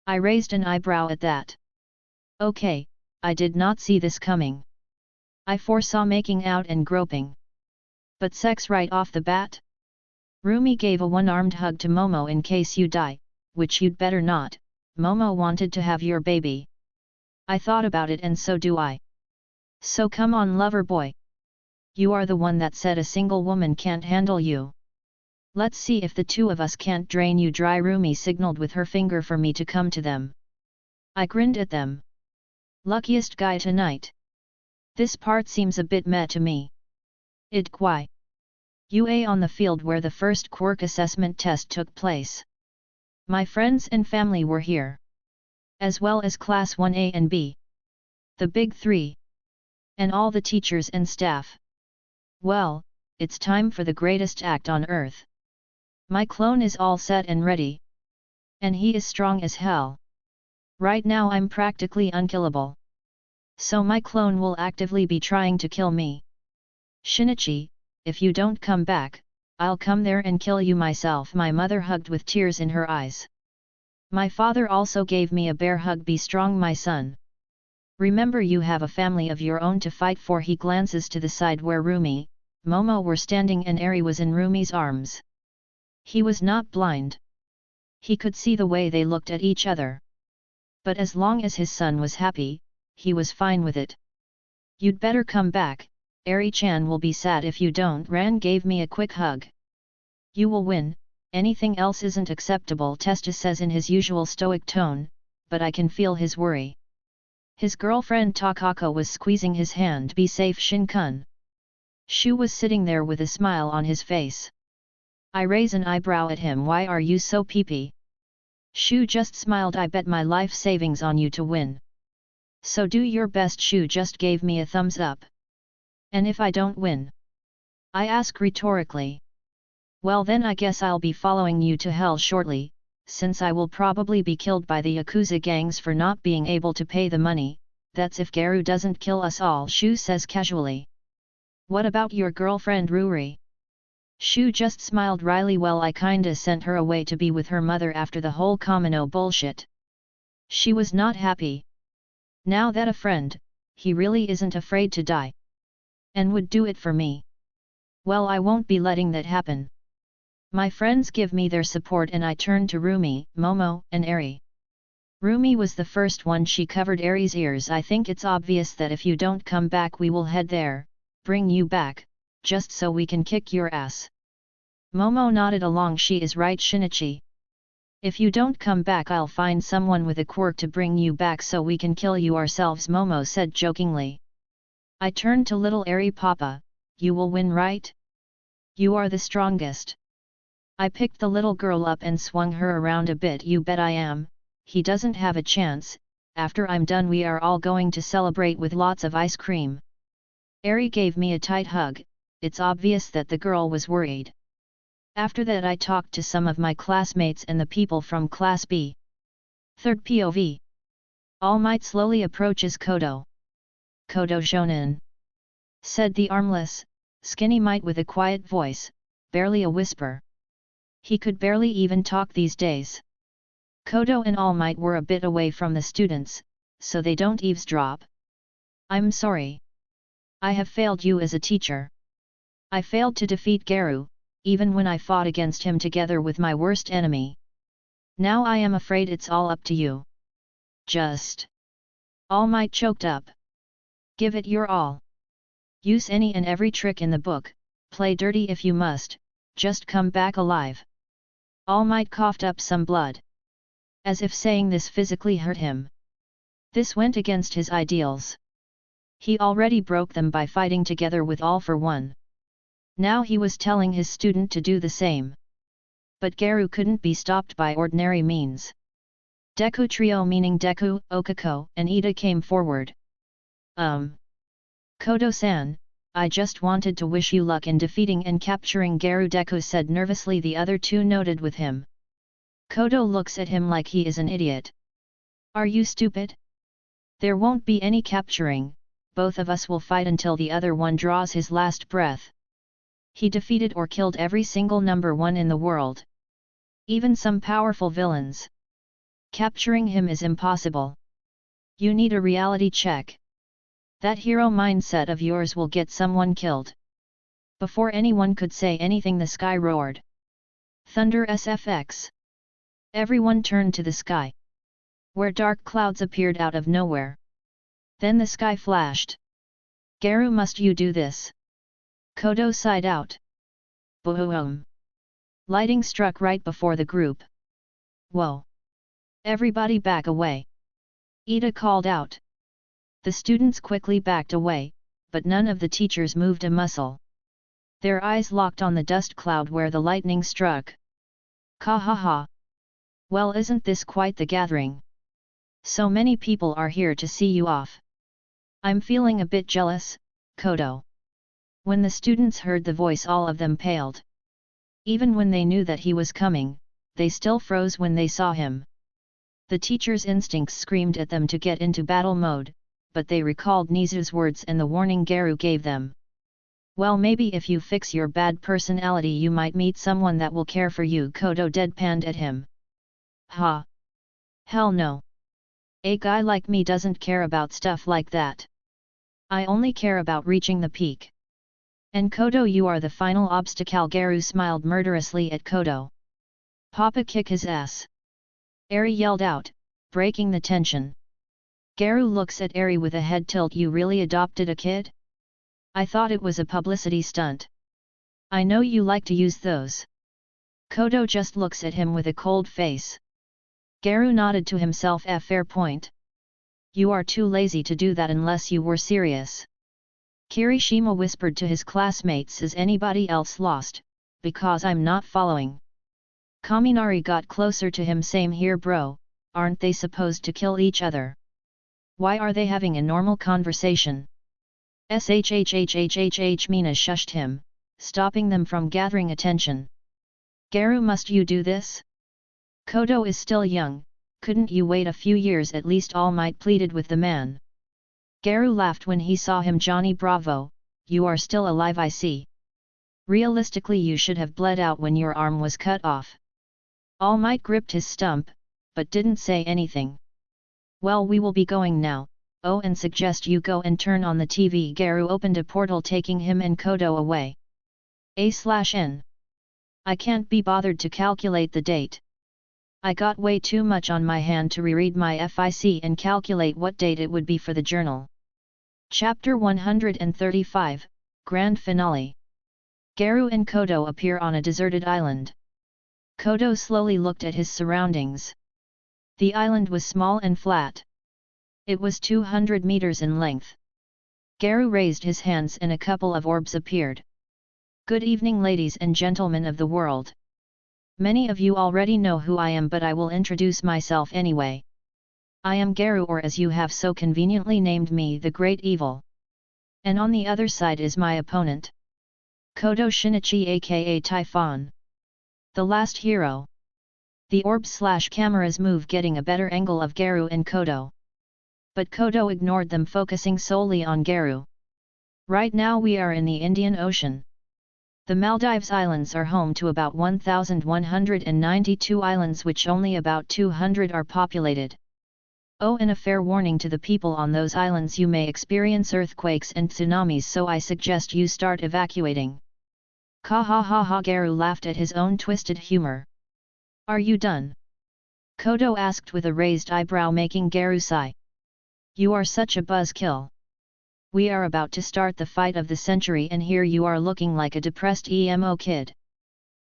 I raised an eyebrow at that. Okay, I did not see this coming. I foresaw making out and groping. But sex right off the bat? Rumi gave a one-armed hug to Momo. In case you die, which you'd better not, Momo wanted to have your baby. I thought about it, and so do I. So come on, lover boy. You are the one that said a single woman can't handle you. Let's see if the two of us can't drain you dry. Rumi signaled with her finger for me to come to them. I grinned at them. Luckiest guy tonight. This part seems a bit meh to me. Id Kwai. UA on the field where the first Quirk assessment test took place. My friends and family were here. As well as Class 1A and B. The Big Three. And all the teachers and staff. Well, it's time for the greatest act on earth. My clone is all set and ready. And he is strong as hell. Right now I'm practically unkillable. So my clone will actively be trying to kill me. Shinichi, if you don't come back, I'll come there and kill you myself. My mother hugged with tears in her eyes. My father also gave me a bear hug. Be strong, my son. Remember, you have a family of your own to fight for. He glances to the side where Rumi, Momo were standing and Eri was in Rumi's arms. He was not blind. He could see the way they looked at each other. But as long as his son was happy, he was fine with it. You'd better come back, Eri-chan will be sad if you don't. Ran gave me a quick hug. You will win, anything else isn't acceptable, Testa says in his usual stoic tone, but I can feel his worry. His girlfriend Takako was squeezing his hand. Be safe, Shin-kun. Shu was sitting there with a smile on his face. I raise an eyebrow at him. Why are you so peepy? Shu just smiled. I bet my life savings on you to win. So do your best. Shu just gave me a thumbs up. And if I don't win? I ask rhetorically. Well, then I guess I'll be following you to hell shortly, since I will probably be killed by the Yakuza gangs for not being able to pay the money. That's if Garu doesn't kill us all, Shu says casually. What about your girlfriend Ruri? Shu just smiled wryly. Well, I kinda sent her away to be with her mother after the whole Kamino bullshit. She was not happy. Now that a friend, he really isn't afraid to die. And would do it for me. Well, I won't be letting that happen. My friends give me their support and I turn to Rumi, Momo, and Eri. Rumi was the first one. She covered Eri's ears. I think it's obvious that if you don't come back we will head there, bring you back, just so we can kick your ass. Momo nodded along. She is right, Shinichi. If you don't come back I'll find someone with a quirk to bring you back so we can kill you ourselves, Momo said jokingly. I turned to little Eri. Papa, you will win, right? You are the strongest. I picked the little girl up and swung her around a bit. You bet I am. He doesn't have a chance. After I'm done we are all going to celebrate with lots of ice cream. Eri gave me a tight hug. It's obvious that the girl was worried. After that I talked to some of my classmates and the people from Class B. Third POV. All Might slowly approaches Kodo. Kodo Shonen, said the armless, skinny Might with a quiet voice, barely a whisper. He could barely even talk these days. Kodo and All Might were a bit away from the students, so they don't eavesdrop. I'm sorry. I have failed you as a teacher. I failed to defeat Garu, even when I fought against him together with my worst enemy. Now I am afraid it's all up to you. Just. All Might choked up. Give it your all. Use any and every trick in the book, play dirty if you must, just come back alive. All Might coughed up some blood. As if saying this physically hurt him. This went against his ideals. He already broke them by fighting together with All for One. Now he was telling his student to do the same. But Garu couldn't be stopped by ordinary means. Deku Trio, meaning Deku, Okako, and Ida, came forward. Kodo-san, I just wanted to wish you luck in defeating and capturing Garu, Deku said nervously. The other two nodded with him. Kodo looks at him like he is an idiot. Are you stupid? There won't be any capturing, both of us will fight until the other one draws his last breath. He defeated or killed every single number one in the world. Even some powerful villains. Capturing him is impossible. You need a reality check. That hero mindset of yours will get someone killed. Before anyone could say anything, the sky roared. Thunder SFX. Everyone turned to the sky, where dark clouds appeared out of nowhere. Then the sky flashed. Garu, must you do this? Kodo sighed out. Boom! Lightning struck right before the group. Whoa! Everybody back away! Ida called out. The students quickly backed away, but none of the teachers moved a muscle. Their eyes locked on the dust cloud where the lightning struck. Ka ha ha! Well, isn't this quite the gathering? So many people are here to see you off. I'm feeling a bit jealous, Kodo. When the students heard the voice, all of them paled. Even when they knew that he was coming, they still froze when they saw him. The teachers' instincts screamed at them to get into battle mode, but they recalled Nizu's words and the warning Garu gave them. Well, maybe if you fix your bad personality you might meet someone that will care for you, Kodo deadpanned at him. Ha! Hell no! A guy like me doesn't care about stuff like that. I only care about reaching the peak. And Kodo, you are the final obstacle. Garu smiled murderously at Kodo. Papa, kick his ass! Eri yelled out, breaking the tension. Garu looks at Eri with a head tilt. You really adopted a kid? I thought it was a publicity stunt. I know you like to use those. Kodo just looks at him with a cold face. Garu nodded to himself. A fair point. You are too lazy to do that unless you were serious. Kirishima whispered to his classmates. Is anybody else lost? Because I'm not following. Kaminari got closer to him. Same here, bro. Aren't they supposed to kill each other? Why are they having a normal conversation? Shhhhhhh. Mina shushed him, stopping them from gathering attention. Garu, must you do this? Kodo is still young, couldn't you wait a few years at least? All Might pleaded with the man. Garu laughed when he saw him. Johnny Bravo, you are still alive, I see. Realistically you should have bled out when your arm was cut off. All Might gripped his stump, but didn't say anything. Well, we will be going now. Oh, and suggest you go and turn on the TV. Garu opened a portal taking him and Kodo away. A/N. I can't be bothered to calculate the date. I got way too much on my hand to reread my FIC and calculate what date it would be for the journal. Chapter 135, Grand Finale. Garu and Kodo appear on a deserted island. Kodo slowly looked at his surroundings. The island was small and flat. It was 200 meters in length. Garu raised his hands and a couple of orbs appeared. Good evening, ladies and gentlemen of the world. Many of you already know who I am, but I will introduce myself anyway. I am Garu, or as you have so conveniently named me, the Great Evil. And on the other side is my opponent, Kodo Shinichi aka Typhon. The last hero. The orbs/cameras move, getting a better angle of Garu and Kodo. But Kodo ignored them, focusing solely on Garu. Right now we are in the Indian Ocean. The Maldives Islands are home to about 1,192 islands, which only about 200 are populated. Oh, and a fair warning to the people on those islands: you may experience earthquakes and tsunamis, so I suggest you start evacuating. Ka ha ha ha! Garu laughed at his own twisted humor. Are you done? Kodo asked with a raised eyebrow, making Garu sigh. You are such a buzzkill. We are about to start the fight of the century and here you are looking like a depressed emo kid.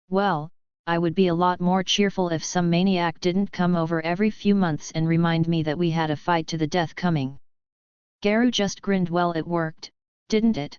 Well, I would be a lot more cheerful if some maniac didn't come over every few months and remind me that we had a fight to the death coming. Garu just grinned. Well, it worked, didn't it?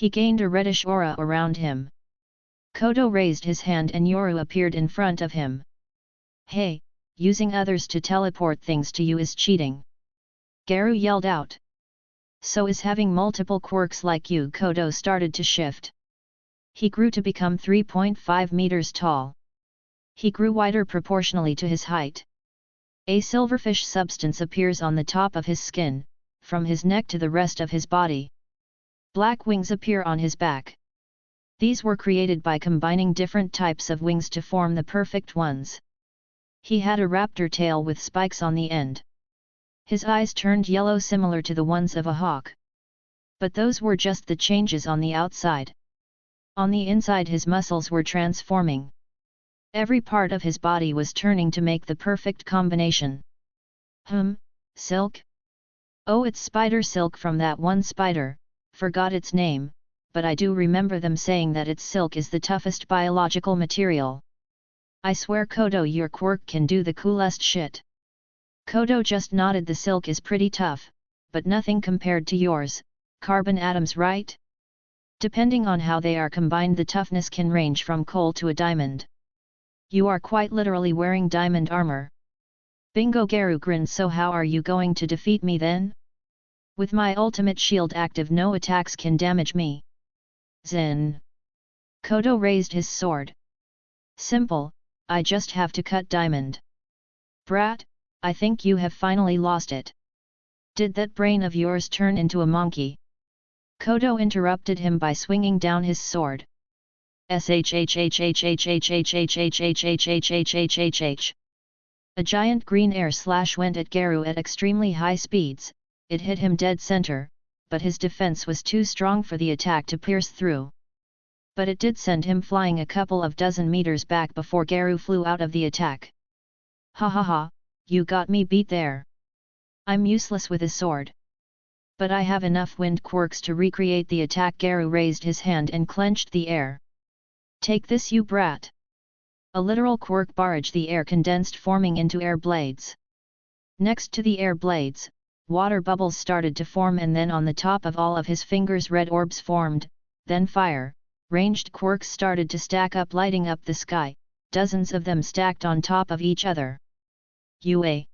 He gained a reddish aura around him. Kodo raised his hand and Yoru appeared in front of him. Hey, using others to teleport things to you is cheating. Garu yelled out. So is having multiple quirks like you. Kodo started to shift. He grew to become 3.5 meters tall. He grew wider proportionally to his height. A silverfish substance appears on the top of his skin, from his neck to the rest of his body. Black wings appear on his back. These were created by combining different types of wings to form the perfect ones. He had a raptor tail with spikes on the end. His eyes turned yellow similar to the ones of a hawk. But those were just the changes on the outside. On the inside his muscles were transforming. Every part of his body was turning to make the perfect combination. Silk? Oh, it's spider silk from that one spider, forgot its name, but I do remember them saying that its silk is the toughest biological material. I swear Kodo, your quirk can do the coolest shit. Kodo just nodded. The silk is pretty tough, but nothing compared to yours, carbon atoms, right? Depending on how they are combined, the toughness can range from coal to a diamond. You are quite literally wearing diamond armor. Bingo. Garu grinned. So how are you going to defeat me then? With my ultimate shield active, no attacks can damage me. Zen. Kodo raised his sword. Simple, I just have to cut diamond. Brat, I think you have finally lost it. Did that brain of yours turn into a monkey? Kodo interrupted him by swinging down his sword. SHHHHHHHHHHHHHHHHHH. A giant green air slash went at Garu at extremely high speeds. It hit him dead center, but his defense was too strong for the attack to pierce through. But it did send him flying a couple of dozen meters back before Garu flew out of the attack. Ha ha ha, you got me beat there. I'm useless with a sword. But I have enough wind quirks to recreate the attack. Garu raised his hand and clenched the air. Take this, you brat. A literal quirk barrage, the air condensed, forming into air blades. Next to the air blades, water bubbles started to form, and then on the top of all of his fingers red orbs formed, then fire, ranged quirks started to stack up, lighting up the sky, dozens of them stacked on top of each other. UA.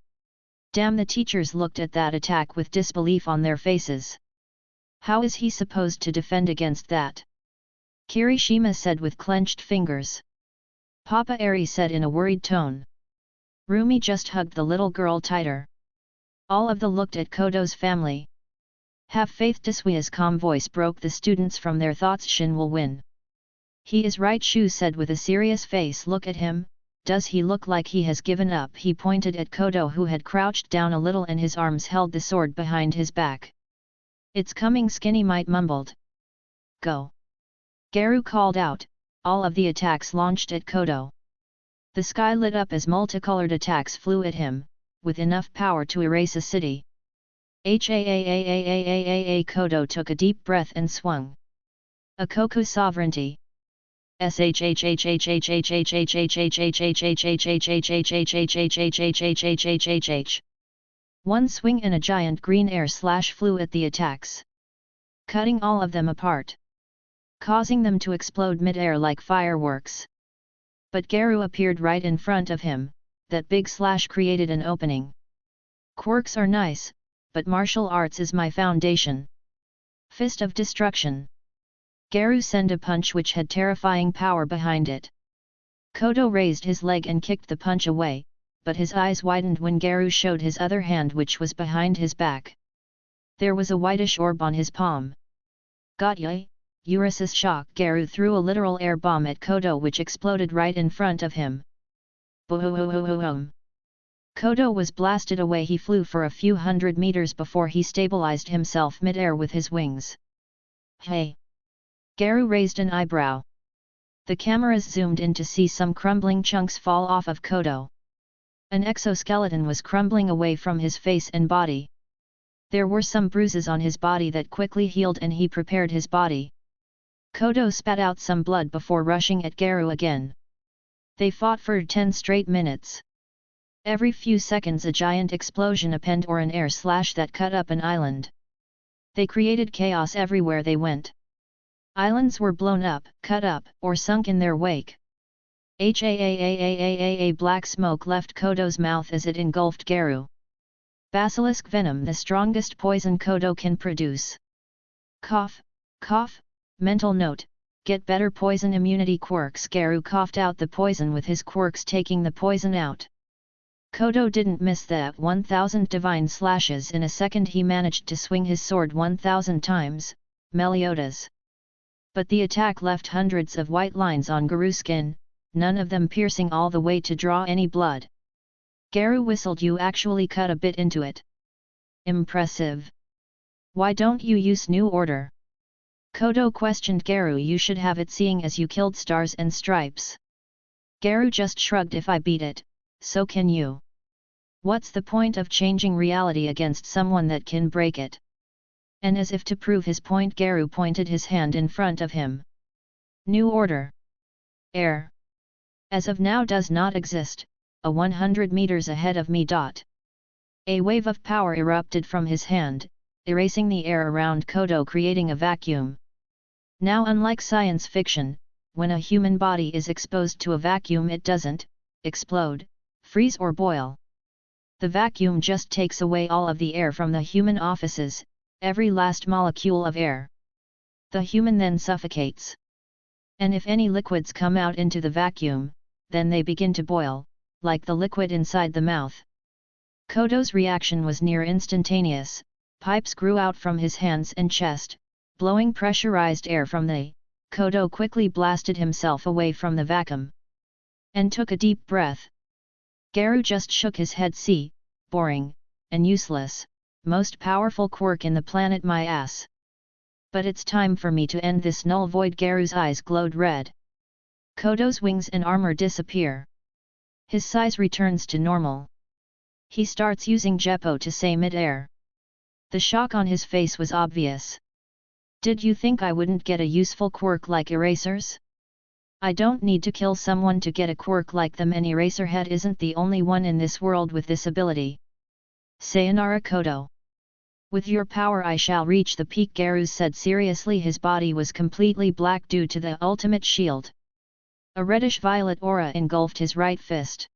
Damn, the teachers looked at that attack with disbelief on their faces. How is he supposed to defend against that? Kirishima said with clenched fingers. Papa Eri said in a worried tone. Rumi just hugged the little girl tighter. All of them looked at Kodo's family. Have faith. Desuya's calm voice broke the students from their thoughts. Shin will win. He is right, Shu said with a serious face. Look at him, does he look like he has given up? He pointed at Kodo, who had crouched down a little and his arms held the sword behind his back. It's coming, Skinny Might mumbled. Go. Garu called out, all of the attacks launched at Kodo. The sky lit up as multicolored attacks flew at him, with enough power to erase a city. Kodo took a deep breath and swung. A Koku sovereignty. One swing and a giant green air slash flew at the attacks, cutting all of them apart, causing them to explode mid-air like fireworks. But Garu appeared right in front of him. That big slash created an opening. Quirks are nice, but martial arts is my foundation. Fist of Destruction. Garu sent a punch which had terrifying power behind it. Kodo raised his leg and kicked the punch away, but his eyes widened when Garu showed his other hand, which was behind his back. There was a whitish orb on his palm. Got ya? Urisis shock. Garu threw a literal air bomb at Kodo, which exploded right in front of him. Boom! Kodo was blasted away. He flew for a few hundred meters before he stabilized himself mid-air with his wings. Hey! Garu raised an eyebrow. The cameras zoomed in to see some crumbling chunks fall off of Kodo. An exoskeleton was crumbling away from his face and body. There were some bruises on his body that quickly healed, and he prepared his body. Kodo spat out some blood before rushing at Garu again. They fought for 10 straight minutes. Every few seconds a giant explosion happened, or an air slash that cut up an island. They created chaos everywhere they went. Islands were blown up, cut up, or sunk in their wake. Black smoke left Kodo's mouth as it engulfed Garu. Basilisk venom, the strongest poison Kodo can produce. Cough, cough, mental note, get better poison immunity quirks. Garu coughed out the poison with his quirks, taking the poison out. Kodo didn't miss that 1000 divine slashes in a second. He managed to swing his sword 1000 times, Meliodas. But the attack left hundreds of white lines on Garu's skin, none of them piercing all the way to draw any blood. Garu whistled. You actually cut a bit into it. Impressive. Why don't you use New Order? Kodo questioned Garu. You should have it, seeing as you killed Stars and Stripes. Garu just shrugged. If I beat it, so can you. What's the point of changing reality against someone that can break it? And as if to prove his point, Garu pointed his hand in front of him. New Order. Air. As of now does not exist, a 100 meters ahead of me. A wave of power erupted from his hand, erasing the air around Kodo, creating a vacuum. Now, unlike science fiction, when a human body is exposed to a vacuum, it doesn't explode, freeze or boil. The vacuum just takes away all of the air from the human offices, every last molecule of air. The human then suffocates. And if any liquids come out into the vacuum, then they begin to boil, like the liquid inside the mouth. Kodo's reaction was near instantaneous. Pipes grew out from his hands and chest, blowing pressurized air from the. Kodo quickly blasted himself away from the vacuum. And took a deep breath. Garu just shook his head. See, boring, and useless, most powerful quirk in the planet, my ass. But it's time for me to end this null void. Garu's eyes glowed red. Kodo's wings and armor disappear. His size returns to normal. He starts using Jeppo to say mid-air. The shock on his face was obvious. Did you think I wouldn't get a useful quirk like erasers? I don't need to kill someone to get a quirk like them, and Eraserhead isn't the only one in this world with this ability. Sayonara, Kodo. With your power I shall reach the peak, Garu said seriously. His body was completely black due to the ultimate shield. A reddish-violet aura engulfed his right fist.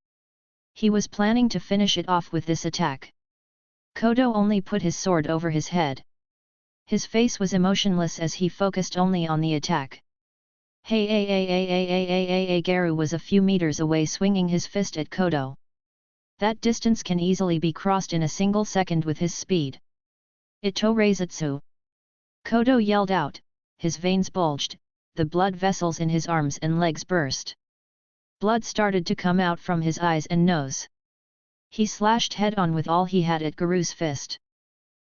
He was planning to finish it off with this attack. Kodo only put his sword over his head. His face was emotionless as he focused only on the attack. Hey, Garu was a few meters away, swinging his fist at Kodo. That distance can easily be crossed in a single second with his speed. Ito Reizutsu! Kodo yelled out, his veins bulged, the blood vessels in his arms and legs burst. Blood started to come out from his eyes and nose. He slashed head-on with all he had at Garu's fist.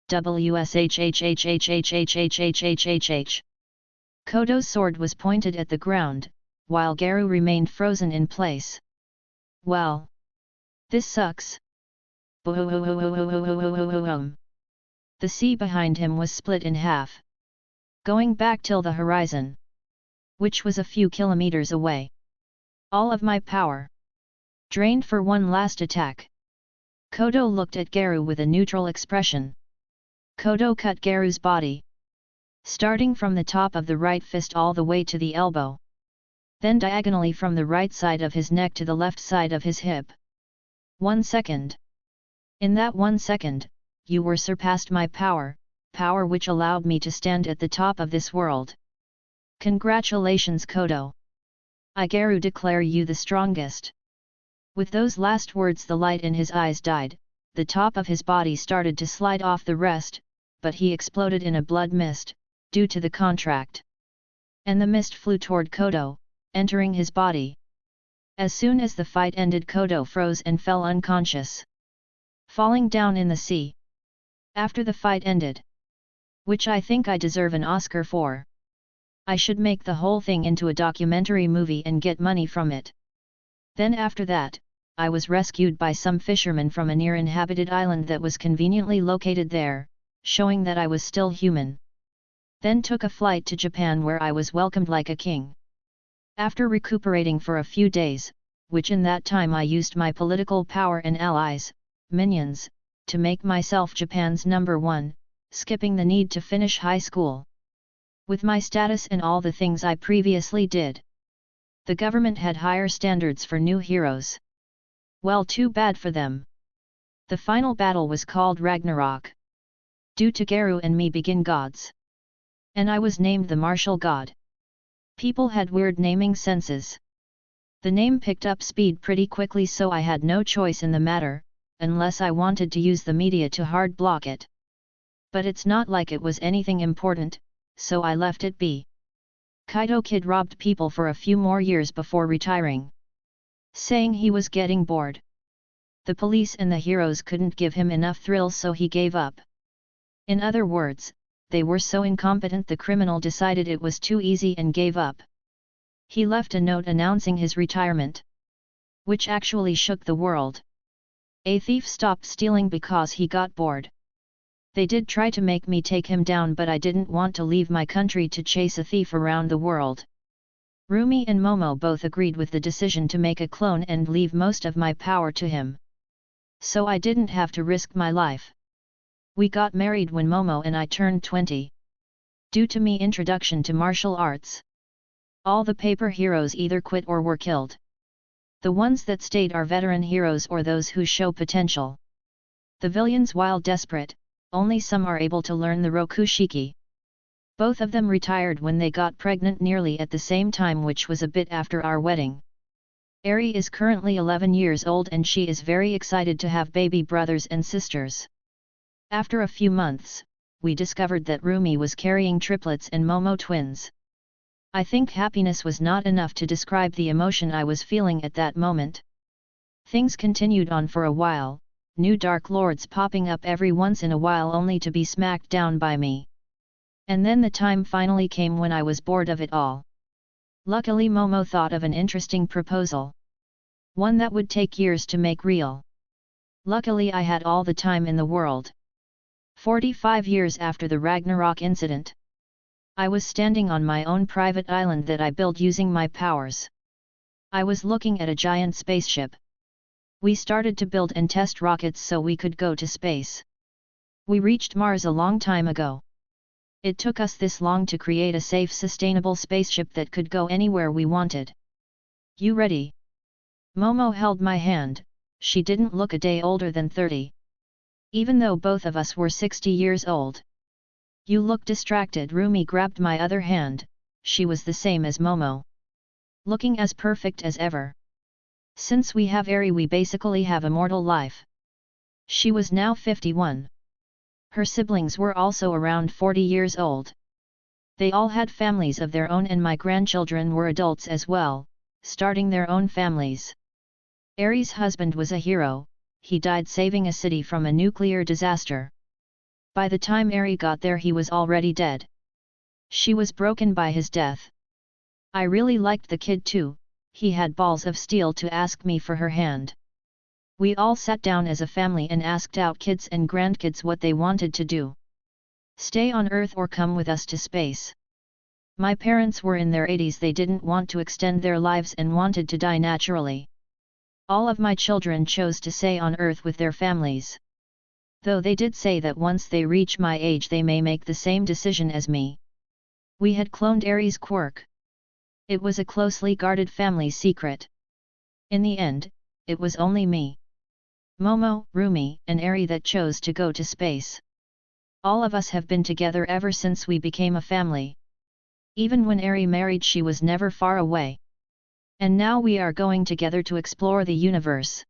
WSHHHHHHHHHHH. Kodo's sword was pointed at the ground, while Garu remained frozen in place. Well. This sucks. The sea behind him was split in half. Going back till the horizon. Which was a few kilometers away. All of my power. Drained for one last attack. Kodo looked at Garu with a neutral expression. Kodo cut Garu's body. Starting from the top of the right fist all the way to the elbow. Then diagonally from the right side of his neck to the left side of his hip. 1 second. In that 1 second, you were surpassed my power, power which allowed me to stand at the top of this world. Congratulations, Kodo. I, Garu, declare you the strongest. With those last words the light in his eyes died, the top of his body started to slide off the rest, but he exploded in a blood mist, due to the contract. And the mist flew toward Kodo, entering his body. As soon as the fight ended, Kodo froze and fell unconscious. Falling down in the sea. After the fight ended. Which I think I deserve an Oscar for. I should make the whole thing into a documentary movie and get money from it. Then after that, I was rescued by some fishermen from a near-inhabited island that was conveniently located there, showing that I was still human. Then took a flight to Japan where I was welcomed like a king. After recuperating for a few days, which in that time I used my political power and allies, minions, to make myself Japan's #1, skipping the need to finish high school. With my status and all the things I previously did, the government had higher standards for new heroes. Well, too bad for them. The final battle was called Ragnarok. Due to Geru and me begin gods. And I was named the martial god. People had weird naming senses. The name picked up speed pretty quickly, so I had no choice in the matter, unless I wanted to use the media to hard block it. But it's not like it was anything important, so I left it be. Kaito Kid robbed people for a few more years before retiring, saying he was getting bored. The police and the heroes couldn't give him enough thrills, so he gave up. In other words, they were so incompetent the criminal decided it was too easy and gave up. He left a note announcing his retirement, which actually shook the world. A thief stopped stealing because he got bored. They did try to make me take him down, but I didn't want to leave my country to chase a thief around the world. Rumi and Momo both agreed with the decision to make a clone and leave most of my power to him. So I didn't have to risk my life. We got married when Momo and I turned 20. Due to me introduction to martial arts, all the paper heroes either quit or were killed. The ones that stayed are veteran heroes or those who show potential. The villains, while desperate, only some are able to learn the Rokushiki. Both of them retired when they got pregnant nearly at the same time, which was a bit after our wedding. Eri is currently 11 years old and she is very excited to have baby brothers and sisters. After a few months, we discovered that Rumi was carrying triplets and Momo twins. I think happiness was not enough to describe the emotion I was feeling at that moment. Things continued on for a while, new Dark Lords popping up every once in a while only to be smacked down by me. And then the time finally came when I was bored of it all. Luckily Momo thought of an interesting proposal. One that would take years to make real. Luckily I had all the time in the world. 45 years after the Ragnarok incident, I was standing on my own private island that I built using my powers. I was looking at a giant spaceship. We started to build and test rockets so we could go to space. We reached Mars a long time ago. It took us this long to create a safe, sustainable spaceship that could go anywhere we wanted. You ready? Momo held my hand. She didn't look a day older than 30. Even though both of us were 60 years old. You look distracted. Rumi grabbed my other hand. She was the same as Momo. Looking as perfect as ever. Since we have Eri, we basically have immortal life. She was now 51. Her siblings were also around 40 years old. They all had families of their own and my grandchildren were adults as well, starting their own families. Eri's husband was a hero, he died saving a city from a nuclear disaster. By the time Eri got there he was already dead. She was broken by his death. I really liked the kid too. He had balls of steel to ask me for her hand. We all sat down as a family and asked out kids and grandkids what they wanted to do. Stay on Earth or come with us to space. My parents were in their 80s, they didn't want to extend their lives and wanted to die naturally. All of my children chose to stay on Earth with their families. Though they did say that once they reach my age they may make the same decision as me. We had cloned Eri's Quirk. It was a closely guarded family secret. In the end, it was only me, Momo, Rumi, and Eri that chose to go to space. All of us have been together ever since we became a family. Even when Eri married she was never far away. And now we are going together to explore the universe.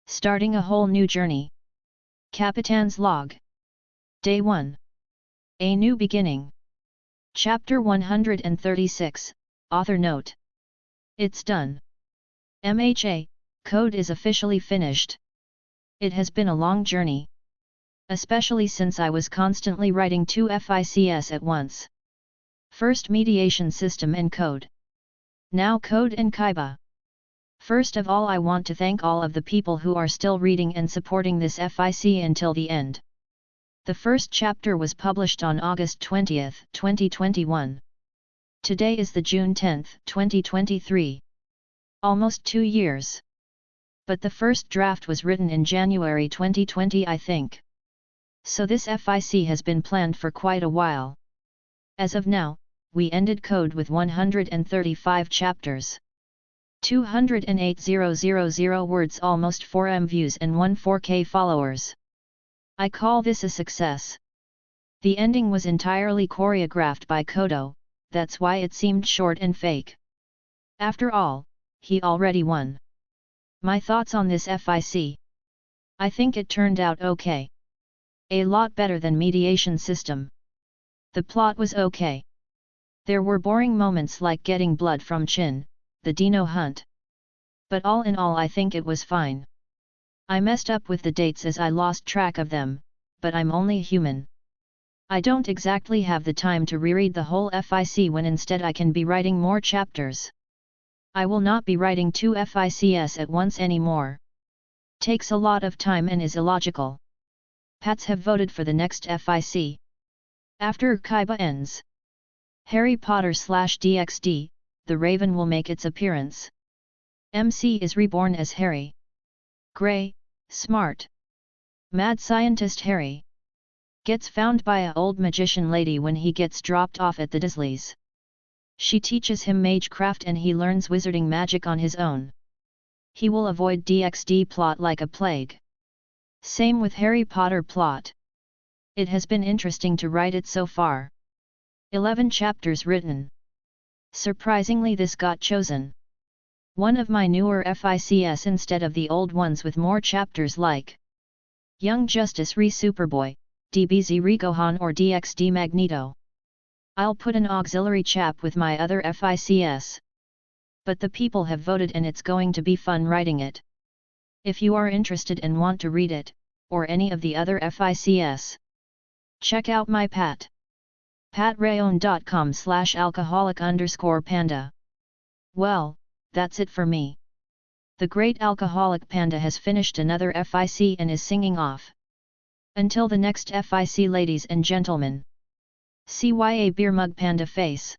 Starting a whole new journey. Capitan's Log. Day 1. A New Beginning. Chapter 136, Author Note. It's done. MHA, code is officially finished. It has been a long journey. Especially since I was constantly writing 2 FICS at once. First mediation system and code. Now code and Kaiba. First of all I want to thank all of the people who are still reading and supporting this FIC until the end. The first chapter was published on August 20, 2021. Today is the June 10, 2023. Almost 2 years. But the first draft was written in January 2020 I think. So this FIC has been planned for quite a while. As of now, we ended code with 135 chapters. 208,000 words, almost 4M views and 4K followers. I call this a success. The ending was entirely choreographed by Kodo, that's why it seemed short and fake. After all, he already won. My thoughts on this FIC? I think it turned out okay. A lot better than mediation system. The plot was okay. There were boring moments like getting blood from Chin, the Dino hunt. But all in all I think it was fine. I messed up with the dates as I lost track of them, but I'm only human. I don't exactly have the time to reread the whole FIC when instead I can be writing more chapters. I will not be writing 2 FICs at once anymore. Takes a lot of time and is illogical. Pats have voted for the next FIC. After Kaiba ends. Harry Potter/DxD, the Raven will make its appearance. MC is reborn as Harry. Grey, smart. Mad scientist Harry. Gets found by a old magician lady when he gets dropped off at the Dursleys. She teaches him magecraft and he learns wizarding magic on his own. He will avoid DxD plot like a plague. Same with Harry Potter plot. It has been interesting to write it so far. 11 chapters written. Surprisingly this got chosen. One of my newer FICs instead of the old ones with more chapters like Young Justice re Superboy, DBZ re Gohan or DxD Magneto. I'll put an auxiliary chap with my other FICs. But the people have voted and it's going to be fun writing it. If you are interested and want to read it, or any of the other FICs, check out my patrayon.com/alcoholic_panda. Well, that's it for me. The great alcoholic panda has finished another FIC and is singing off. Until the next FIC, ladies and gentlemen. CYA beer mug panda face.